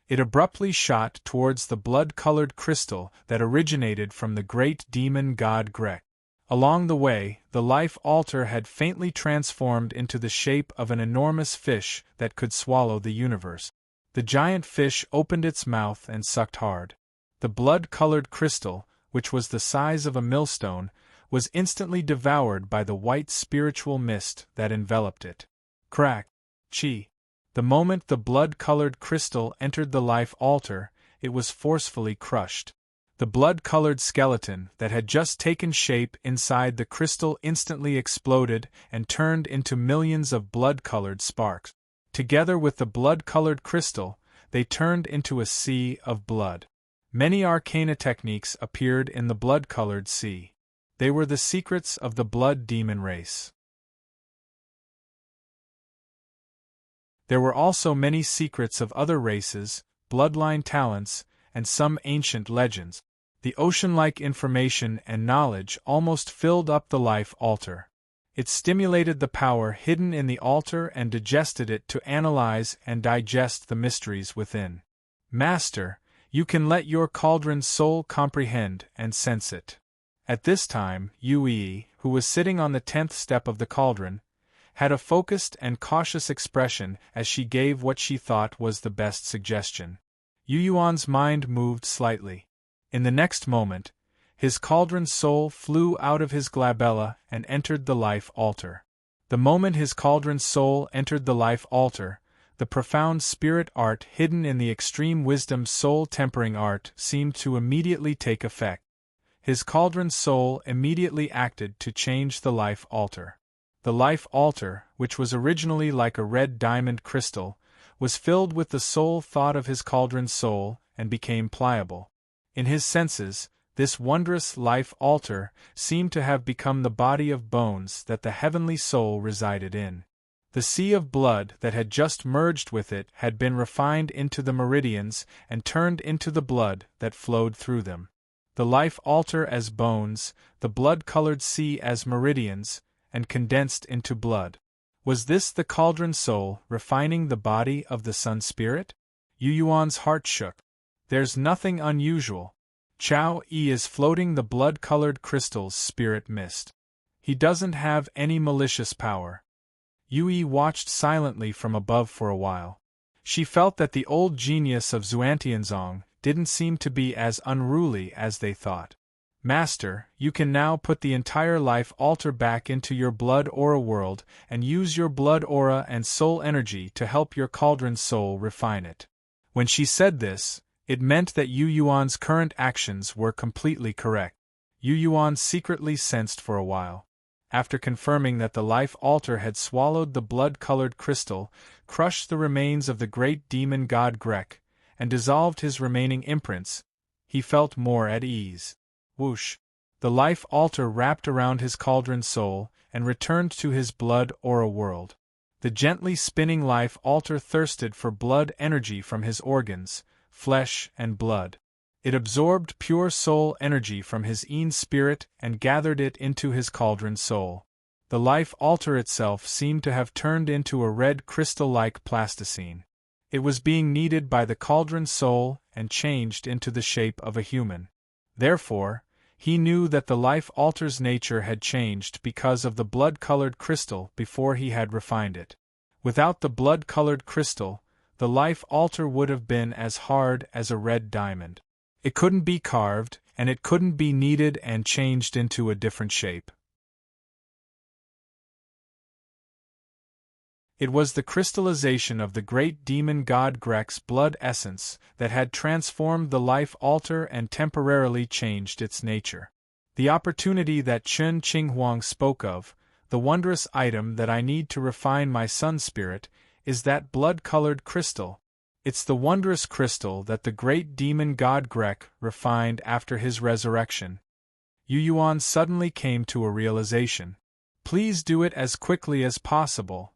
It abruptly shot towards the blood-colored crystal that originated from the great demon god Grek. Along the way, the life altar had faintly transformed into the shape of an enormous fish that could swallow the universe. The giant fish opened its mouth and sucked hard. The blood-colored crystal, which was the size of a millstone, was instantly devoured by the white spiritual mist that enveloped it. Crack! Chi! The moment the blood-colored crystal entered the life altar, it was forcefully crushed. The blood-colored skeleton that had just taken shape inside the crystal instantly exploded and turned into millions of blood-colored sparks. Together with the blood-colored crystal, they turned into a sea of blood. Many arcana techniques appeared in the blood-colored sea. They were the secrets of the blood demon race. There were also many secrets of other races, bloodline talents, and some ancient legends. The ocean-like information and knowledge almost filled up the life altar. It stimulated the power hidden in the altar and digested it to analyze and digest the mysteries within. Master, you can let your cauldron's soul comprehend and sense it. At this time, Yue, who was sitting on the 10th step of the cauldron, had a focused and cautious expression as she gave what she thought was the best suggestion. Yu Yuan's mind moved slightly. In the next moment, his cauldron's soul flew out of his glabella and entered the life altar. The moment his cauldron's soul entered the life altar, the profound spirit art hidden in the extreme wisdom soul-tempering art seemed to immediately take effect. His cauldron's soul immediately acted to change the life altar. The life altar, which was originally like a red diamond crystal, was filled with the soul thought of his cauldron's soul and became pliable. In his senses, this wondrous life altar seemed to have become the body of bones that the heavenly soul resided in. The sea of blood that had just merged with it had been refined into the meridians and turned into the blood that flowed through them. The life altar as bones, the blood-colored sea as meridians, and condensed into blood. Was this the cauldron soul refining the body of the sun spirit? Yu Yuan's heart shook. There's nothing unusual. Chao Yi is floating the blood-colored crystal's spirit mist. He doesn't have any malicious power. Yue watched silently from above for a while. She felt that the old genius of Xuantianzong didn't seem to be as unruly as they thought. Master, you can now put the entire life altar back into your blood aura world and use your blood aura and soul energy to help your cauldron soul refine it. When she said this, it meant that Yu Yuan's current actions were completely correct. Yu Yuan secretly sensed for a while. After confirming that the life altar had swallowed the blood-colored crystal, crushed the remains of the great demon god Grek, and dissolved his remaining imprints, he felt more at ease. Whoosh! The life altar wrapped around his cauldron soul and returned to his blood aura world. The gently spinning life altar thirsted for blood energy from his organs, flesh and blood. It absorbed pure soul energy from his Yin spirit and gathered it into his cauldron soul. The life altar itself seemed to have turned into a red crystal-like plasticine. It was being kneaded by the cauldron soul and changed into the shape of a human. Therefore, he knew that the life altar's nature had changed because of the blood-colored crystal before he had refined it. Without the blood-colored crystal, the life altar would have been as hard as a red diamond. It couldn't be carved, and it couldn't be kneaded and changed into a different shape. It was the crystallization of the great demon god Grek's blood essence that had transformed the life altar and temporarily changed its nature. The opportunity that Chen Qinghuang spoke of, the wondrous item that I need to refine my sun spirit, is that blood-colored crystal. It's the wondrous crystal that the great demon god Grek refined after his resurrection. Yu Yuan suddenly came to a realization. Please do it as quickly as possible.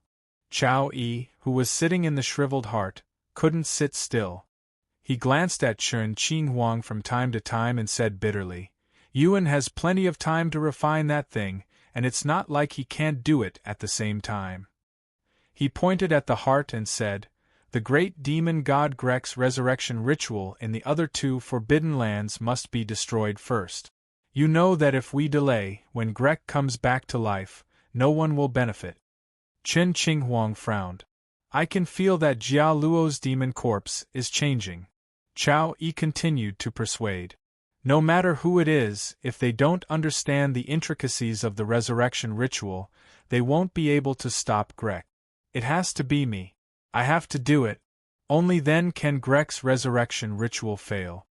Chao Yi, who was sitting in the shriveled heart, couldn't sit still. He glanced at Chen Qinghuang from time to time and said bitterly, Yuan has plenty of time to refine that thing, and it's not like he can't do it at the same time. He pointed at the heart and said, the great demon god Grek's resurrection ritual in the other two forbidden lands must be destroyed first. You know that if we delay, when Grek comes back to life, no one will benefit. Chen Qinghuang frowned. I can feel that Jia Luo's demon corpse is changing. Chao Yi continued to persuade. No matter who it is, if they don't understand the intricacies of the resurrection ritual, they won't be able to stop Grek. It has to be me. I have to do it. Only then can Grek's resurrection ritual fail.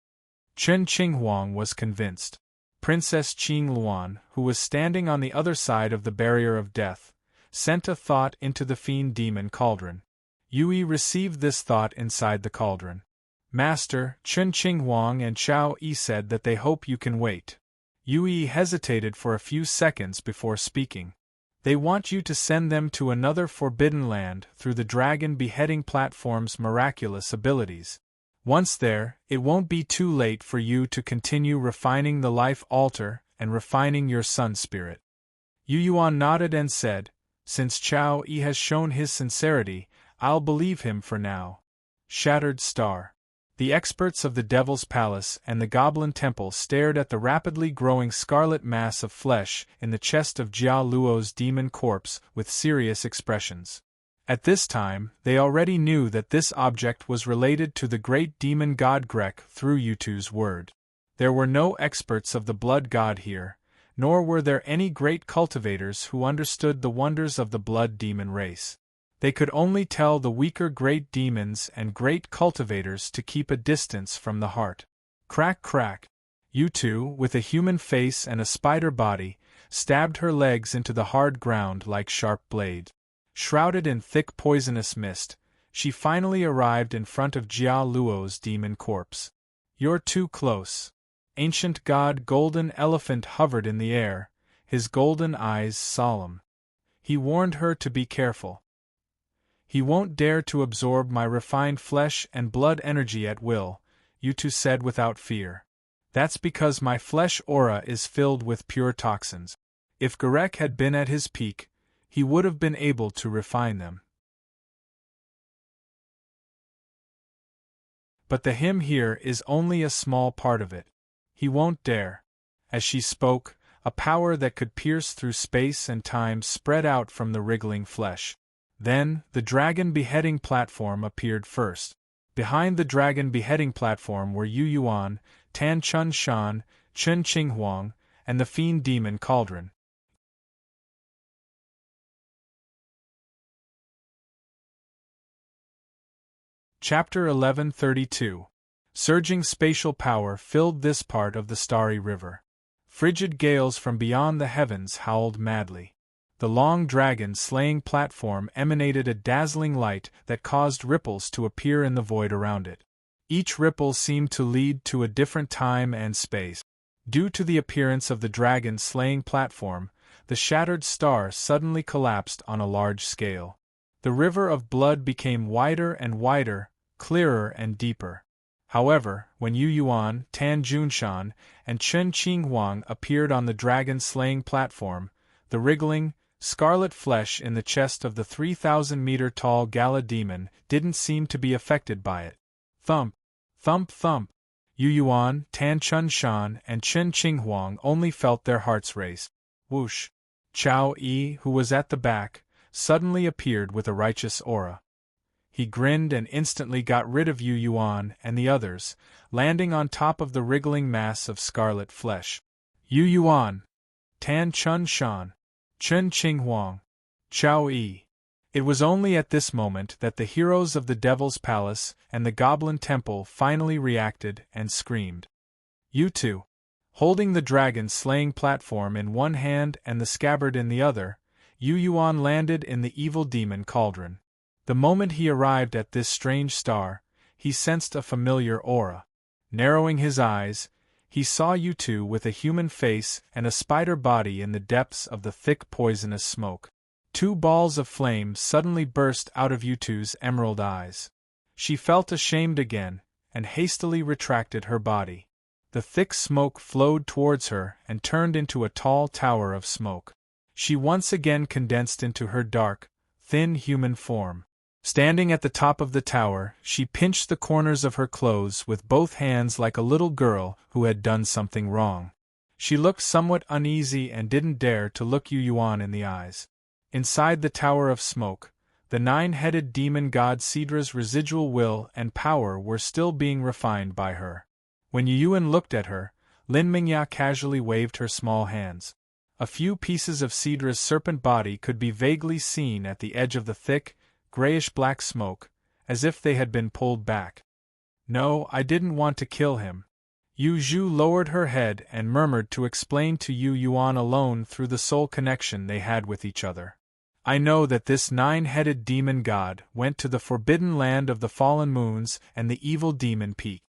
Chen Qinghuang was convinced. Princess Qing Luan, who was standing on the other side of the barrier of death, sent a thought into the fiend demon cauldron. Yue received this thought inside the cauldron. Master, Chen Qinghuang and Chao Yi said that they hope you can wait. Yue hesitated for a few seconds before speaking. They want you to send them to another forbidden land through the dragon beheading platform's miraculous abilities. Once there, it won't be too late for you to continue refining the life altar and refining your sun spirit. Yu Yuan nodded and said, "Since Chao Yi has shown his sincerity, I'll believe him for now." Shattered Star. The experts of the Devil's Palace and the Goblin Temple stared at the rapidly growing scarlet mass of flesh in the chest of Jia Luo's demon corpse with serious expressions. At this time, they already knew that this object was related to the great demon god Grek through Yutu's word. There were no experts of the blood god here, nor were there any great cultivators who understood the wonders of the blood demon race. They could only tell the weaker great demons and great cultivators to keep a distance from the heart. Crack crack. Yutu, with a human face and a spider body, stabbed her legs into the hard ground like sharp blades. Shrouded in thick poisonous mist, she finally arrived in front of Jia Luo's demon corpse. "You're too close." Ancient god Golden Elephant hovered in the air, his golden eyes solemn. He warned her to be careful. "He won't dare to absorb my refined flesh and blood energy at will," Yutu said without fear. "That's because my flesh aura is filled with pure toxins. If Garek had been at his peak, he would have been able to refine them. But the him here is only a small part of it. He won't dare." As she spoke, a power that could pierce through space and time spread out from the wriggling flesh. Then, the dragon beheading platform appeared first. Behind the dragon beheading platform were Yu Yuan, Tan Chun Shan, Chen Qinghuang, and the fiend demon Cauldron. Chapter 1132. Surging spatial power filled this part of the starry river. Frigid gales from beyond the heavens howled madly. The long dragon-slaying platform emanated a dazzling light that caused ripples to appear in the void around it. Each ripple seemed to lead to a different time and space. Due to the appearance of the dragon-slaying platform, the shattered star suddenly collapsed on a large scale. The river of blood became wider and wider, clearer and deeper. However, when Yu Yuan, Tan Junshan, and Chen Qinghuang appeared on the dragon-slaying platform, the wriggling, scarlet flesh in the chest of the 3,000-meter-tall gala demon didn't seem to be affected by it. Thump! Thump thump! Yu Yuan, Tan Shan, and Chen Qinghuang only felt their hearts race. Whoosh! Chao Yi, who was at the back, suddenly appeared with a righteous aura. He grinned and instantly got rid of Yu Yuan and the others, landing on top of the wriggling mass of scarlet flesh. Yu Yuan, Tan Chun Shan, Chen Qinghuang, Chao Yi. It was only at this moment that the heroes of the Devil's Palace and the Goblin Temple finally reacted and screamed. Yutu, holding the dragon-slaying platform in one hand and the scabbard in the other, Yu Yuan landed in the evil demon Cauldron. The moment he arrived at this strange star, he sensed a familiar aura. Narrowing his eyes, he saw Yutu with a human face and a spider body in the depths of the thick poisonous smoke. Two balls of flame suddenly burst out of Yutu's emerald eyes. She felt ashamed again, and hastily retracted her body. The thick smoke flowed towards her and turned into a tall tower of smoke. She once again condensed into her dark, thin human form. Standing at the top of the tower, she pinched the corners of her clothes with both hands like a little girl who had done something wrong. She looked somewhat uneasy and didn't dare to look Yu Yuan in the eyes. Inside the tower of smoke, the nine-headed demon god Sidra's residual will and power were still being refined by her. When Yu Yuan looked at her, Lin Mingya casually waved her small hands. A few pieces of Sidra's serpent body could be vaguely seen at the edge of the thick, grayish-black smoke, as if they had been pulled back. "No, I didn't want to kill him." Yu Zhu lowered her head and murmured to explain to Yu Yuan alone through the soul connection they had with each other. "I know that this nine-headed demon god went to the forbidden land of the fallen moons and the evil demon peak.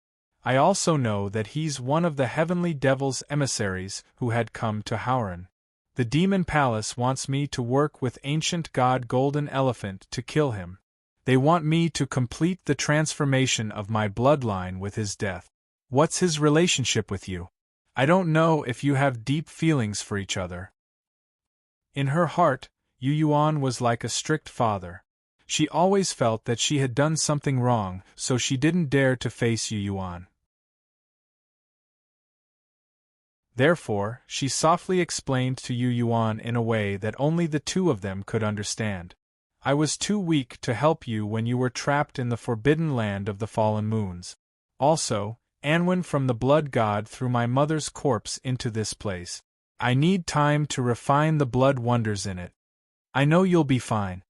I also know that he's one of the heavenly devil's emissaries who had come to Hauran. The demon palace wants me to work with ancient god Golden Elephant to kill him. They want me to complete the transformation of my bloodline with his death. What's his relationship with you? I don't know if you have deep feelings for each other." In her heart, Yu Yuan was like a strict father. She always felt that she had done something wrong, so she didn't dare to face Yu Yuan. Therefore, she softly explained to Yu Yuan in a way that only the two of them could understand. I was too weak to help you when you were trapped in the forbidden land of the fallen moons. Also, Anwen from the blood god threw my mother's corpse into this place. I need time to refine the blood wonders in it. I know you'll be fine.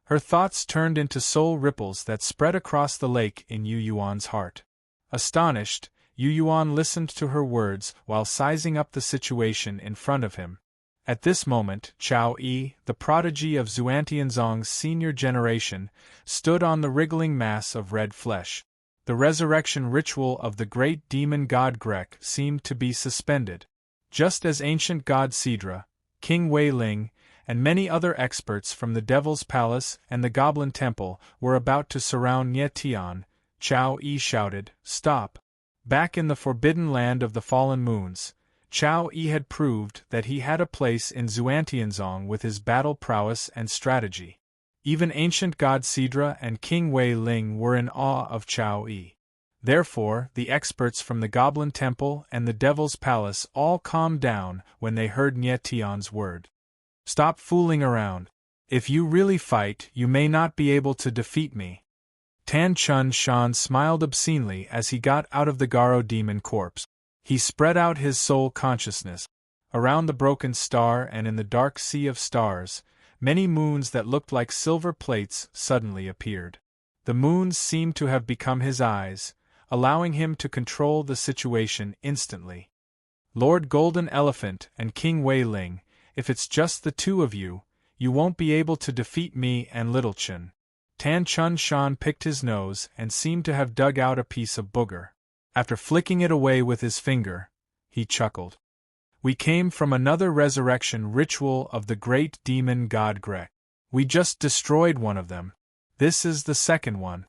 Her thoughts turned into soul ripples that spread across the lake in Yu Yuan's heart. Astonished, Yu Yuan listened to her words while sizing up the situation in front of him. At this moment, Chao Yi, the prodigy of Xuantianzong's senior generation, stood on the wriggling mass of red flesh. The resurrection ritual of the great demon god Grek seemed to be suspended. Just as ancient god Sidra, King Wei Ling, and many other experts from the Devil's Palace and the Goblin Temple were about to surround Nye Tian, Chao Yi shouted, "Stop!" Back in the forbidden land of the fallen moons, Chao Yi had proved that he had a place in Xuantianzong with his battle prowess and strategy. Even ancient god Sidra and King Wei Ling were in awe of Chao Yi. Therefore, the experts from the Goblin Temple and the Devil's Palace all calmed down when they heard Nye Tian's word. "Stop fooling around. If you really fight, you may not be able to defeat me." Tan Chun Shan smiled obscenely as he got out of the Garo demon corpse. He spread out his soul consciousness. Around the broken star and in the dark sea of stars, many moons that looked like silver plates suddenly appeared. The moons seemed to have become his eyes, allowing him to control the situation instantly. "Lord Golden Elephant and King Wei Ling, if it's just the two of you, you won't be able to defeat me and Little Chen." Tan Chun Shan picked his nose and seemed to have dug out a piece of booger. After flicking it away with his finger, he chuckled. "We came from another resurrection ritual of the great demon god Grek. We just destroyed one of them. This is the second one,"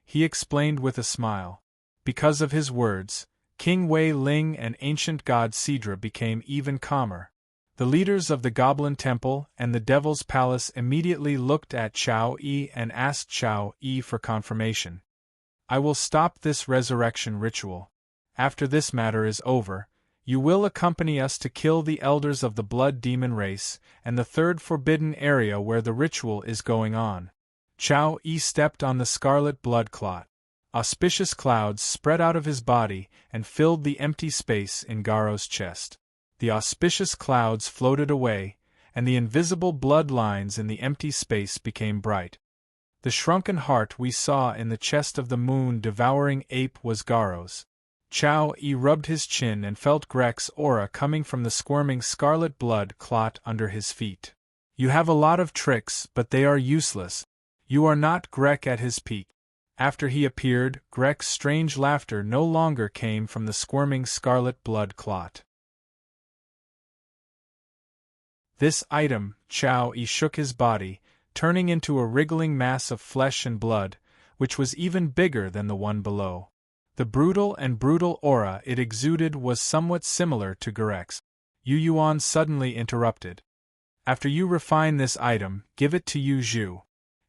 he explained with a smile. Because of his words, King Wei Ling and ancient god Sidra became even calmer. The leaders of the Goblin Temple and the Devil's Palace immediately looked at Chao Yi and asked Chao Yi for confirmation. "I will stop this resurrection ritual. After this matter is over, you will accompany us to kill the elders of the blood demon race and the third forbidden area where the ritual is going on." Chao Yi stepped on the scarlet blood clot. Auspicious clouds spread out of his body and filled the empty space in Garo's chest. The auspicious clouds floated away, and the invisible blood lines in the empty space became bright. The shrunken heart we saw in the chest of the moon-devouring ape was Garo's. Chao Yi rubbed his chin and felt Grek's aura coming from the squirming scarlet blood clot under his feet. "You have a lot of tricks, but they are useless. You are not Grek at his peak." After he appeared, Grek's strange laughter no longer came from the squirming scarlet blood clot. This item, Chao Yi shook his body, turning into a wriggling mass of flesh and blood, which was even bigger than the one below. The brutal aura it exuded was somewhat similar to Grek's. Yu Yuan suddenly interrupted. "After you refine this item, give it to Yu Zhu."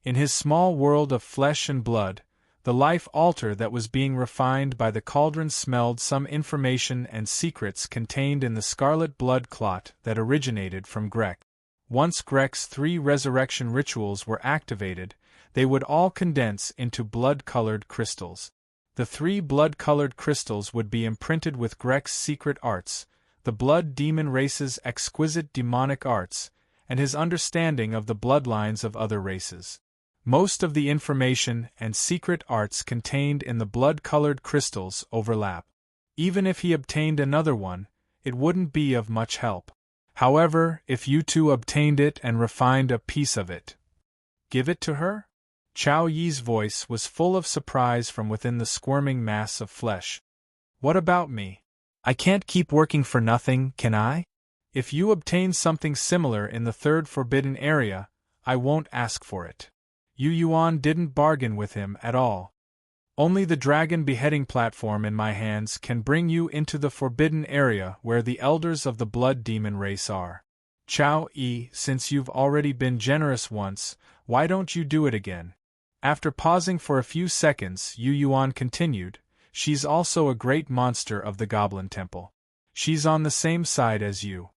In his small world of flesh and blood, the life altar that was being refined by the cauldron smelled some information and secrets contained in the scarlet blood clot that originated from Grek. Once Grek's 3 resurrection rituals were activated, they would all condense into blood-colored crystals. The 3 blood-colored crystals would be imprinted with Grek's secret arts, the blood demon race's exquisite demonic arts, and his understanding of the bloodlines of other races. Most of the information and secret arts contained in the blood-colored crystals overlap. Even if he obtained another one, it wouldn't be of much help. However, if you two obtained it and refined a piece of it, give it to her? Chao Yi's voice was full of surprise from within the squirming mass of flesh. "What about me? I can't keep working for nothing, can I? If you obtain something similar in the third forbidden area, I won't ask for it." Yu Yuan didn't bargain with him at all. "Only the dragon beheading platform in my hands can bring you into the forbidden area where the elders of the blood demon race are. Chao Yi, since you've already been generous once, why don't you do it again? After pausing for a few seconds, Yu Yuan continued, she's also a great monster of the Goblin Temple. She's on the same side as you.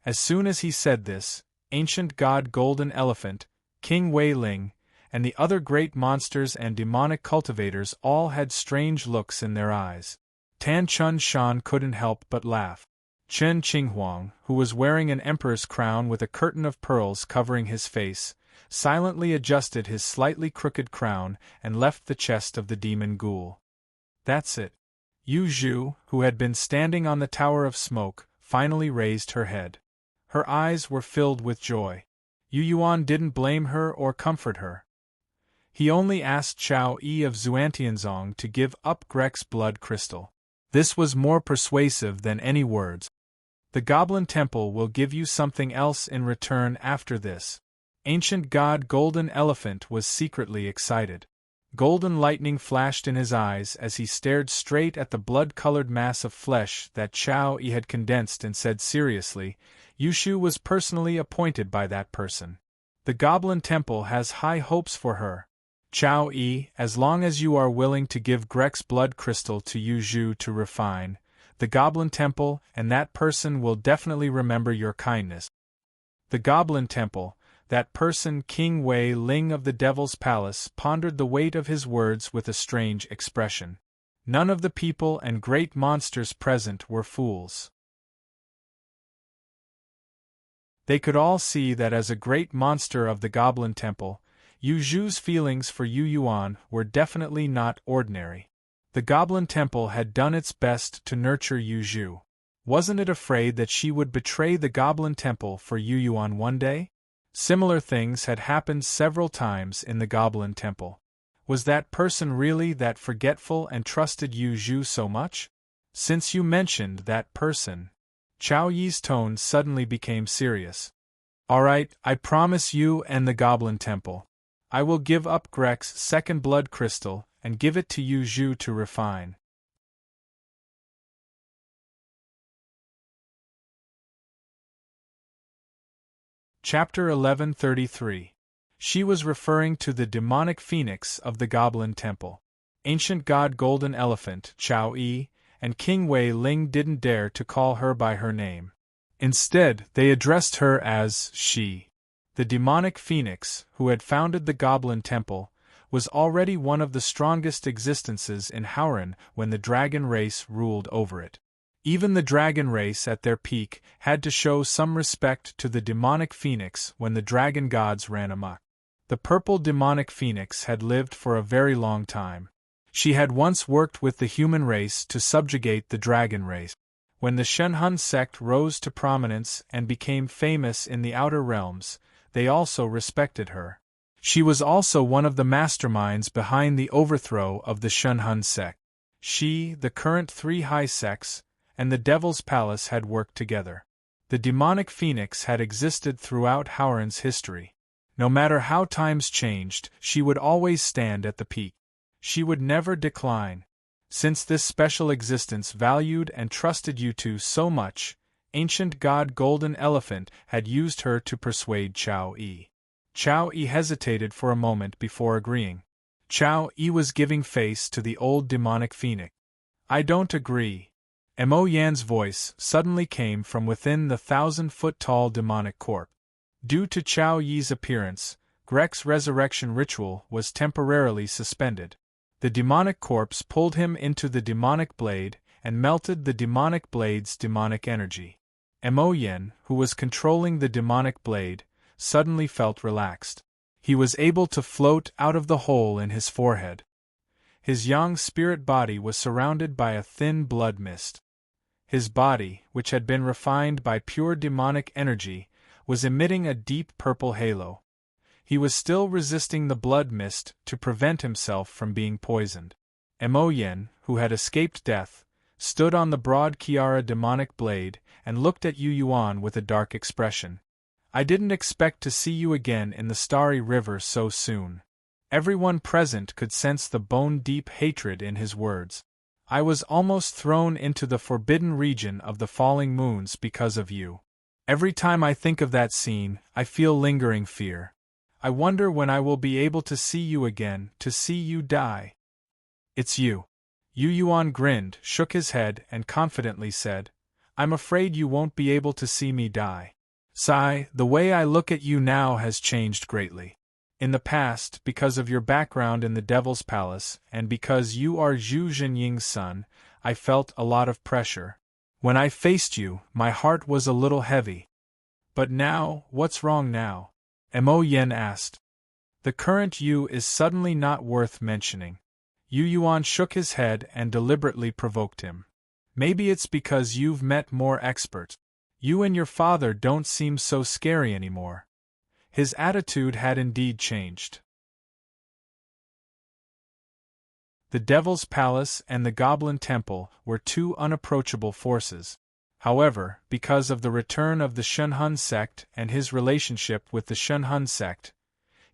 As soon as he said this, ancient god Golden Elephant, King Wei Ling, and the other great monsters and demonic cultivators all had strange looks in their eyes. Tan Chun Shan couldn't help but laugh. Chen Qinghuang, who was wearing an emperor's crown with a curtain of pearls covering his face, silently adjusted his slightly crooked crown and left the chest of the demon ghoul. That's it. Yu Zhu, who had been standing on the Tower of Smoke, finally raised her head. Her eyes were filled with joy. Yu Yuan didn't blame her or comfort her. He only asked Chao Yi of Xuantianzong to give up Grek's blood crystal. This was more persuasive than any words. The Goblin Temple will give you something else in return after this. Ancient god Golden Elephant was secretly excited. Golden lightning flashed in his eyes as he stared straight at the blood-colored mass of flesh that Chao Yi had condensed and said seriously, Yushu was personally appointed by that person. The Goblin Temple has high hopes for her. Chao Yi, as long as you are willing to give Grek's blood crystal to Yu Zhu to refine, the Goblin Temple and that person will definitely remember your kindness. The Goblin Temple, that person King Wei Ling of the Devil's Palace pondered the weight of his words with a strange expression. None of the people and great monsters present were fools. They could all see that as a great monster of the Goblin Temple, Yu Zhu's feelings for Yu Yuan were definitely not ordinary. The Goblin Temple had done its best to nurture Yu Zhu. Wasn't it afraid that she would betray the Goblin Temple for Yu Yuan one day? Similar things had happened several times in the Goblin Temple. Was that person really that forgetful and trusted Yu Zhu so much? Since you mentioned that person. Chao Yi's tone suddenly became serious. Alright, I promise you and the Goblin Temple. I will give up Grek's second blood crystal and give it to Yu Zhu to refine. Chapter 1133. She was referring to the demonic phoenix of the Goblin Temple. Ancient god Golden Elephant, Chao Yi, and King Wei Ling didn't dare to call her by her name. Instead, they addressed her as she. The demonic phoenix, who had founded the Goblin Temple, was already one of the strongest existences in Howren when the dragon race ruled over it. Even the dragon race at their peak had to show some respect to the demonic phoenix when the dragon gods ran amok. The purple demonic phoenix had lived for a very long time. She had once worked with the human race to subjugate the dragon race. When the Shenhun sect rose to prominence and became famous in the outer realms, they also respected her. She was also one of the masterminds behind the overthrow of the Shenhun sect. She, the current three high sects, and the Devil's Palace had worked together. The demonic phoenix had existed throughout Howren's history. No matter how times changed, she would always stand at the peak. She would never decline. Since this special existence valued and trusted you two so much, ancient god Golden Elephant had used her to persuade Chao Yi. Chao Yi hesitated for a moment before agreeing. Chao Yi was giving face to the old demonic phoenix. I don't agree. Mo Yan's voice suddenly came from within the 1,000-foot-tall demonic corpse. Due to Chao Yi's appearance, Grek's resurrection ritual was temporarily suspended. The demonic corpse pulled him into the demonic blade and melted the demonic blade's demonic energy. Mo Yan, who was controlling the demonic blade, suddenly felt relaxed. He was able to float out of the hole in his forehead. His young spirit body was surrounded by a thin blood mist. His body, which had been refined by pure demonic energy, was emitting a deep purple halo. He was still resisting the blood mist to prevent himself from being poisoned. Mo Yan, who had escaped death, stood on the broad Kiara demonic blade and looked at Yu Yuan with a dark expression. I didn't expect to see you again in the Starry River so soon. Everyone present could sense the bone-deep hatred in his words. I was almost thrown into the forbidden region of the falling moons because of you. Every time I think of that scene, I feel lingering fear. I wonder when I will be able to see you again, to see you die. It's you. Yu Yuan grinned, shook his head, and confidently said, I'm afraid you won't be able to see me die. Sigh, the way I look at you now has changed greatly. In the past, because of your background in the Devil's Palace, and because you are Zhu Zhenying's son, I felt a lot of pressure. When I faced you, my heart was a little heavy. But now, what's wrong now? Mo Yen asked. The current you is suddenly not worth mentioning. Yu Yuan shook his head and deliberately provoked him. Maybe it's because you've met more experts. You and your father don't seem so scary anymore. His attitude had indeed changed. The Devil's Palace and the Goblin Temple were two unapproachable forces. However, because of the return of the Shunhun sect and his relationship with the Shunhun sect,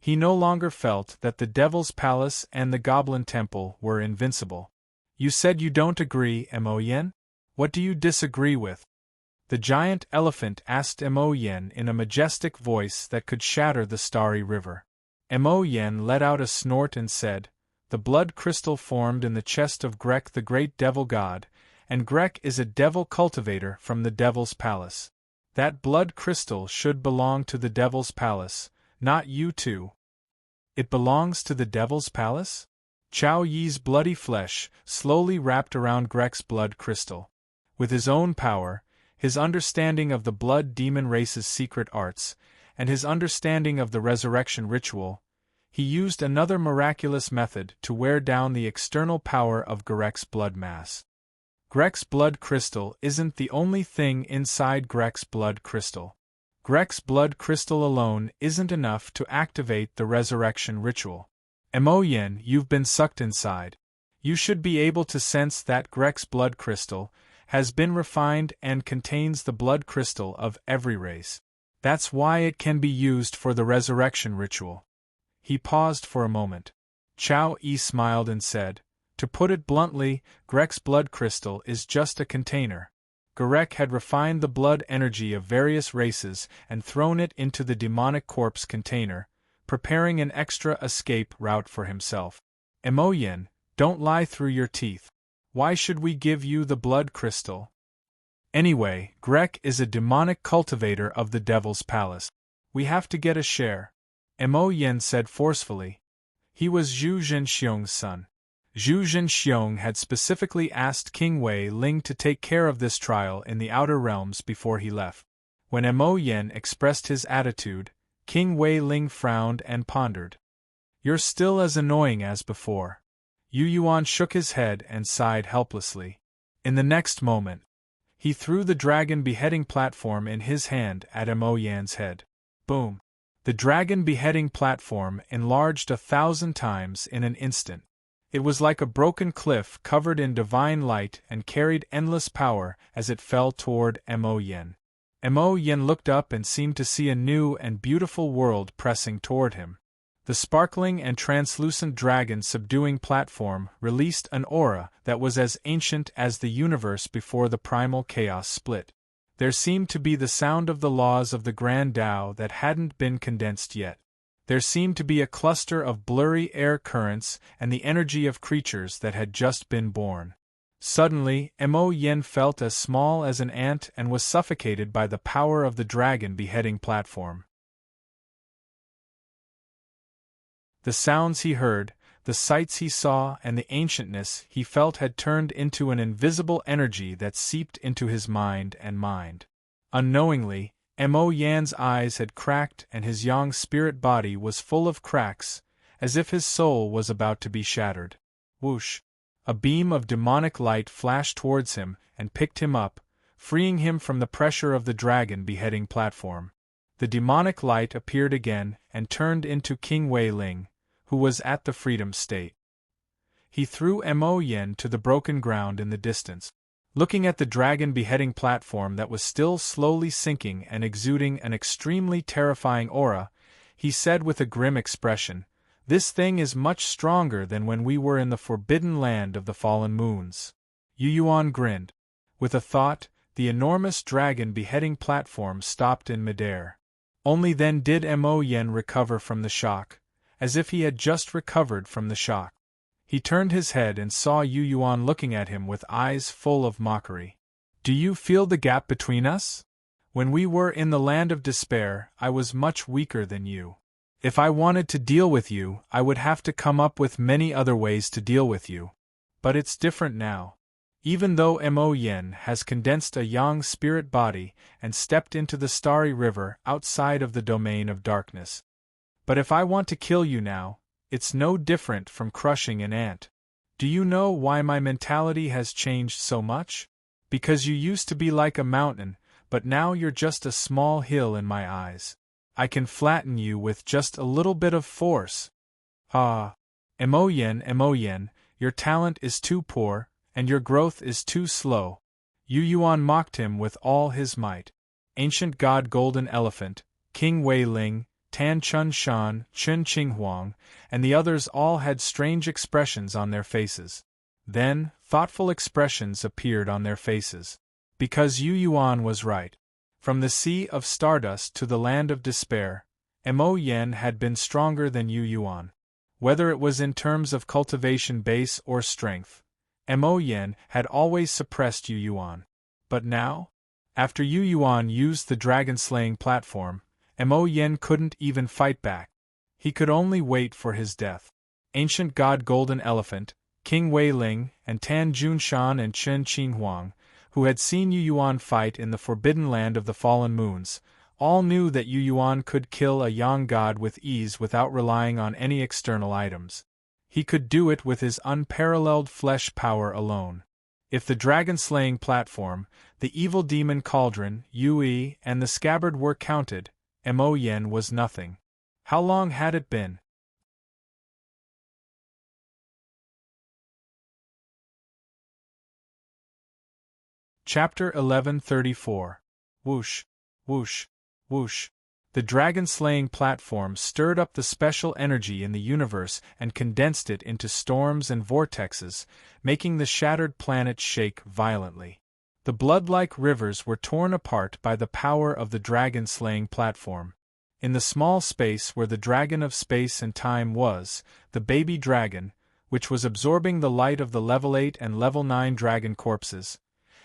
he no longer felt that the Devil's Palace and the Goblin Temple were invincible. You said you don't agree, Mo Yen? What do you disagree with? The giant elephant asked Mo Yen in a majestic voice that could shatter the starry river. Mo Yen let out a snort and said, The blood crystal formed in the chest of Grek the great devil god, and Grek is a devil cultivator from the Devil's Palace. That blood crystal should belong to the Devil's Palace, not you two. It belongs to the Devil's Palace? Chao Yi's bloody flesh slowly wrapped around Grek's blood crystal. With his own power, his understanding of the blood demon race's secret arts, and his understanding of the resurrection ritual, he used another miraculous method to wear down the external power of Grek's blood mass. Grek's blood crystal isn't the only thing inside Grek's blood crystal. Grek's blood crystal alone isn't enough to activate the resurrection ritual. Mo Yen, you've been sucked inside. You should be able to sense that Grek's blood crystal has been refined and contains the blood crystal of every race. That's why it can be used for the resurrection ritual. He paused for a moment. Chao Yi smiled and said, To put it bluntly, Grek's blood crystal is just a container. Grek had refined the blood energy of various races and thrown it into the demonic corpse container, preparing an extra escape route for himself. Mo Yen, don't lie through your teeth. Why should we give you the blood crystal? Anyway, Grek is a demonic cultivator of the Devil's Palace. We have to get a share. Mo Yen said forcefully. He was Zhu Zhenxiong's son. Zhu Zhenxiong had specifically asked King Wei Ling to take care of this trial in the Outer Realms before he left. When Mo Yen expressed his attitude, King Wei Ling frowned and pondered. You're still as annoying as before. Yu Yuan shook his head and sighed helplessly. In the next moment, he threw the dragon beheading platform in his hand at Mo Yan's head. Boom! The dragon beheading platform enlarged 1,000 times in an instant. It was like a broken cliff covered in divine light and carried endless power as it fell toward Mo Yen. Mo Yen looked up and seemed to see a new and beautiful world pressing toward him. The sparkling and translucent dragon subduing platform released an aura that was as ancient as the universe before the primal chaos split. There seemed to be the sound of the laws of the Grand Tao that hadn't been condensed yet. There seemed to be a cluster of blurry air currents and the energy of creatures that had just been born. Suddenly, Mo Yen felt as small as an ant and was suffocated by the power of the dragon beheading platform. The sounds he heard, the sights he saw, and the ancientness he felt had turned into an invisible energy that seeped into his mind and mind. Unknowingly, Mo Yan's eyes had cracked and his young spirit body was full of cracks, as if his soul was about to be shattered. Whoosh! A beam of demonic light flashed towards him and picked him up, freeing him from the pressure of the dragon beheading platform. The demonic light appeared again and turned into King Wei Ling, who was at the Freedom State. He threw Mo Yen to the broken ground in the distance. Looking at the dragon beheading platform that was still slowly sinking and exuding an extremely terrifying aura, he said with a grim expression, "This thing is much stronger than when we were in the forbidden land of the fallen moons." Yu Yuan grinned. With a thought, the enormous dragon beheading platform stopped in midair. Only then did Mo Yen recover from the shock, as if he had just recovered from the shock. He turned his head and saw Yu Yuan looking at him with eyes full of mockery. Do you feel the gap between us? When we were in the land of despair, I was much weaker than you. If I wanted to deal with you, I would have to come up with many other ways to deal with you. But it's different now. Even though Mo Yen has condensed a yang spirit body and stepped into the starry river outside of the domain of darkness. But if I want to kill you now, it's no different from crushing an ant. Do you know why my mentality has changed so much? Because you used to be like a mountain, but now you're just a small hill in my eyes. I can flatten you with just a little bit of force. Ah, Mo Yen, your talent is too poor, and your growth is too slow. Yu Yuan mocked him with all his might. Ancient God Golden Elephant, King Wei Ling, Tan Chun Shan, Chen Qinghuang, and the others all had strange expressions on their faces. Then, thoughtful expressions appeared on their faces. Because Yu Yuan was right. From the sea of stardust to the land of despair, Mo Yen had been stronger than Yu Yuan. Whether it was in terms of cultivation base or strength, Mo Yen had always suppressed Yu Yuan. But now? After Yu Yuan used the dragon-slaying platform, Mo Yen couldn't even fight back. He could only wait for his death. Ancient God Golden Elephant, King Wei Ling, and Tan Junshan and Chen Qinghuang, who had seen Yu Yuan fight in the Forbidden Land of the Fallen Moons, all knew that Yu Yuan could kill a Yang god with ease without relying on any external items. He could do it with his unparalleled flesh power alone. If the dragon-slaying platform, the evil demon cauldron, Yue, and the scabbard were counted, Mo Yen was nothing. How long had it been? Chapter 1134. Whoosh, whoosh, whoosh. The dragon-slaying platform stirred up the special energy in the universe and condensed it into storms and vortexes, making the shattered planet shake violently. The blood-like rivers were torn apart by the power of the dragon-slaying platform. In the small space where the dragon of space and time was, the baby dragon, which was absorbing the light of the level 8 and level 9 dragon corpses,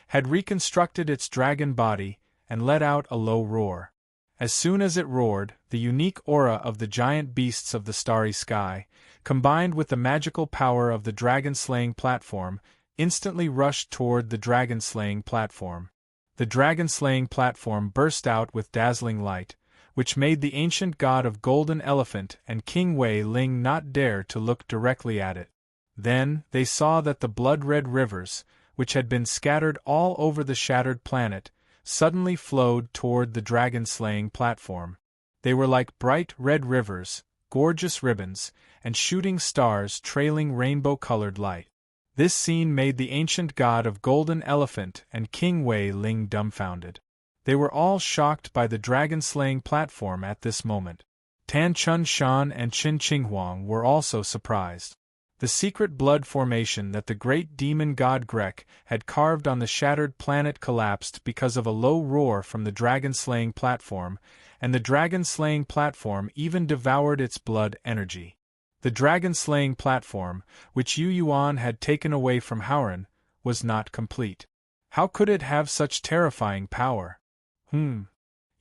had reconstructed its dragon body and let out a low roar. As soon as it roared, the unique aura of the giant beasts of the starry sky, combined with the magical power of the dragon-slaying platform, instantly rushed toward the dragon-slaying platform. The dragon-slaying platform burst out with dazzling light, which made the ancient god of Golden Elephant and King Wei Ling not dare to look directly at it. Then, they saw that the blood-red rivers, which had been scattered all over the shattered planet, suddenly flowed toward the dragon-slaying platform. They were like bright red rivers, gorgeous ribbons, and shooting stars trailing rainbow-colored light. This scene made the ancient god of Golden Elephant and King Wei Ling dumbfounded. They were all shocked by the dragon-slaying platform at this moment. Tan Chun Shan and Qin Qinghuang were also surprised. The secret blood formation that the great demon god Grek had carved on the shattered planet collapsed because of a low roar from the dragon-slaying platform, and the dragon-slaying platform even devoured its blood energy. The dragon-slaying platform, which Yu Yuan had taken away from Howren, was not complete. How could it have such terrifying power?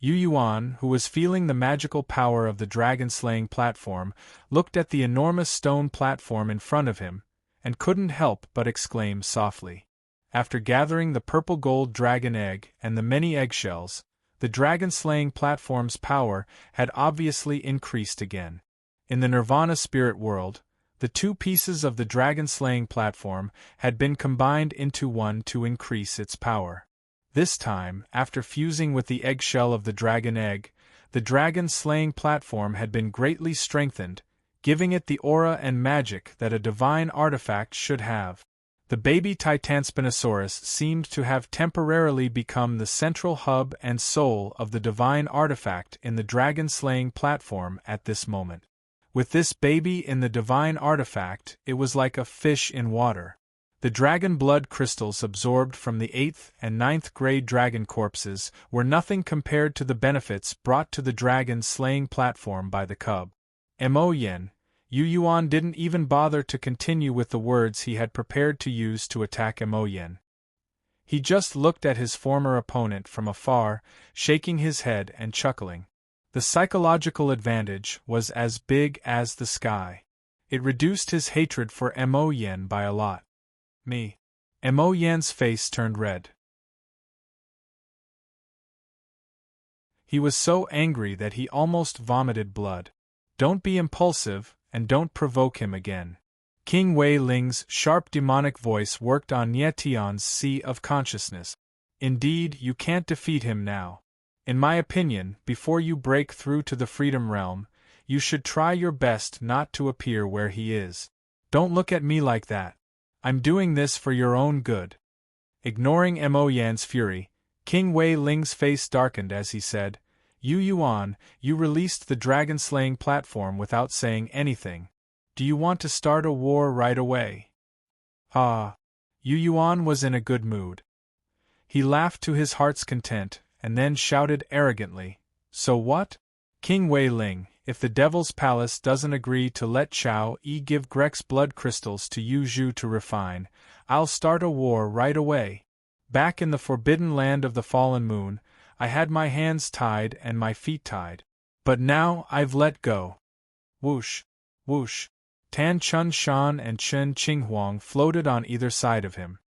Yu Yuan, who was feeling the magical power of the dragon-slaying platform, looked at the enormous stone platform in front of him, and couldn't help but exclaim softly. After gathering the purple-gold dragon egg and the many eggshells, the dragon-slaying platform's power had obviously increased again. In the Nirvana spirit world, the two pieces of the dragon-slaying platform had been combined into one to increase its power. This time, after fusing with the eggshell of the dragon egg, the dragon-slaying platform had been greatly strengthened, giving it the aura and magic that a divine artifact should have. The baby Titanspinosaurus seemed to have temporarily become the central hub and soul of the divine artifact in the dragon-slaying platform at this moment. With this baby in the divine artifact, it was like a fish in water. The dragon blood crystals absorbed from the 8th and 9th grade dragon corpses were nothing compared to the benefits brought to the dragon slaying platform by the cub. Mo Yen, Yu Yuan didn't even bother to continue with the words he had prepared to use to attack Mo Yen. He just looked at his former opponent from afar, shaking his head and chuckling. The psychological advantage was as big as the sky. It reduced his hatred for Mo Yen by a lot. Me. Mo Yen's face turned red. He was so angry that he almost vomited blood. Don't be impulsive, and don't provoke him again. King Wei Ling's sharp demonic voice worked on Nie Tian's sea of consciousness. Indeed, you can't defeat him now. In my opinion, before you break through to the Freedom Realm, you should try your best not to appear where he is. Don't look at me like that. I'm doing this for your own good. Ignoring Mo Yan's fury, King Wei Ling's face darkened as he said, Yu Yuan, you released the dragon-slaying platform without saying anything. Do you want to start a war right away? Ah. Yu Yuan was in a good mood. He laughed to his heart's content, and then shouted arrogantly, So what? King Wei Ling, if the Devil's Palace doesn't agree to let Chao Yi give Grek's blood crystals to Yu Zhu to refine, I'll start a war right away. Back in the forbidden land of the fallen moon, I had my hands tied and my feet tied. But now I've let go. Whoosh, whoosh. Tan Chun Shan and Chen Qinghuang floated on either side of him.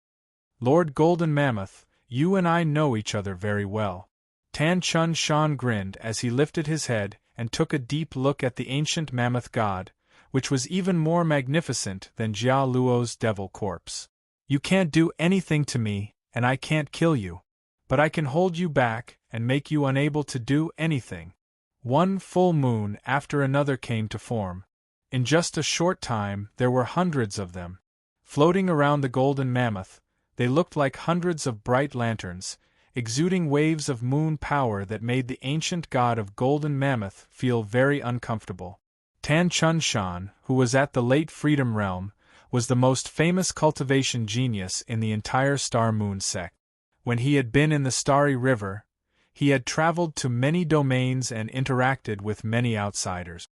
Lord Golden Mammoth, you and I know each other very well. Tan Chun Shan grinned as he lifted his head and took a deep look at the ancient mammoth god, which was even more magnificent than Jia Luo's devil corpse. You can't do anything to me, and I can't kill you. But I can hold you back and make you unable to do anything. One full moon after another came to form. In just a short time there were hundreds of them. Floating around the golden mammoth, they looked like hundreds of bright lanterns, exuding waves of moon power that made the ancient god of Golden Mammoth feel very uncomfortable. Tan Chun Shan, who was at the late Freedom Realm, was the most famous cultivation genius in the entire Star Moon sect. When he had been in the Starry River, he had traveled to many domains and interacted with many outsiders.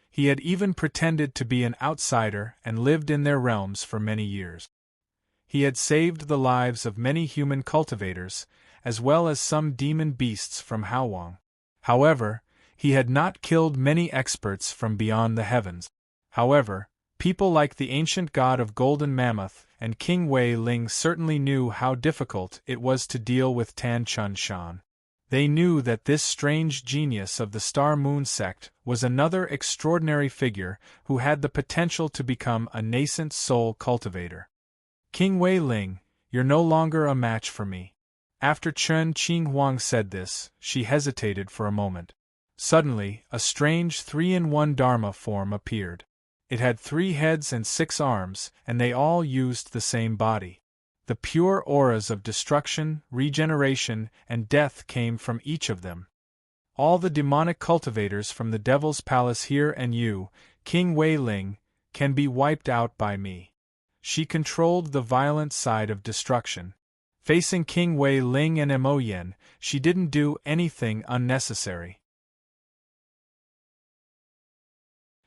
He had even pretended to be an outsider and lived in their realms for many years. He had saved the lives of many human cultivators, as well as some demon beasts from Howang. However, he had not killed many experts from beyond the heavens. However, people like the ancient god of Golden Mammoth and King Wei Ling certainly knew how difficult it was to deal with Tan Chun Shan. They knew that this strange genius of the Star Moon sect was another extraordinary figure who had the potential to become a nascent soul cultivator. King Wei Ling, you're no longer a match for me. After Chen Qinghuang said this, she hesitated for a moment. Suddenly, a strange 3-in-1 Dharma form appeared. It had 3 heads and 6 arms, and they all used the same body. The pure auras of destruction, regeneration, and death came from each of them. All the demonic cultivators from the Devil's Palace here and you, King Wei Ling, can be wiped out by me. She controlled the violent side of destruction. Facing King Wei Ling and Mo Yen, she didn't do anything unnecessary.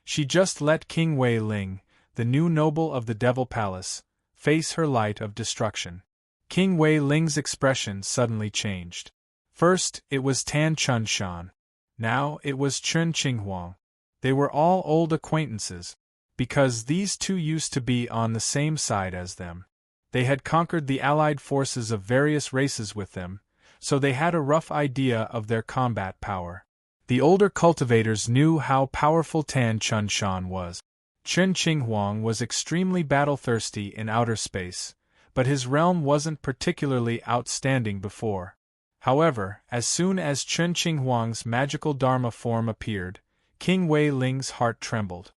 She just let King Wei Ling, the new noble of the Devil Palace, face her light of destruction. King Wei Ling's expression suddenly changed. First, it was Tan Chun Shan. Now it was Chen Qinghuang. They were all old acquaintances, because these two used to be on the same side as them. They had conquered the allied forces of various races with them, so they had a rough idea of their combat power. The older cultivators knew how powerful Tan Chun Shan was. Chen Qinghuang was extremely battle-thirsty in outer space, but his realm wasn't particularly outstanding before. However, as soon as Chen Qinghuang's magical Dharma form appeared, King Wei Ling's heart trembled.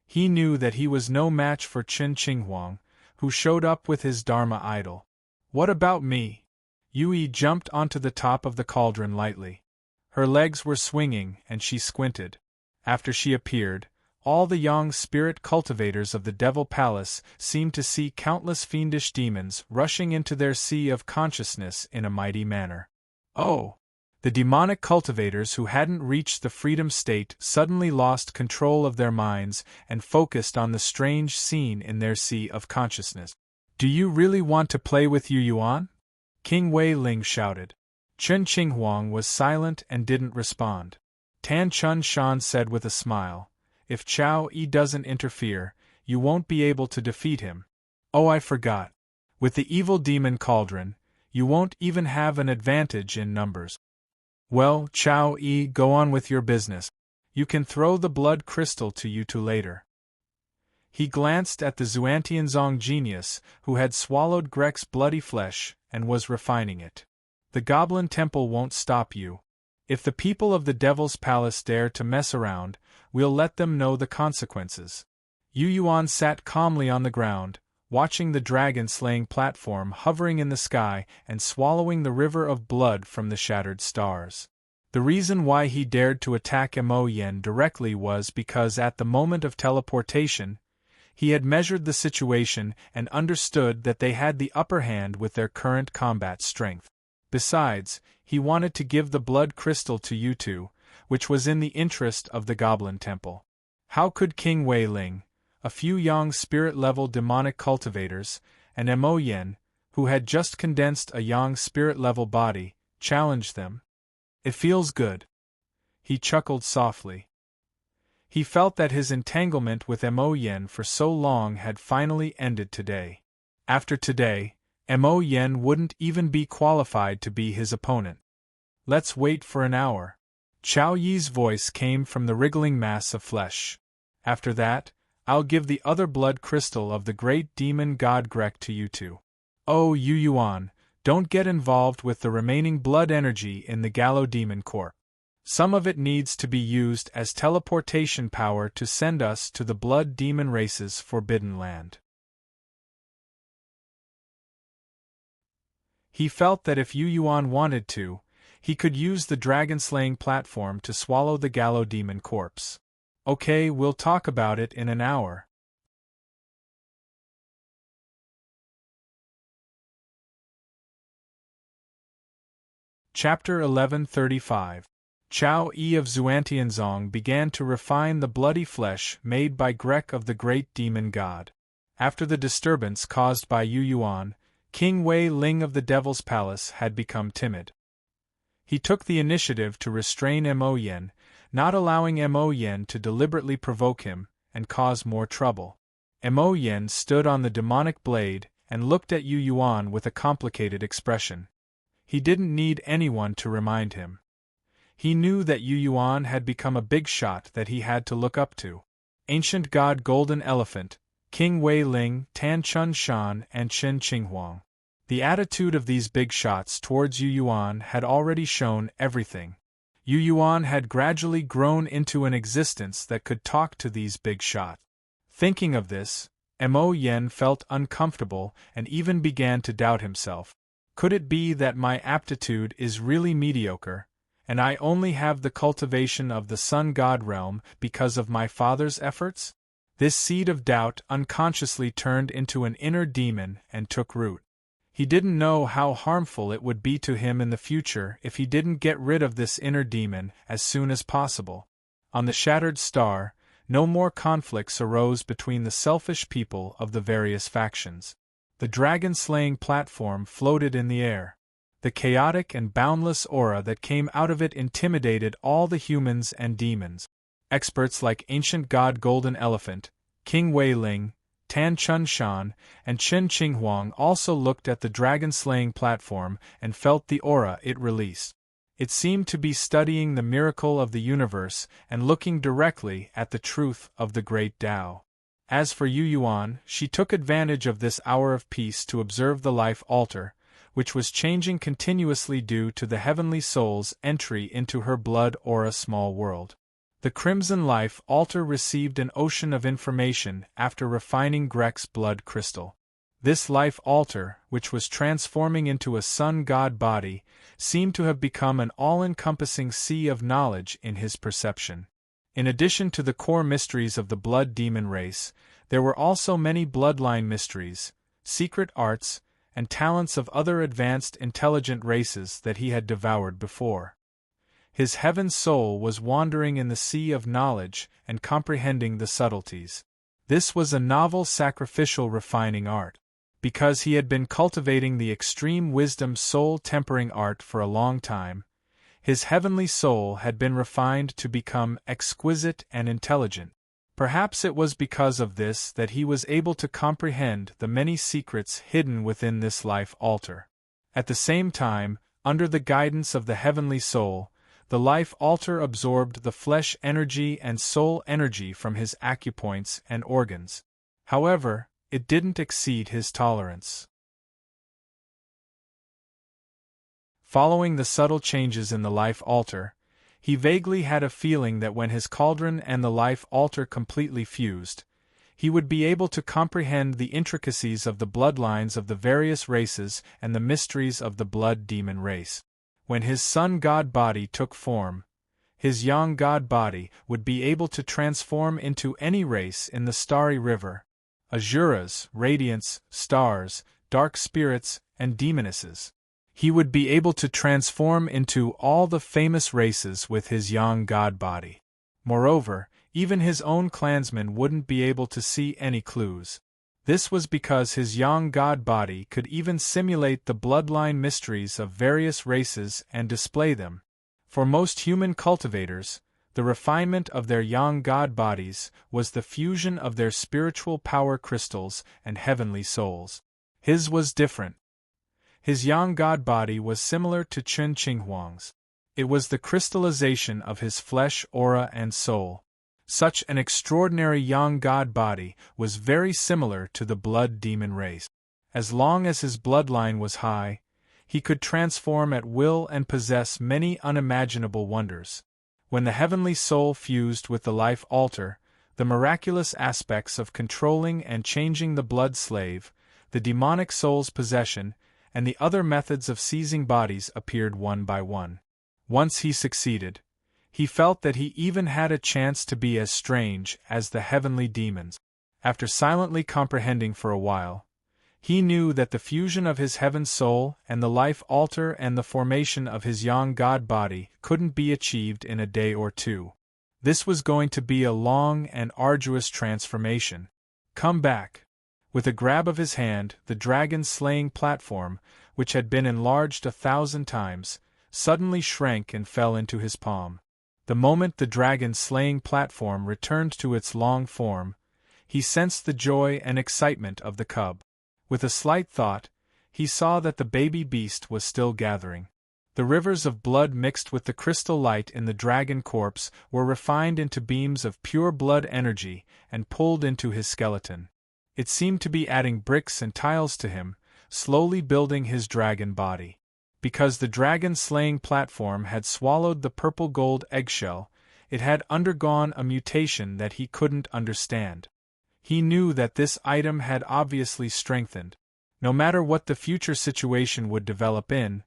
He knew that he was no match for Chen Qinghuang, who showed up with his Dharma idol. What about me? Yui jumped onto the top of the cauldron lightly. Her legs were swinging and she squinted. After she appeared, all the young spirit cultivators of the Devil Palace seemed to see countless fiendish demons rushing into their sea of consciousness in a mighty manner. Oh! The demonic cultivators who hadn't reached the freedom state suddenly lost control of their minds and focused on the strange scene in their sea of consciousness. "Do you really want to play with Yu Yuan?" King Wei Ling shouted. Chen Qinghuang was silent and didn't respond. Tan Chun Shan said with a smile, "If Chao Yi doesn't interfere, you won't be able to defeat him. Oh, I forgot. With the evil demon cauldron, you won't even have an advantage in numbers. Well, Chao Yi, go on with your business. You can throw the blood crystal to you two later." He glanced at the Xuantianzong genius, who had swallowed Grek's bloody flesh and was refining it. "The Goblin Temple won't stop you. If the people of the Devil's Palace dare to mess around, we'll let them know the consequences." Yu Yuan sat calmly on the ground, watching the dragon-slaying platform hovering in the sky and swallowing the river of blood from the shattered stars. The reason why he dared to attack Mo Yen directly was because at the moment of teleportation, he had measured the situation and understood that they had the upper hand with their current combat strength. Besides, he wanted to give the blood crystal to you two, which was in the interest of the Goblin Temple. How could King Wei Ling, a few young spirit-level demonic cultivators, and Mo Yen, who had just condensed a young spirit-level body, challenge them? "It feels good." He chuckled softly. He felt that his entanglement with Mo Yen for so long had finally ended today. After today, Mo Yen wouldn't even be qualified to be his opponent. "Let's wait for an hour." Chao Yi's voice came from the wriggling mass of flesh. "After that, I'll give the other blood crystal of the great demon god Grek to you two. Oh, Yu Yuan, don't get involved with the remaining blood energy in the Gallo Demon Corp. Some of it needs to be used as teleportation power to send us to the blood demon race's forbidden land." He felt that if Yu Yuan wanted to, he could use the dragon-slaying platform to swallow the Gallo Demon corpse. "Okay, we'll talk about it in an hour." Chapter 1135. Chao Yi of Xuantianzong began to refine the bloody flesh made by Grek of the great demon god. After the disturbance caused by Yu Yuan, King Wei Ling of the Devil's Palace had become timid. He took the initiative to restrain Mo Yen, not allowing Mo Yen to deliberately provoke him and cause more trouble. Mo Yen stood on the demonic blade and looked at Yu Yuan with a complicated expression. He didn't need anyone to remind him. He knew that Yu Yuan had become a big shot that he had to look up to. Ancient God Golden Elephant, King Wei Ling, Tan Chun Shan, and Chen Qinghuang. The attitude of these big shots towards Yu Yuan had already shown everything. Yu Yuan had gradually grown into an existence that could talk to these big shots. Thinking of this, Mo Yen felt uncomfortable and even began to doubt himself. Could it be that my aptitude is really mediocre, and I only have the cultivation of the sun god realm because of my father's efforts? This seed of doubt unconsciously turned into an inner demon and took root. He didn't know how harmful it would be to him in the future if he didn't get rid of this inner demon as soon as possible. On the shattered star, no more conflicts arose between the selfish people of the various factions. The dragon-slaying platform floated in the air. The chaotic and boundless aura that came out of it intimidated all the humans and demons. Experts like Ancient God Golden Elephant, King Wei Ling, Tan Chun Shan, and Chen Qinghuang also looked at the dragon-slaying platform and felt the aura it released. It seemed to be studying the miracle of the universe and looking directly at the truth of the great Tao. As for Yu Yuan, she took advantage of this hour of peace to observe the life altar, which was changing continuously due to the heavenly soul's entry into her blood aura small world. The Crimson Life Altar received an ocean of information after refining Grek's blood crystal. This life altar, which was transforming into a sun god body, seemed to have become an all-encompassing sea of knowledge in his perception. In addition to the core mysteries of the blood demon race, there were also many bloodline mysteries, secret arts, and talents of other advanced intelligent races that he had devoured before. His heaven soul was wandering in the sea of knowledge and comprehending the subtleties. This was a novel sacrificial refining art. Because he had been cultivating the extreme wisdom soul-tempering art for a long time, his heavenly soul had been refined to become exquisite and intelligent. Perhaps it was because of this that he was able to comprehend the many secrets hidden within this life altar. At the same time, under the guidance of the heavenly soul, the life altar absorbed the flesh energy and soul energy from his acupoints and organs. However, it didn't exceed his tolerance. Following the subtle changes in the life altar, he vaguely had a feeling that when his cauldron and the life altar completely fused, he would be able to comprehend the intricacies of the bloodlines of the various races and the mysteries of the blood demon race. When his sun god body took form, his yang god body would be able to transform into any race in the starry river: Asuras, radiants, stars, dark spirits, and demonesses. He would be able to transform into all the famous races with his yang god body. Moreover, even his own clansmen wouldn't be able to see any clues. This was because his yang god body could even simulate the bloodline mysteries of various races and display them. For most human cultivators, the refinement of their yang god bodies was the fusion of their spiritual power crystals and heavenly souls. His was different. His yang god body was similar to Chen Qinghuang's. It was the crystallization of his flesh, aura, and soul. Such an extraordinary yang god body was very similar to the blood demon race. As long as his bloodline was high, he could transform at will and possess many unimaginable wonders. When the heavenly soul fused with the life altar, the miraculous aspects of controlling and changing the blood slave, the demonic soul's possession, and the other methods of seizing bodies appeared one by one. Once he succeeded, he felt that he even had a chance to be as strange as the heavenly demons. After silently comprehending for a while, he knew that the fusion of his heaven soul and the life altar and the formation of his yang god body couldn't be achieved in a day or two. This was going to be a long and arduous transformation. Come back. With a grab of his hand, the dragon-slaying platform, which had been enlarged 1,000 times, suddenly shrank and fell into his palm. The moment the dragon-slaying platform returned to its long form, he sensed the joy and excitement of the cub. With a slight thought, he saw that the baby beast was still gathering. The rivers of blood mixed with the crystal light in the dragon corpse were refined into beams of pure blood energy and pulled into his skeleton. It seemed to be adding bricks and tiles to him, slowly building his dragon body. Because the dragon-slaying platform had swallowed the purple-gold eggshell, it had undergone a mutation that he couldn't understand. He knew that this item had obviously strengthened. No matter what the future situation would develop in,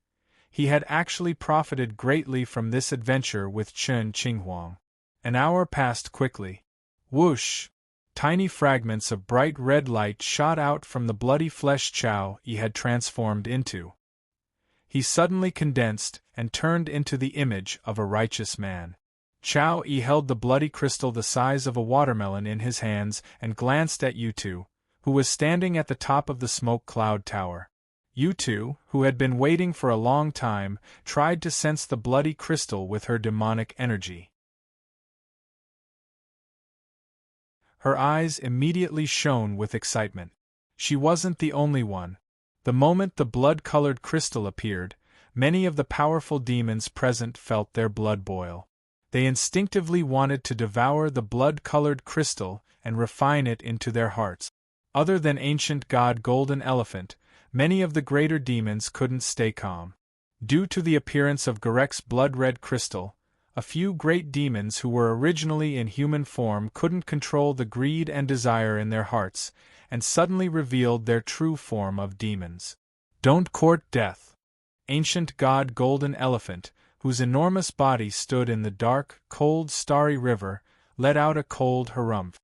he had actually profited greatly from this adventure with Chen Qinghuang. An hour passed quickly. Whoosh! Tiny fragments of bright red light shot out from the bloody flesh Chao Yi had transformed into. He suddenly condensed and turned into the image of a righteous man. Chao Yi held the bloody crystal the size of a watermelon in his hands and glanced at Yutu, who was standing at the top of the smoke cloud tower. Yutu, who had been waiting for a long time, tried to sense the bloody crystal with her demonic energy. Her eyes immediately shone with excitement. She wasn't the only one. The moment the blood-colored crystal appeared, many of the powerful demons present felt their blood boil. They instinctively wanted to devour the blood-colored crystal and refine it into their hearts. Other than ancient god Golden Elephant, many of the greater demons couldn't stay calm. Due to the appearance of Garek's blood-red crystal, a few great demons who were originally in human form couldn't control the greed and desire in their hearts, and suddenly revealed their true form of demons. Don't court death. Ancient god Golden Elephant, whose enormous body stood in the dark, cold, starry river, let out a cold harumph.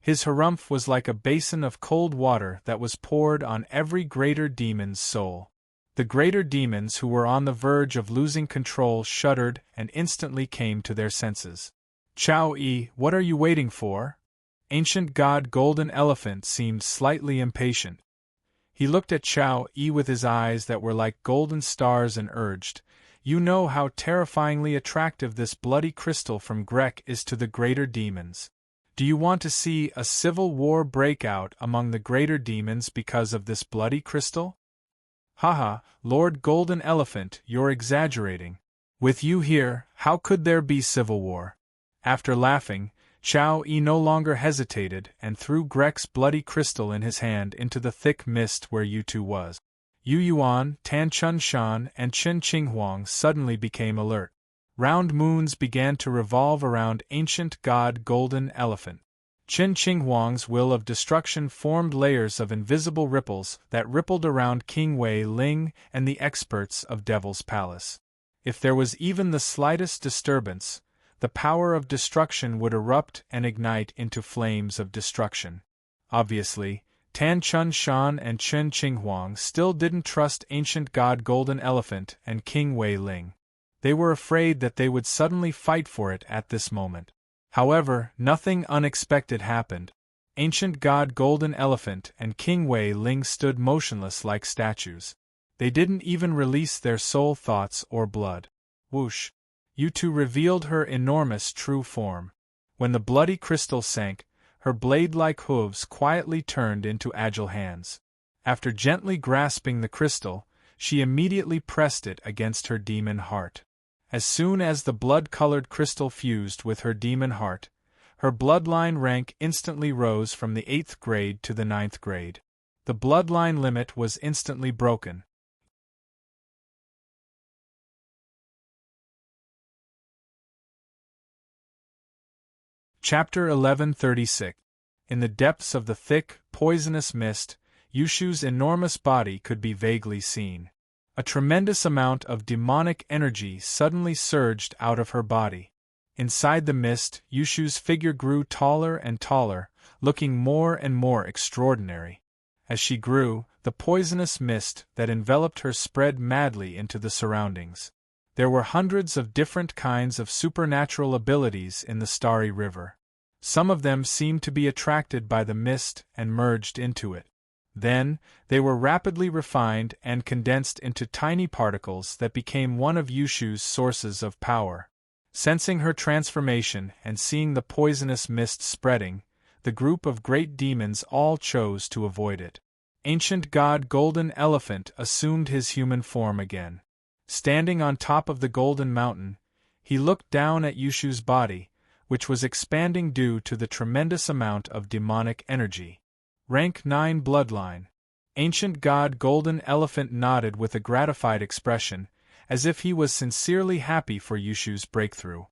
His harumph was like a basin of cold water that was poured on every greater demon's soul. The greater demons who were on the verge of losing control shuddered and instantly came to their senses. Chao-E, what are you waiting for? Ancient God Golden Elephant seemed slightly impatient. He looked at Chao-E with his eyes that were like golden stars and urged, "You know how terrifyingly attractive this bloody crystal from Grek is to the greater demons. Do you want to see a civil war break out among the greater demons because of this bloody crystal? Haha, Lord Golden Elephant, you're exaggerating. With you here, how could there be civil war?" After laughing, Chao-E no longer hesitated and threw Grek's bloody crystal in his hand into the thick mist where Yu-Tu was. Yu Yuan, Tan Chun Shan, and Qin Qinghuang suddenly became alert. Round moons began to revolve around ancient god Golden Elephant. Qin Qinghuang's will of destruction formed layers of invisible ripples that rippled around King Wei Ling and the experts of Devil's Palace. If there was even the slightest disturbance, the power of destruction would erupt and ignite into flames of destruction. Obviously, Tan Chun Shan and Qin Qinghuang still didn't trust ancient god Golden Elephant and King Wei Ling. They were afraid that they would suddenly fight for it at this moment. However, nothing unexpected happened. Ancient god Golden Elephant and King Wei Ling stood motionless like statues. They didn't even release their soul thoughts or blood. Whoosh! Yu-Tu revealed her enormous true form. When the bloody crystal sank, her blade-like hooves quietly turned into agile hands. After gently grasping the crystal, she immediately pressed it against her demon heart. As soon as the blood-colored crystal fused with her demon heart, her bloodline rank instantly rose from the 8th grade to the 9th grade. The bloodline limit was instantly broken. Chapter 1136. In the depths of the thick, poisonous mist, Yushu's enormous body could be vaguely seen. A tremendous amount of demonic energy suddenly surged out of her body. Inside the mist, Yushu's figure grew taller and taller, looking more and more extraordinary. As she grew, the poisonous mist that enveloped her spread madly into the surroundings. There were hundreds of different kinds of supernatural abilities in the starry river. Some of them seemed to be attracted by the mist and merged into it. Then, they were rapidly refined and condensed into tiny particles that became one of Yushu's sources of power. Sensing her transformation and seeing the poisonous mist spreading, the group of great demons all chose to avoid it. Ancient god Golden Elephant assumed his human form again. Standing on top of the Golden Mountain, he looked down at Yushu's body, which was expanding due to the tremendous amount of demonic energy. Rank 9 Bloodline. Ancient god Golden Elephant nodded with a gratified expression, as if he was sincerely happy for Yushu's breakthrough.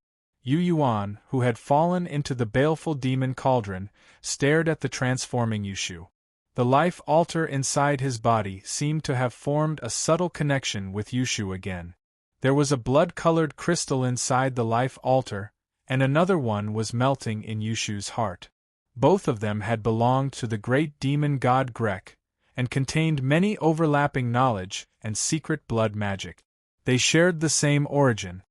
Yu Yuan, who had fallen into the baleful demon cauldron, stared at the transforming Yushu. The life altar inside his body seemed to have formed a subtle connection with Yushu again. There was a blood-colored crystal inside the life altar, and another one was melting in Yushu's heart. Both of them had belonged to the great demon god Grek, and contained many overlapping knowledge and secret blood magic. They shared the same origin.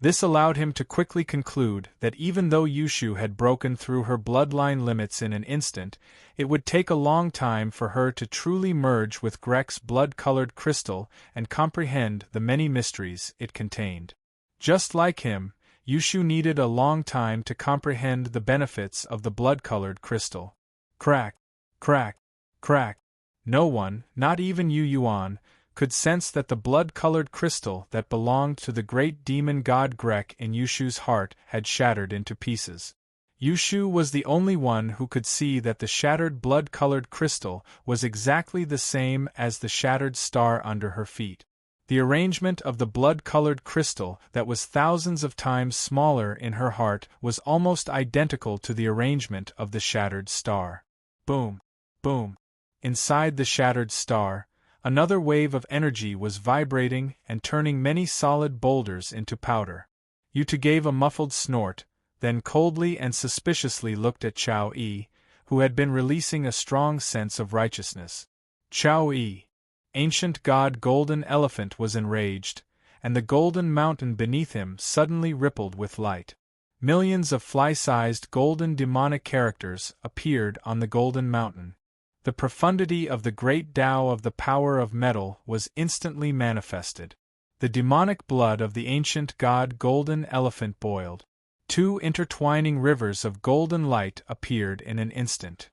This allowed him to quickly conclude that even though Yushu had broken through her bloodline limits in an instant, it would take a long time for her to truly merge with Grek's blood-colored crystal and comprehend the many mysteries it contained. Just like him, Yushu needed a long time to comprehend the benefits of the blood-colored crystal. Crack, crack, crack. No one, not even Yu Yuan, could sense that the blood-colored crystal that belonged to the great demon god Grek in Yushu's heart had shattered into pieces. Yushu was the only one who could see that the shattered blood-colored crystal was exactly the same as the shattered star under her feet. The arrangement of the blood-colored crystal that was thousands of times smaller in her heart was almost identical to the arrangement of the shattered star. Boom! Boom! Inside the shattered star, another wave of energy was vibrating and turning many solid boulders into powder. Yu-Tu gave a muffled snort, then coldly and suspiciously looked at Chao Yi, who had been releasing a strong sense of righteousness. Chao Yi, ancient god Golden Elephant, was enraged, and the golden mountain beneath him suddenly rippled with light. Millions of fly-sized golden demonic characters appeared on the golden mountain. The profundity of the great Tao of the power of metal was instantly manifested. The demonic blood of the ancient god Golden Elephant boiled. Two intertwining rivers of golden light appeared in an instant.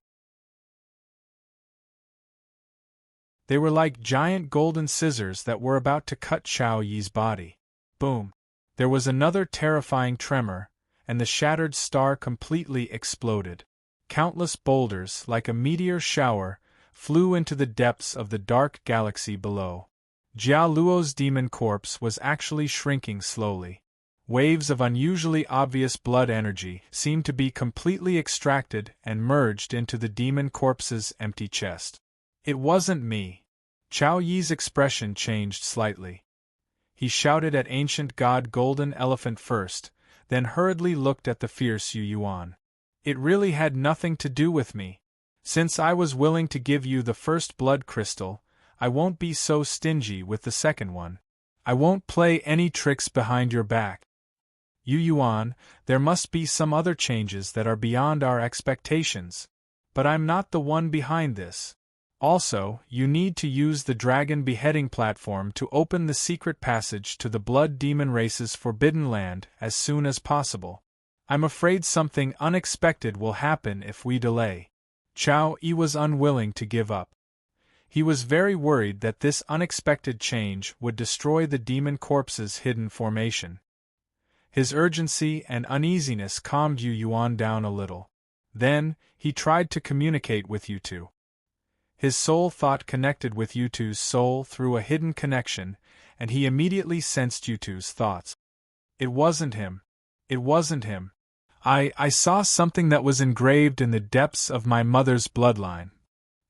They were like giant golden scissors that were about to cut Chao Yi's body. Boom! There was another terrifying tremor, and the shattered star completely exploded. Countless boulders, like a meteor shower, flew into the depths of the dark galaxy below. Jia Luo's demon corpse was actually shrinking slowly. Waves of unusually obvious blood energy seemed to be completely extracted and merged into the demon corpse's empty chest. It wasn't me. Chao Yi's expression changed slightly. He shouted at ancient god Golden Elephant first, then hurriedly looked at the fierce Yu Yuan. It really had nothing to do with me. Since I was willing to give you the first blood crystal, I won't be so stingy with the second one. I won't play any tricks behind your back. Yu Yuan, there must be some other changes that are beyond our expectations. But I'm not the one behind this. Also, you need to use the dragon beheading platform to open the secret passage to the blood demon race's forbidden land as soon as possible. I'm afraid something unexpected will happen if we delay. Chao Yi was unwilling to give up. He was very worried that this unexpected change would destroy the demon corpse's hidden formation. His urgency and uneasiness calmed Yu Yuan down a little. Then, he tried to communicate with Yutu. His soul thought connected with Yutu's soul through a hidden connection, and he immediately sensed Yutu's thoughts. It wasn't him. It wasn't him. I saw something that was engraved in the depths of my mother's bloodline.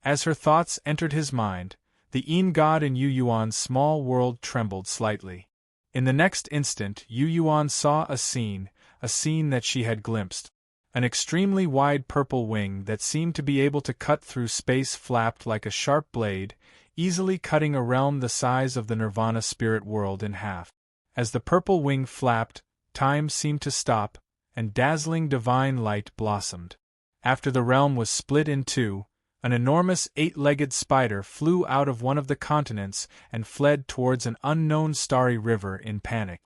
As her thoughts entered his mind, the Yin god in Yu Yuan's small world trembled slightly. In the next instant Yu Yuan saw a scene that she had glimpsed. An extremely wide purple wing that seemed to be able to cut through space flapped like a sharp blade, easily cutting a realm the size of the Nirvana spirit world in half. As the purple wing flapped, time seemed to stop, and dazzling divine light blossomed. After the realm was split in two, an enormous eight-legged spider flew out of one of the continents and fled towards an unknown starry river in panic.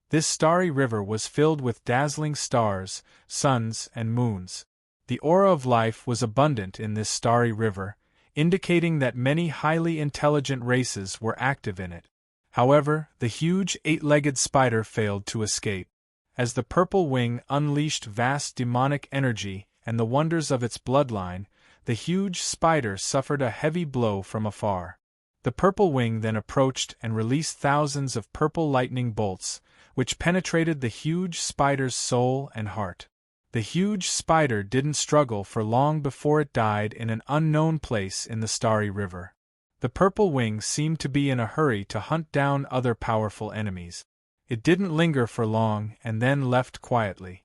This starry river was filled with dazzling stars, suns, and moons. The aura of life was abundant in this starry river, indicating that many highly intelligent races were active in it. However, the huge eight-legged spider failed to escape. As the purple wing unleashed vast demonic energy and the wonders of its bloodline, the huge spider suffered a heavy blow from afar. The purple wing then approached and released thousands of purple lightning bolts, which penetrated the huge spider's soul and heart. The huge spider didn't struggle for long before it died in an unknown place in the starry river. The purple wing seemed to be in a hurry to hunt down other powerful enemies. It didn't linger for long and then left quietly.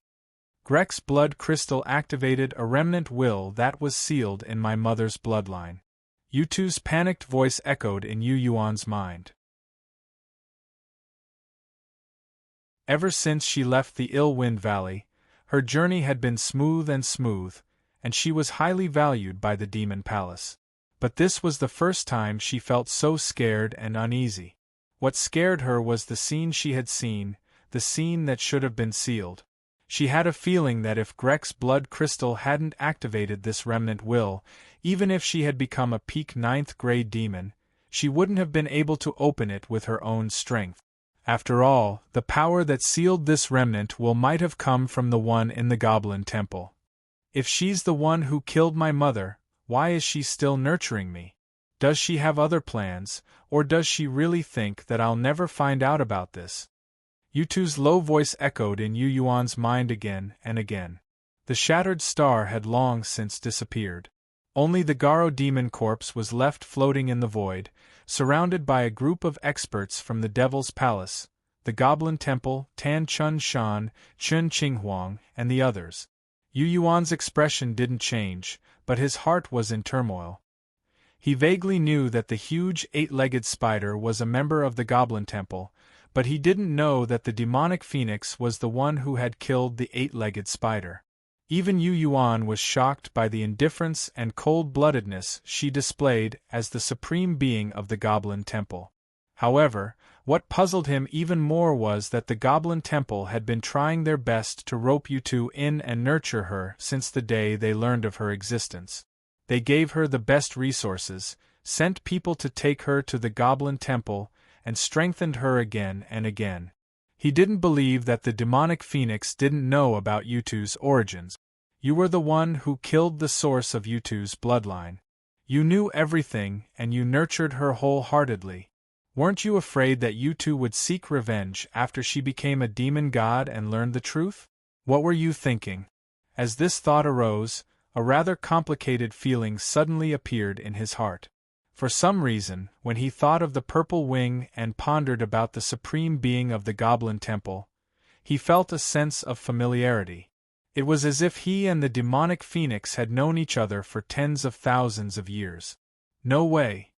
Grek's blood crystal activated a remnant will that was sealed in my mother's bloodline. Yutu's panicked voice echoed in Yu Yuan's mind. Ever since she left the Ill Wind Valley, her journey had been smooth, and she was highly valued by the Demon Palace. But this was the first time she felt so scared and uneasy. What scared her was the scene she had seen, the scene that should have been sealed. She had a feeling that if Grek's blood crystal hadn't activated this remnant will, even if she had become a peak 9th grade demon, she wouldn't have been able to open it with her own strength. After all, the power that sealed this remnant will might have come from the one in the Goblin Temple. If she's the one who killed my mother, why is she still nurturing me? Does she have other plans, or does she really think that I'll never find out about this? Yutu's low voice echoed in Yu Yuan's mind again and again. The shattered star had long since disappeared. Only the Garo demon corpse was left floating in the void, surrounded by a group of experts from the Devil's Palace, the Goblin Temple, Tan Chun Shan, Chun Qinghuang, and the others. Yu Yuan's expression didn't change, but his heart was in turmoil. He vaguely knew that the huge eight-legged spider was a member of the Goblin Temple, but he didn't know that the demonic phoenix was the one who had killed the eight-legged spider. Even Yu Yuan was shocked by the indifference and cold-bloodedness she displayed as the supreme being of the Goblin Temple. However, what puzzled him even more was that the Goblin Temple had been trying their best to rope Yutu in and nurture her since the day they learned of her existence. They gave her the best resources, sent people to take her to the Goblin Temple, and strengthened her again and again. He didn't believe that the demonic phoenix didn't know about Yutu's origins. You were the one who killed the source of Yutu's bloodline. You knew everything and you nurtured her wholeheartedly. Weren't you afraid that Yutu would seek revenge after she became a demon god and learned the truth? What were you thinking? As this thought arose, a rather complicated feeling suddenly appeared in his heart. For some reason, when he thought of the purple wing and pondered about the supreme being of the Goblin Temple, he felt a sense of familiarity. It was as if he and the demonic phoenix had known each other for tens of thousands of years. No way.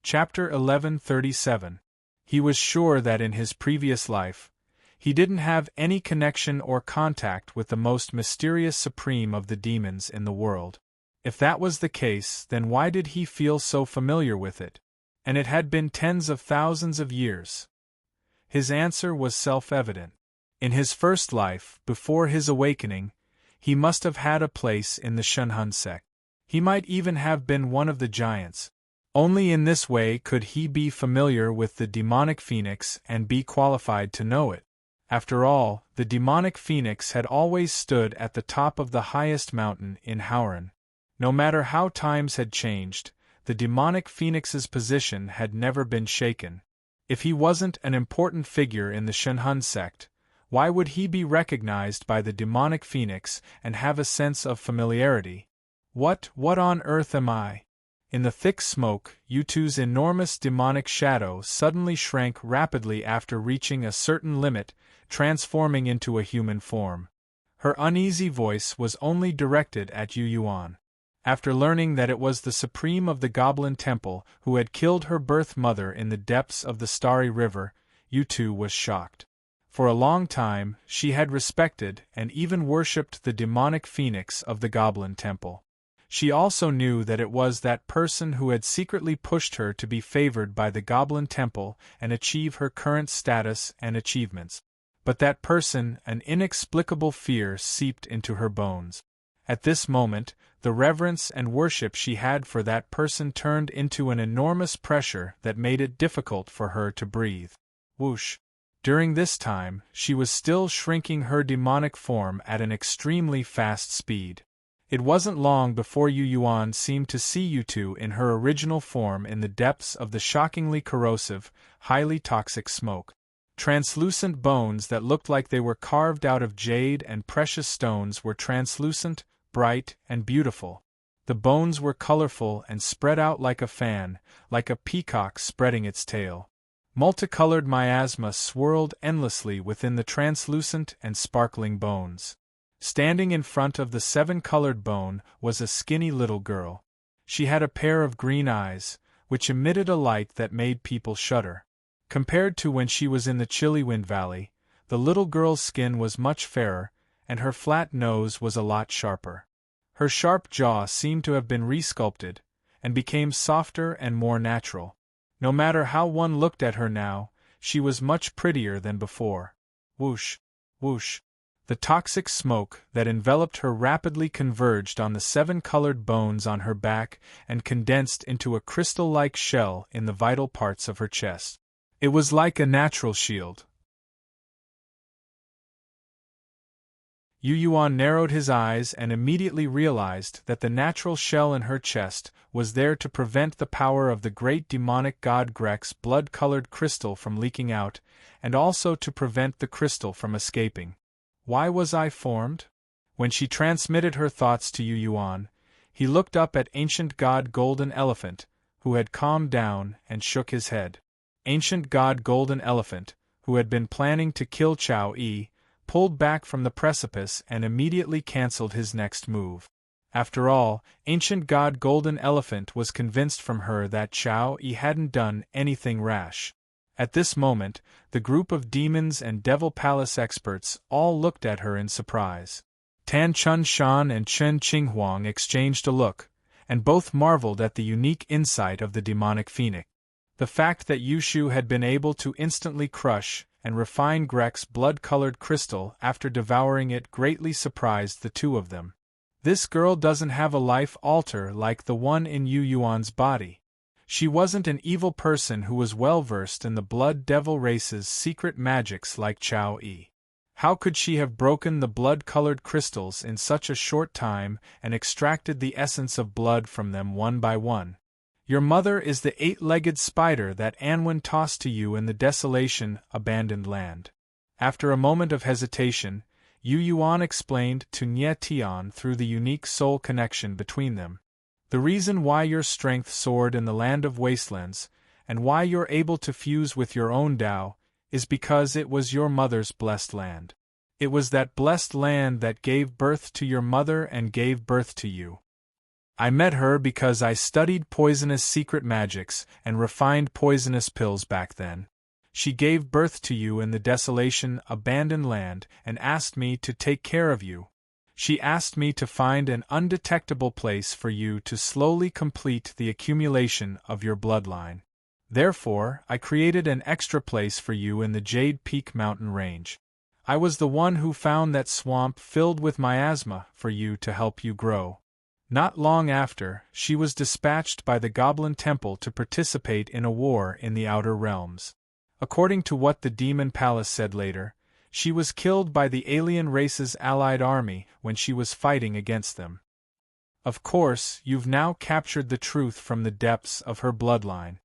Chapter 1137. He was sure that in his previous life, he didn't have any connection or contact with the most mysterious supreme of the demons in the world. If that was the case, then why did he feel so familiar with it? And it had been tens of thousands of years. His answer was self-evident. In his first life, before his awakening, he must have had a place in the Shunhun sect. He might even have been one of the giants. Only in this way could he be familiar with the demonic phoenix and be qualified to know it. After all, the demonic phoenix had always stood at the top of the highest mountain in Hauran. No matter how times had changed, the demonic phoenix's position had never been shaken. If he wasn't an important figure in the Shunhun sect, why would he be recognized by the demonic phoenix and have a sense of familiarity? What on earth am I? In the thick smoke, Yutu's enormous demonic shadow suddenly shrank rapidly after reaching a certain limit, transforming into a human form. Her uneasy voice was only directed at Yu Yuan. After learning that it was the supreme of the Goblin Temple who had killed her birth mother in the depths of the Starry River, Yutu was shocked. For a long time, she had respected and even worshipped the demonic phoenix of the Goblin Temple. She also knew that it was that person who had secretly pushed her to be favored by the Goblin Temple and achieve her current status and achievements. But that person, an inexplicable fear seeped into her bones. At this moment, the reverence and worship she had for that person turned into an enormous pressure that made it difficult for her to breathe. Whoosh! During this time, she was still shrinking her demonic form at an extremely fast speed. It wasn't long before Yu Yuan seemed to see Yutu in her original form in the depths of the shockingly corrosive, highly toxic smoke. Translucent bones that looked like they were carved out of jade and precious stones were translucent, bright, and beautiful. The bones were colorful and spread out like a fan, like a peacock spreading its tail. Multicolored miasma swirled endlessly within the translucent and sparkling bones. Standing in front of the seven-colored bone was a skinny little girl. She had a pair of green eyes, which emitted a light that made people shudder. Compared to when she was in the chilly Wind Valley, the little girl's skin was much fairer, and her flat nose was a lot sharper. Her sharp jaw seemed to have been resculpted, and became softer and more natural. No matter how one looked at her now, she was much prettier than before. Whoosh! Whoosh! The toxic smoke that enveloped her rapidly converged on the seven-colored bones on her back and condensed into a crystal-like shell in the vital parts of her chest. It was like a natural shield. Yu Yuan narrowed his eyes and immediately realized that the natural shell in her chest was there to prevent the power of the great demonic god Grek's blood-colored crystal from leaking out, and also to prevent the crystal from escaping. Why was I formed? When she transmitted her thoughts to Yu Yuan, He looked up at ancient god Golden Elephant, who had calmed down and shook his head. Ancient god Golden Elephant, who had been planning to kill Chao Yi, pulled back from the precipice and immediately cancelled his next move. After all, ancient god Golden Elephant was convinced from her that Chao Yi hadn't done anything rash. At this moment, the group of demons and Devil Palace experts all looked at her in surprise. Tan Chun Shan and Chen Qinghuang exchanged a look, and both marveled at the unique insight of the demonic phoenix. The fact that Yushu had been able to instantly crush and refine Grek's blood-colored crystal after devouring it greatly surprised the two of them. This girl doesn't have a life altar like the one in Yu Yuan's body. She wasn't an evil person who was well-versed in the blood devil race's secret magics like Chao Yi. How could she have broken the blood-colored crystals in such a short time and extracted the essence of blood from them one by one? Your mother is the eight-legged spider that Anwen tossed to you in the desolation, abandoned land. After a moment of hesitation, Yu Yuan explained to Nye Tian through the unique soul connection between them. The reason why your strength soared in the land of wastelands, and why you're able to fuse with your own Tao, is because it was your mother's blessed land. It was that blessed land that gave birth to your mother and gave birth to you. I met her because I studied poisonous secret magics and refined poisonous pills back then. She gave birth to you in the desolation, abandoned land and asked me to take care of you. She asked me to find an undetectable place for you to slowly complete the accumulation of your bloodline. Therefore, I created an extra place for you in the Jade Peak mountain range. I was the one who found that swamp filled with miasma for you to help you grow. Not long after, she was dispatched by the Goblin Temple to participate in a war in the Outer Realms. According to what the Demon Palace said later, she was killed by the alien race's allied army when she was fighting against them. Of course, you've now captured the truth from the depths of her bloodline.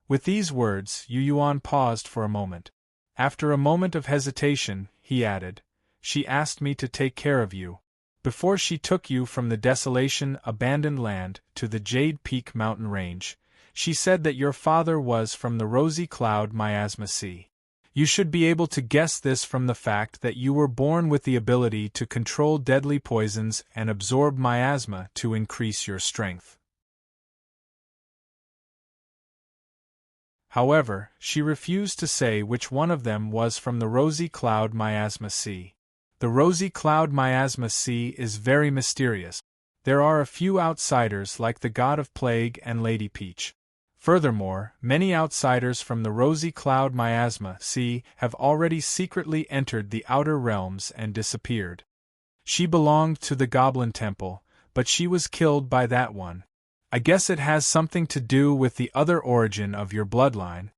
With these words, Yu Yuan paused for a moment. After a moment of hesitation, he added, "She asked me to take care of you. Before she took you from the desolation, abandoned land to the Jade Peak mountain range, she said that your father was from the Rosy Cloud Miasma Sea. You should be able to guess this from the fact that you were born with the ability to control deadly poisons and absorb miasma to increase your strength." However, she refused to say which one of them was from the Rosy Cloud Miasma Sea. The Rosy Cloud Miasma Sea is very mysterious. There are a few outsiders like the God of Plague and Lady Peach. Furthermore, many outsiders from the Rosy Cloud Miasma Sea have already secretly entered the Outer Realms and disappeared. She belonged to the Goblin Temple, but she was killed by that one. I guess it has something to do with the other origin of your bloodline.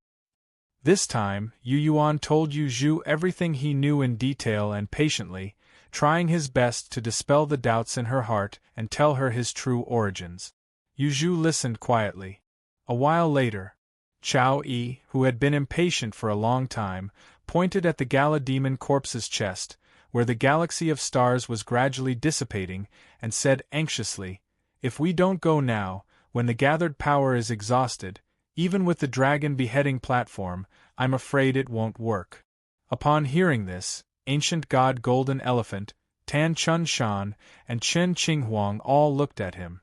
This time, Yu Yuan told Yu Zhu everything he knew in detail and patiently, trying his best to dispel the doubts in her heart and tell her his true origins. Yu Zhu listened quietly. A while later, Chao Yi, who had been impatient for a long time, pointed at the Gala Demon Corpse's chest, where the galaxy of stars was gradually dissipating, and said anxiously, "If we don't go now, when the gathered power is exhausted, even with the dragon beheading platform, I'm afraid it won't work." Upon hearing this, ancient god Golden Elephant, Tan Chun Shan, and Chen Qinghuang all looked at him.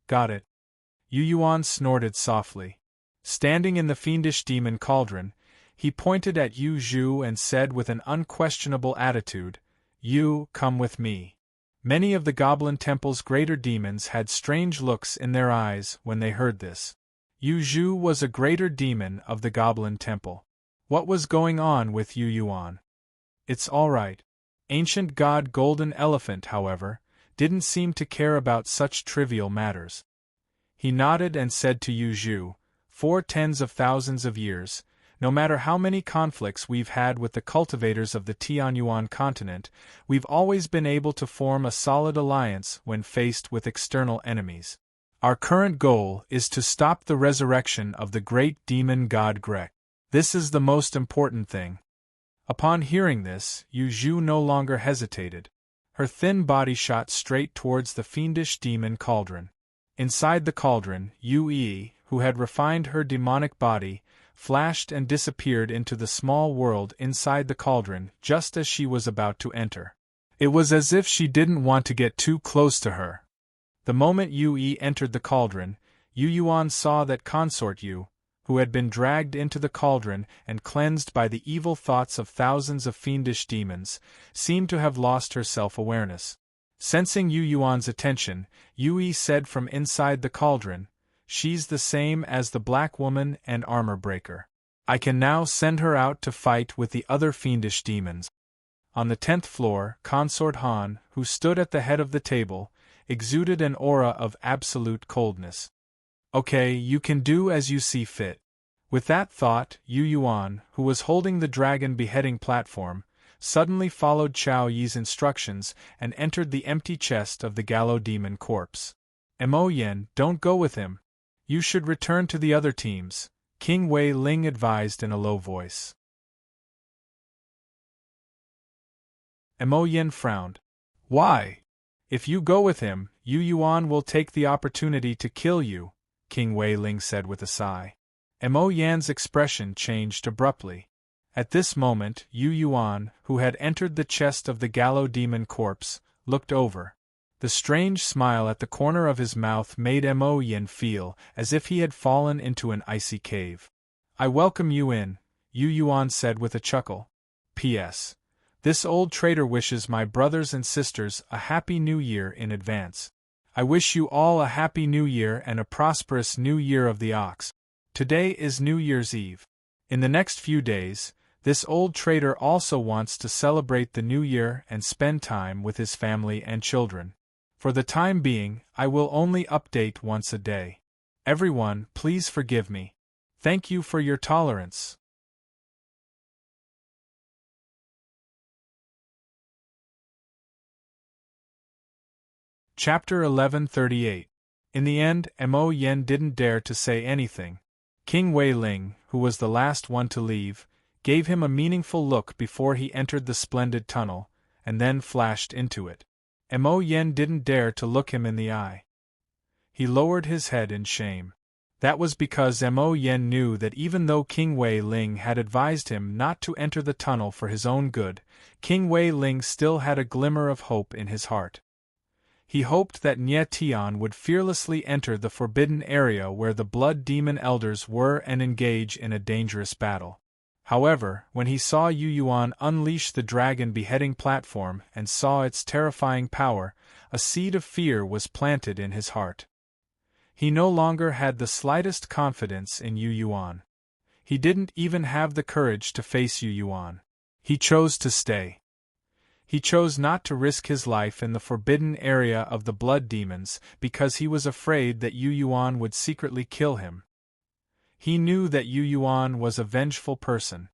"Got it." Yu Yuan snorted softly. Standing in the fiendish demon cauldron, he pointed at Yu Zhu and said with an unquestionable attitude, "You, come with me." Many of the Goblin Temple's greater demons had strange looks in their eyes when they heard this. Yu Zhu was a greater demon of the Goblin Temple. What was going on with Yu Yuan? "It's all right." Ancient god Golden Elephant, however, didn't seem to care about such trivial matters. He nodded and said to Yu Zhu, "For tens of thousands of years, no matter how many conflicts we've had with the cultivators of the Tianyuan continent, we've always been able to form a solid alliance when faced with external enemies. Our current goal is to stop the resurrection of the great demon god Grek. This is the most important thing." Upon hearing this, Yu Zhu no longer hesitated. Her thin body shot straight towards the fiendish demon cauldron. Inside the cauldron, Yue, who had refined her demonic body, flashed and disappeared into the small world inside the cauldron just as she was about to enter. It was as if she didn't want to get too close to her. The moment Yue entered the cauldron, Yu Yuan saw that Consort Yu, who had been dragged into the cauldron and cleansed by the evil thoughts of thousands of fiendish demons, seemed to have lost her self-awareness. Sensing Yu Yuan's attention, Yue said from inside the cauldron, "She's the same as the Black Woman and Armor Breaker. I can now send her out to fight with the other fiendish demons." On the 10th floor, Consort Han, who stood at the head of the table, exuded an aura of absolute coldness. "Okay, you can do as you see fit." With that thought, Yu Yuan, who was holding the dragon beheading platform, suddenly followed Chao Yi's instructions and entered the empty chest of the Gallo demon corpse. "Mo Yen, don't go with him. You should return to the other teams," King Wei Ling advised in a low voice. Mo Yen frowned. "Why? If you go with him, Yu Yuan will take the opportunity to kill you," King Wei Ling said with a sigh. Mo Yan's expression changed abruptly. At this moment, Yu Yuan, who had entered the chest of the Gallo demon corpse, looked over. The strange smile at the corner of his mouth made Mo Yen feel as if he had fallen into an icy cave. "I welcome you in," Yu Yuan said with a chuckle. "P.S. This old traitor wishes my brothers and sisters a Happy New Year in advance. I wish you all a Happy New Year and a prosperous New Year of the Ox. Today is New Year's Eve. In the next few days, this old traitor also wants to celebrate the New Year and spend time with his family and children. For the time being, I will only update once a day. Everyone, please forgive me. Thank you for your tolerance." Chapter 1138. In the end, Mo Yen didn't dare to say anything. King Wei Ling, who was the last one to leave, gave him a meaningful look before he entered the splendid tunnel, and then flashed into it. Mo Yen didn't dare to look him in the eye. He lowered his head in shame. That was because Mo Yen knew that even though King Wei Ling had advised him not to enter the tunnel for his own good, King Wei Ling still had a glimmer of hope in his heart. He hoped that Nye Tian would fearlessly enter the forbidden area where the blood demon elders were and engage in a dangerous battle. However, when he saw Yu Yuan unleash the dragon beheading platform and saw its terrifying power, a seed of fear was planted in his heart. He no longer had the slightest confidence in Yu Yuan. He didn't even have the courage to face Yu Yuan. He chose to stay. He chose not to risk his life in the forbidden area of the blood demons because he was afraid that Yu Yuan would secretly kill him. He knew that Yu Yuan was a vengeful person.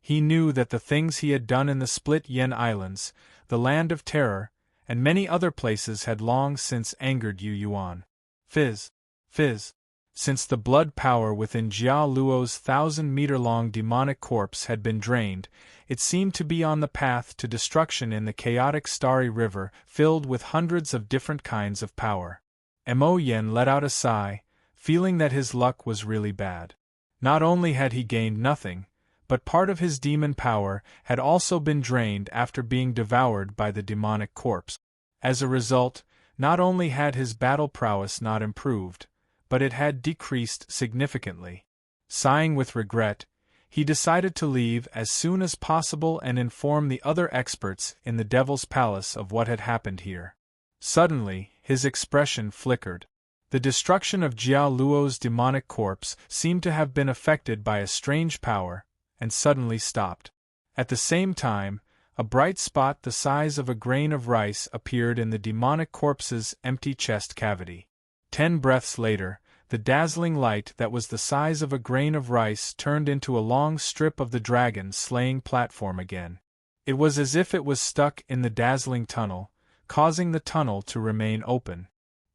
He knew that the things he had done in the Split Yen Islands, the Land of Terror, and many other places had long since angered Yu Yuan. Fizz. Fizz. Since the blood power within Jia Luo's 1,000-meter-long demonic corpse had been drained, it seemed to be on the path to destruction in the chaotic starry river filled with hundreds of different kinds of power. Mo Yen let out a sigh, feeling that his luck was really bad. Not only had he gained nothing, but part of his demon power had also been drained after being devoured by the demonic corpse. As a result, not only had his battle prowess not improved, but it had decreased significantly. Sighing with regret, he decided to leave as soon as possible and inform the other experts in the Devil's Palace of what had happened here. Suddenly, his expression flickered. The destruction of Jia Luo's demonic corpse seemed to have been affected by a strange power, and suddenly stopped. At the same time, a bright spot the size of a grain of rice appeared in the demonic corpse's empty chest cavity. 10 breaths later, the dazzling light that was the size of a grain of rice turned into a long strip of the dragon slaying platform again. It was as if it was stuck in the dazzling tunnel, causing the tunnel to remain open.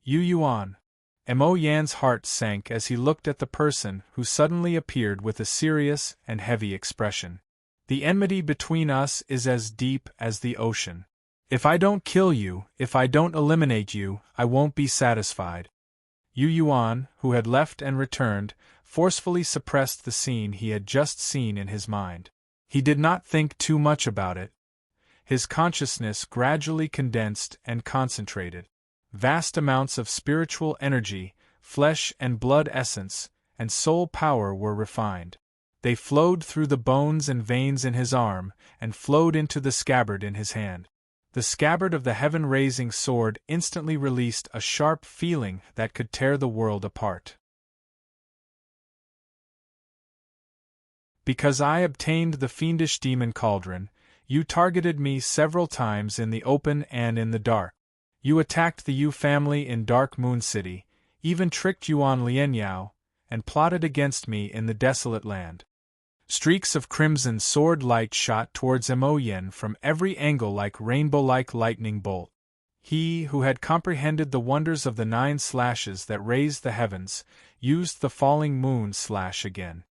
Yu Yuan. Mo Yan's heart sank as he looked at the person who suddenly appeared with a serious and heavy expression. The enmity between us is as deep as the ocean. If I don't kill you, if I don't eliminate you, I won't be satisfied. Yu Yuan, who had left and returned, forcefully suppressed the scene he had just seen in his mind. He did not think too much about it. His consciousness gradually condensed and concentrated. Vast amounts of spiritual energy, flesh and blood essence, and soul power were refined. They flowed through the bones and veins in his arm, and flowed into the scabbard in his hand. The scabbard of the heaven-raising sword instantly released a sharp feeling that could tear the world apart. Because I obtained the fiendish demon cauldron, you targeted me several times in the open and in the dark. You attacked the Yu family in Dark Moon City, even tricked Yuan Lianyao, and plotted against me in the desolate land. Streaks of crimson sword light shot towards Mo Yen from every angle like rainbow-like lightning bolt. He, who had comprehended the wonders of the 9 slashes that raised the heavens, used the falling moon slash again.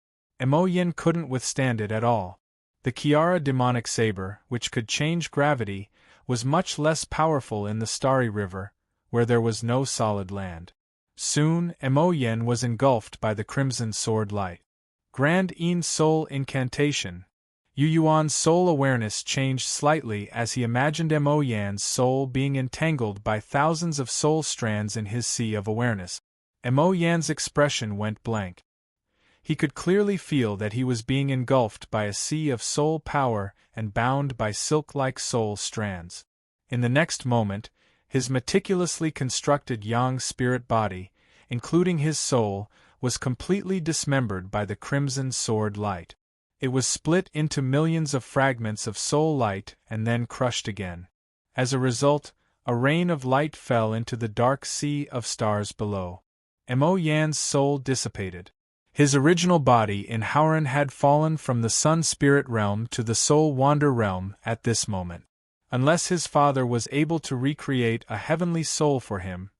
Mo Yen couldn't withstand it at all. The Kiara demonic saber, which could change gravity, was much less powerful in the Starry River, where there was no solid land. Soon, Mo Yen was engulfed by the crimson sword light. Grand Een Soul Incantation. Yu Yuan's soul awareness changed slightly as he imagined Mo Yan's soul being entangled by thousands of soul strands in his sea of awareness. Mo Yan's expression went blank. He could clearly feel that he was being engulfed by a sea of soul power and bound by silk-like soul strands. In the next moment, his meticulously constructed yang spirit body, including his soul, was completely dismembered by the crimson sword light. It was split into millions of fragments of soul light and then crushed again. As a result, a rain of light fell into the dark sea of stars below. Mo Yan's soul dissipated. His original body in Howren had fallen from the Sun Spirit realm to the Soul Wander realm at this moment. Unless his father was able to recreate a heavenly soul for him,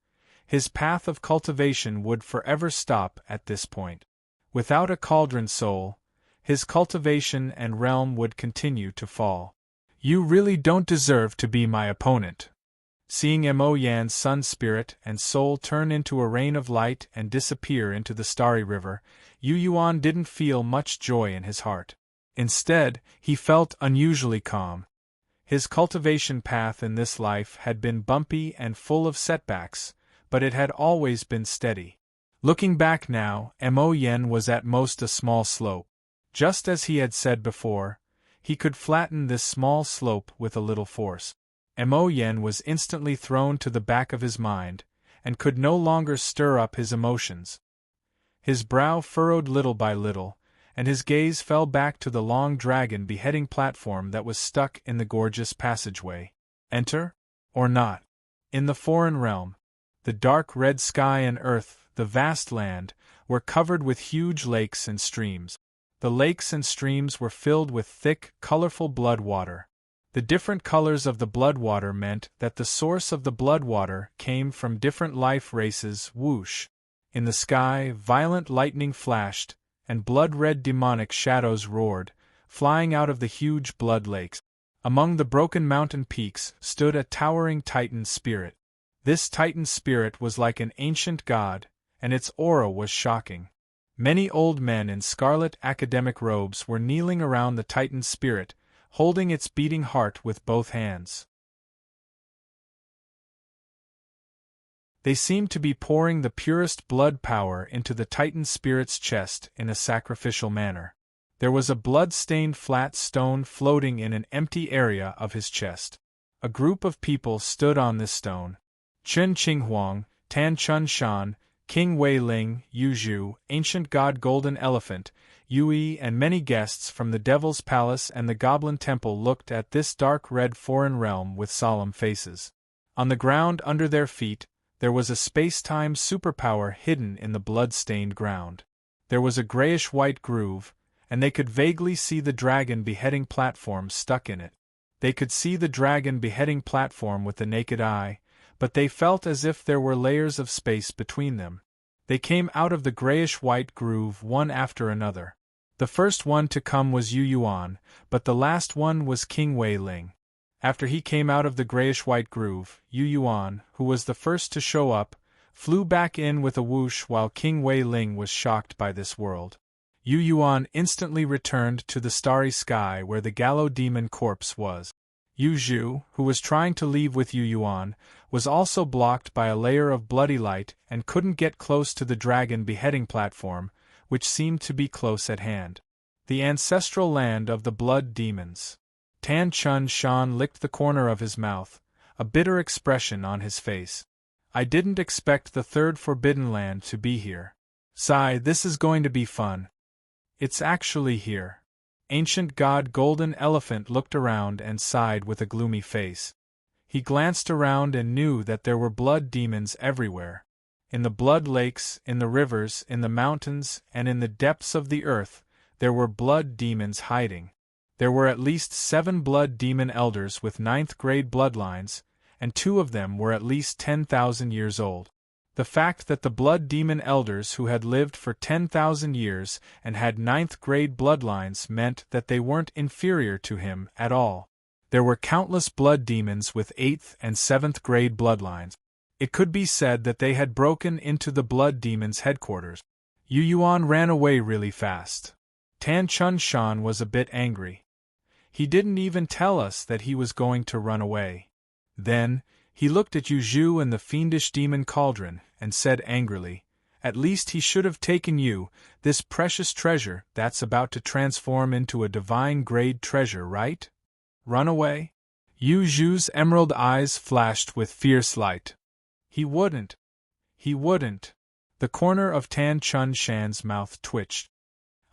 his path of cultivation would forever stop at this point. Without a cauldron soul, his cultivation and realm would continue to fall. You really don't deserve to be my opponent. Seeing Mo Yan's sun spirit and soul turn into a rain of light and disappear into the Starry River, Yu Yuan didn't feel much joy in his heart. Instead, he felt unusually calm. His cultivation path in this life had been bumpy and full of setbacks, but it had always been steady. Looking back now, Mo Yan was at most a small slope. Just as he had said before, he could flatten this small slope with a little force. Mo Yan was instantly thrown to the back of his mind, and could no longer stir up his emotions. His brow furrowed little by little, and his gaze fell back to the long dragon beheading platform that was stuck in the gorgeous passageway. Enter? Or not? In the foreign realm, the dark red sky and earth, the vast land, were covered with huge lakes and streams. The lakes and streams were filled with thick, colorful blood water. The different colors of the blood water meant that the source of the blood water came from different life races. Whoosh! In the sky, violent lightning flashed, and blood-red demonic shadows roared, flying out of the huge blood lakes. Among the broken mountain peaks stood a towering Titan spirit. This Titan spirit was like an ancient god, and its aura was shocking. Many old men in scarlet academic robes were kneeling around the Titan spirit, holding its beating heart with both hands. They seemed to be pouring the purest blood power into the Titan spirit's chest in a sacrificial manner. There was a blood-stained flat stone floating in an empty area of his chest. A group of people stood on this stone. Chen Qinghuang, Tan Chun Shan, King Wei Ling, Yu Zhu, Ancient God Golden Elephant, Yui and many guests from the Devil's Palace and the Goblin Temple looked at this dark red foreign realm with solemn faces. On the ground under their feet, there was a space-time superpower hidden in the blood-stained ground. There was a grayish-white groove, and they could vaguely see the dragon beheading platform stuck in it. They could see the dragon beheading platform with the naked eye, but they felt as if there were layers of space between them. They came out of the grayish-white groove one after another. The first one to come was Yu Yuan, but the last one was King Wei Ling. After he came out of the grayish-white groove, Yu Yuan, who was the first to show up, flew back in with a whoosh while King Wei Ling was shocked by this world. Yu Yuan instantly returned to the starry sky where the Gallo demon corpse was. Yu Zhu, who was trying to leave with Yu Yuan, was also blocked by a layer of bloody light and couldn't get close to the dragon beheading platform, which seemed to be close at hand. The ancestral land of the blood demons. Tan Chun Shan licked the corner of his mouth, a bitter expression on his face. I didn't expect the third forbidden land to be here. Sigh, this is going to be fun. It's actually here. Ancient God Golden Elephant looked around and sighed with a gloomy face. He glanced around and knew that there were blood demons everywhere. In the blood lakes, in the rivers, in the mountains, and in the depths of the earth, there were blood demons hiding. There were at least 7 blood demon elders with 9th-grade bloodlines, and 2 of them were at least 10,000 years old. The fact that the blood demon elders who had lived for 10,000 years and had 9th-grade bloodlines meant that they weren't inferior to him at all. There were countless blood demons with 8th and 7th-grade bloodlines. It could be said that they had broken into the blood demons' headquarters. Yu Yuan ran away really fast. Tan Chun Shan was a bit angry. He didn't even tell us that he was going to run away. Then, he looked at Yu Zhu and the fiendish demon cauldron, and said angrily, "At least he should have taken you, this precious treasure that's about to transform into a divine-grade treasure, right? Run away?" Yu Zhu's emerald eyes flashed with fierce light. He wouldn't. He wouldn't. The corner of Tan Chun Shan's mouth twitched.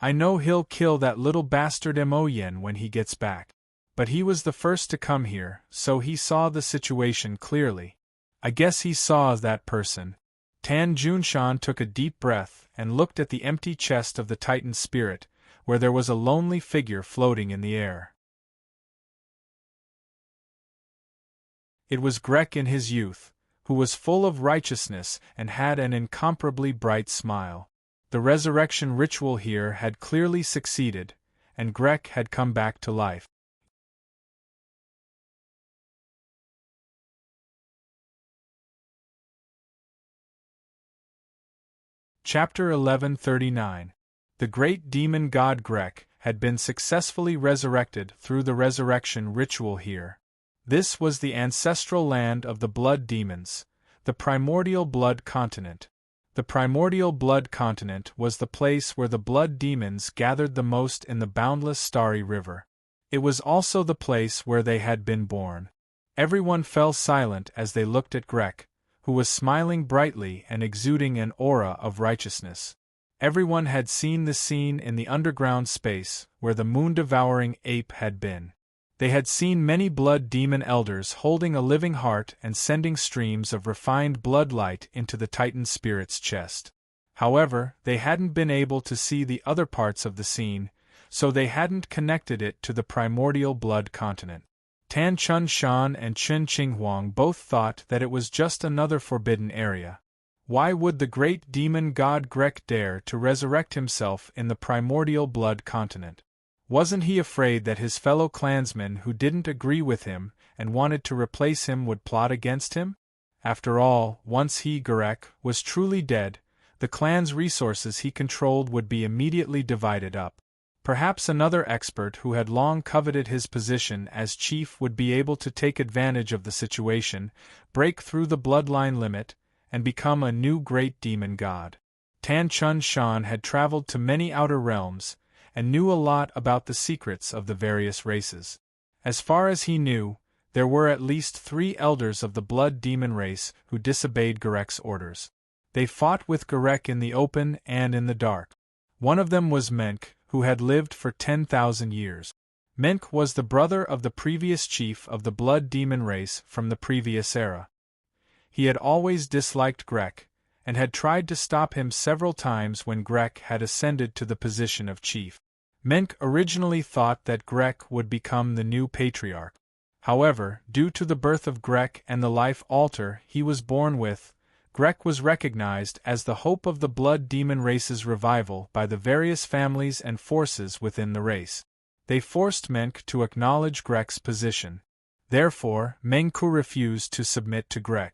I know he'll kill that little bastard Mo Yen when he gets back. But he was the first to come here, so he saw the situation clearly. I guess he saw that person. Tan Junshan took a deep breath and looked at the empty chest of the Titan spirit, where there was a lonely figure floating in the air. It was Grek in his youth, who was full of righteousness and had an incomparably bright smile. The resurrection ritual here had clearly succeeded, and Grek had come back to life. Chapter 1139. The great demon god Grek had been successfully resurrected through the resurrection ritual here. This was the ancestral land of the blood demons, the primordial blood continent. The primordial blood continent was the place where the blood demons gathered the most in the boundless starry river. It was also the place where they had been born. Everyone fell silent as they looked at Grek, who was smiling brightly and exuding an aura of righteousness. Everyone had seen the scene in the underground space where the moon-devouring ape had been. They had seen many blood demon elders holding a living heart and sending streams of refined blood light into the Titan spirit's chest. However, they hadn't been able to see the other parts of the scene, so they hadn't connected it to the primordial blood continent. Tan Chun Shan and Chen Qinghuang both thought that it was just another forbidden area. Why would the great demon god Grek dare to resurrect himself in the primordial blood continent? Wasn't he afraid that his fellow clansmen who didn't agree with him and wanted to replace him would plot against him? After all, once he, Grek, was truly dead, the clan's resources he controlled would be immediately divided up. Perhaps another expert who had long coveted his position as chief would be able to take advantage of the situation, break through the bloodline limit, and become a new great demon god. Tan Chun Shan had traveled to many outer realms, and knew a lot about the secrets of the various races. As far as he knew, there were at least 3 elders of the blood demon race who disobeyed Grek's orders. They fought with Grek in the open and in the dark. One of them was Menk, who had lived for 10,000 years. Menk was the brother of the previous chief of the blood demon race from the previous era. He had always disliked Grek, and had tried to stop him several times when Grek had ascended to the position of chief. Menk originally thought that Grek would become the new patriarch. However, due to the birth of Grek and the life altar he was born with, Grek was recognized as the hope of the blood demon race's revival by the various families and forces within the race. They forced Menk to acknowledge Grek's position. Therefore, Menku refused to submit to Grek.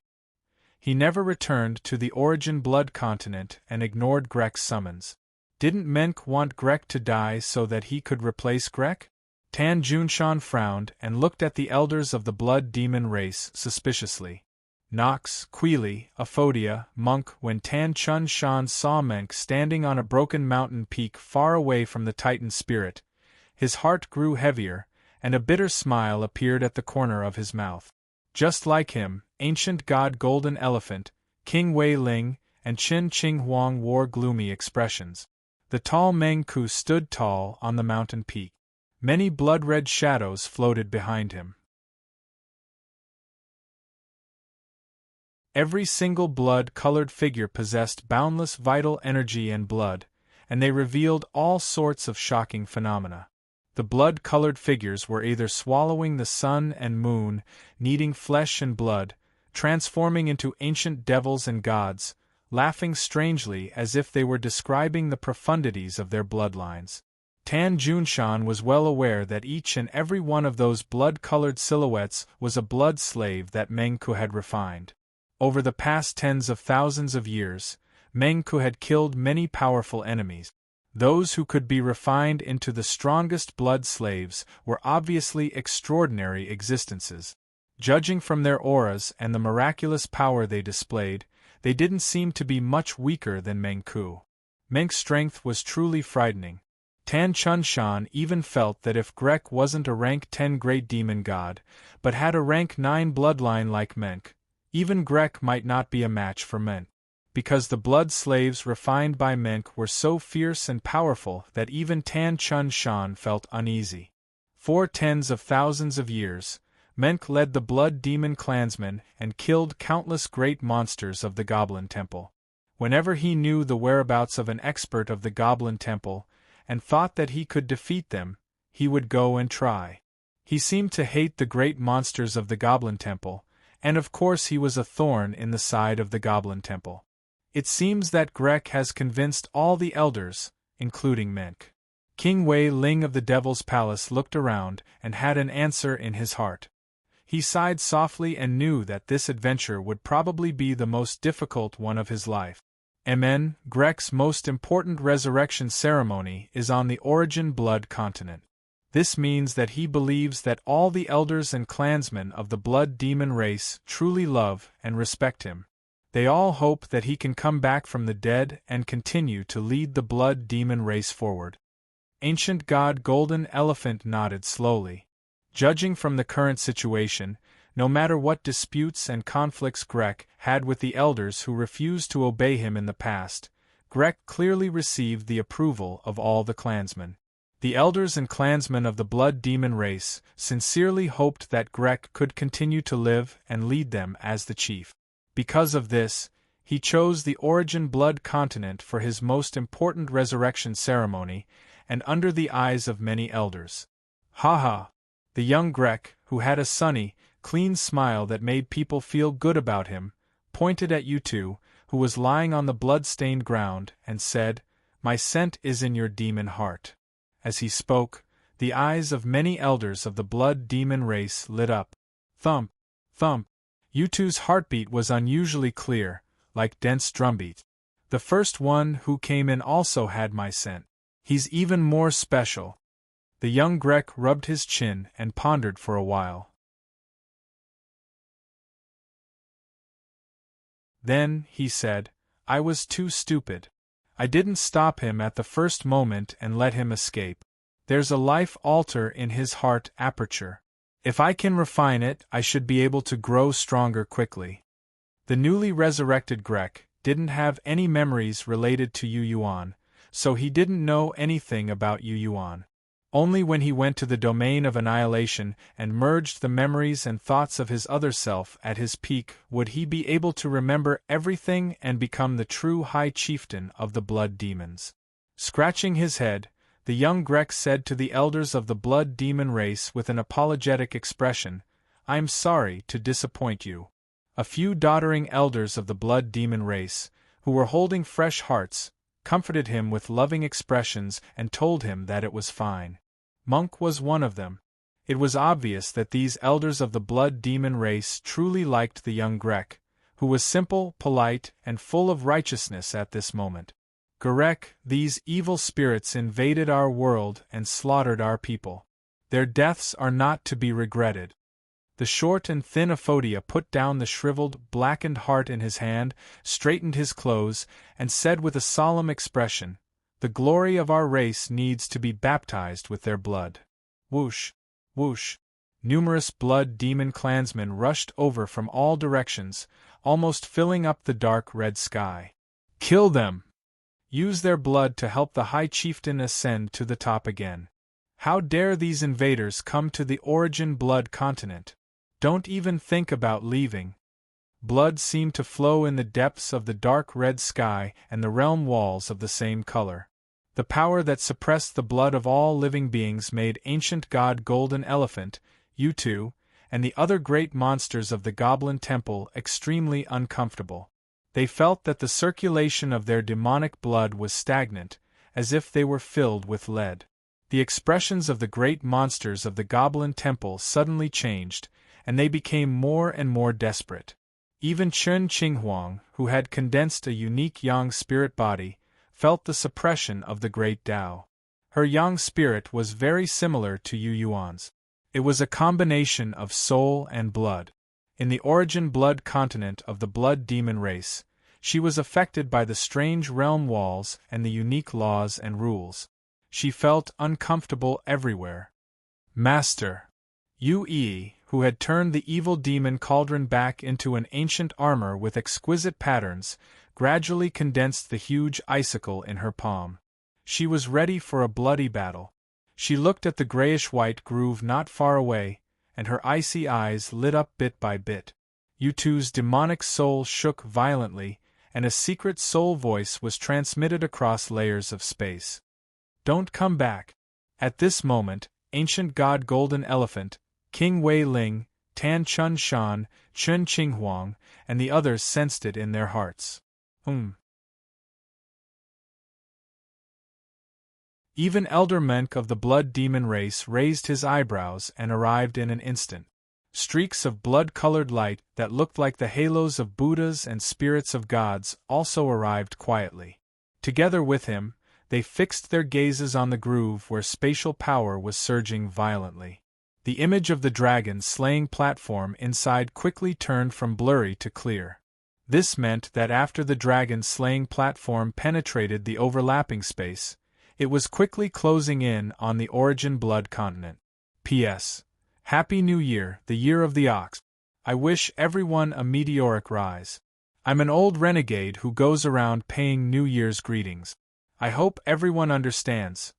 He never returned to the origin blood continent and ignored Grek's summons. Didn't Menk want Grek to die so that he could replace Grek? Tan Junshan frowned and looked at the elders of the blood demon race suspiciously. Nox, Queely, Aphodia, Monk. When Tan Chun Shan saw Menk standing on a broken mountain peak far away from the Titan spirit, his heart grew heavier, and a bitter smile appeared at the corner of his mouth. Just like him, ancient god Golden Elephant, King Wei Ling, and Qin Qing Huang wore gloomy expressions. The tall Meng Ku stood tall on the mountain peak. Many blood-red shadows floated behind him. Every single blood-colored figure possessed boundless vital energy and blood, and they revealed all sorts of shocking phenomena. The blood-colored figures were either swallowing the sun and moon, kneading flesh and blood, transforming into ancient devils and gods, laughing strangely as if they were describing the profundities of their bloodlines. Tan Junshan was well aware that each and every one of those blood-colored silhouettes was a blood slave that Meng Ku had refined. Over the past tens of thousands of years, Meng Ku had killed many powerful enemies. Those who could be refined into the strongest blood slaves were obviously extraordinary existences. Judging from their auras and the miraculous power they displayed, they didn't seem to be much weaker than Meng Ku. Menk's strength was truly frightening. Tan Chun Shan even felt that if Grek wasn't a rank 10 great demon god, but had a rank 9 bloodline like Menk, even Grek might not be a match for Menk. Because the blood slaves refined by Menk were so fierce and powerful that even Tan Chun Shan felt uneasy. For tens of thousands of years, Menk led the blood demon clansmen and killed countless great monsters of the Goblin Temple. Whenever he knew the whereabouts of an expert of the Goblin Temple, and thought that he could defeat them, he would go and try. He seemed to hate the great monsters of the Goblin Temple, and of course he was a thorn in the side of the Goblin Temple. It seems that Grek has convinced all the elders, including Menk. King Wei Ling of the Devil's Palace looked around and had an answer in his heart. He sighed softly and knew that this adventure would probably be the most difficult one of his life. Grek's most important resurrection ceremony is on the origin blood continent. This means that he believes that all the elders and clansmen of the blood demon race truly love and respect him. They all hope that he can come back from the dead and continue to lead the blood demon race forward. Ancient god Golden Elephant nodded slowly. Judging from the current situation, no matter what disputes and conflicts Grek had with the elders who refused to obey him in the past, Grek clearly received the approval of all the clansmen. The elders and clansmen of the blood demon race sincerely hoped that Grek could continue to live and lead them as the chief. Because of this, he chose the origin blood continent for his most important resurrection ceremony, and under the eyes of many elders. Ha ha! The young Grek, who had a sunny, clean smile that made people feel good about him, pointed at Yutu, who was lying on the blood-stained ground, and said, "My scent is in your demon heart." As he spoke, the eyes of many elders of the blood demon race lit up. Thump! Thump! Yutu's heartbeat was unusually clear, like dense drumbeat. The first one who came in also had my scent. He's even more special. The young Grek rubbed his chin and pondered for a while. Then, he said, "I was too stupid. I didn't stop him at the first moment and let him escape. There's a life altar in his heart aperture. If I can refine it, I should be able to grow stronger quickly." The newly resurrected Grek didn't have any memories related to Yu Yuan, so he didn't know anything about Yu Yuan. Only when he went to the domain of annihilation and merged the memories and thoughts of his other self at his peak would he be able to remember everything and become the true high chieftain of the blood demons. Scratching his head, the young Grek said to the elders of the blood demon race with an apologetic expression, "I'm sorry to disappoint you." A few doddering elders of the blood demon race, who were holding fresh hearts, comforted him with loving expressions and told him that it was fine. Monk was one of them. It was obvious that these elders of the blood demon race truly liked the young Grek, who was simple, polite, and full of righteousness at this moment. Garek, these evil spirits invaded our world and slaughtered our people. Their deaths are not to be regretted. The short and thin Aphodia put down the shriveled, blackened heart in his hand, straightened his clothes, and said with a solemn expression, "The glory of our race needs to be baptized with their blood." Whoosh! Whoosh! Numerous blood demon clansmen rushed over from all directions, almost filling up the dark red sky. Kill them! Use their blood to help the High Chieftain ascend to the top again. How dare these invaders come to the Origin Blood continent? Don't even think about leaving. Blood seemed to flow in the depths of the dark red sky and the realm walls of the same color. The power that suppressed the blood of all living beings made ancient god Golden Elephant, U2, and the other great monsters of the Goblin Temple extremely uncomfortable. They felt that the circulation of their demonic blood was stagnant, as if they were filled with lead. The expressions of the great monsters of the Goblin Temple suddenly changed, and they became more and more desperate. Even Chen Qinghuang, who had condensed a unique yang spirit body, felt the suppression of the great Tao. Her yang spirit was very similar to Yu Yuan's. It was a combination of soul and blood. In the Origin Blood continent of the blood demon race, she was affected by the strange realm walls and the unique laws and rules. She felt uncomfortable everywhere. Master Yu Yi, who had turned the evil demon cauldron back into an ancient armor with exquisite patterns, gradually condensed the huge icicle in her palm. She was ready for a bloody battle. She looked at the grayish-white groove not far away, and her icy eyes lit up bit by bit. U2's demonic soul shook violently, and a secret soul voice was transmitted across layers of space. Don't come back. At this moment, ancient god Golden Elephant, King Wei Ling, Tan Chun Shan, Chen Qinghuang, and the others sensed it in their hearts. Even Elder Menk of the blood demon race raised his eyebrows and arrived in an instant. Streaks of blood-colored light that looked like the halos of Buddhas and spirits of gods also arrived quietly. Together with him, they fixed their gazes on the groove where spatial power was surging violently. The image of the dragon slaying platform inside quickly turned from blurry to clear. This meant that after the dragon slaying platform penetrated the overlapping space, it was quickly closing in on the Origin Blood continent. P.S. Happy New Year, the Year of the Ox. I wish everyone a meteoric rise. I'm an old renegade who goes around paying New Year's greetings. I hope everyone understands.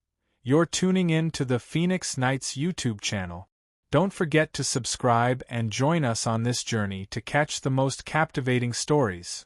You're tuning in to the Phoenix Knights YouTube channel. Don't forget to subscribe and join us on this journey to catch the most captivating stories.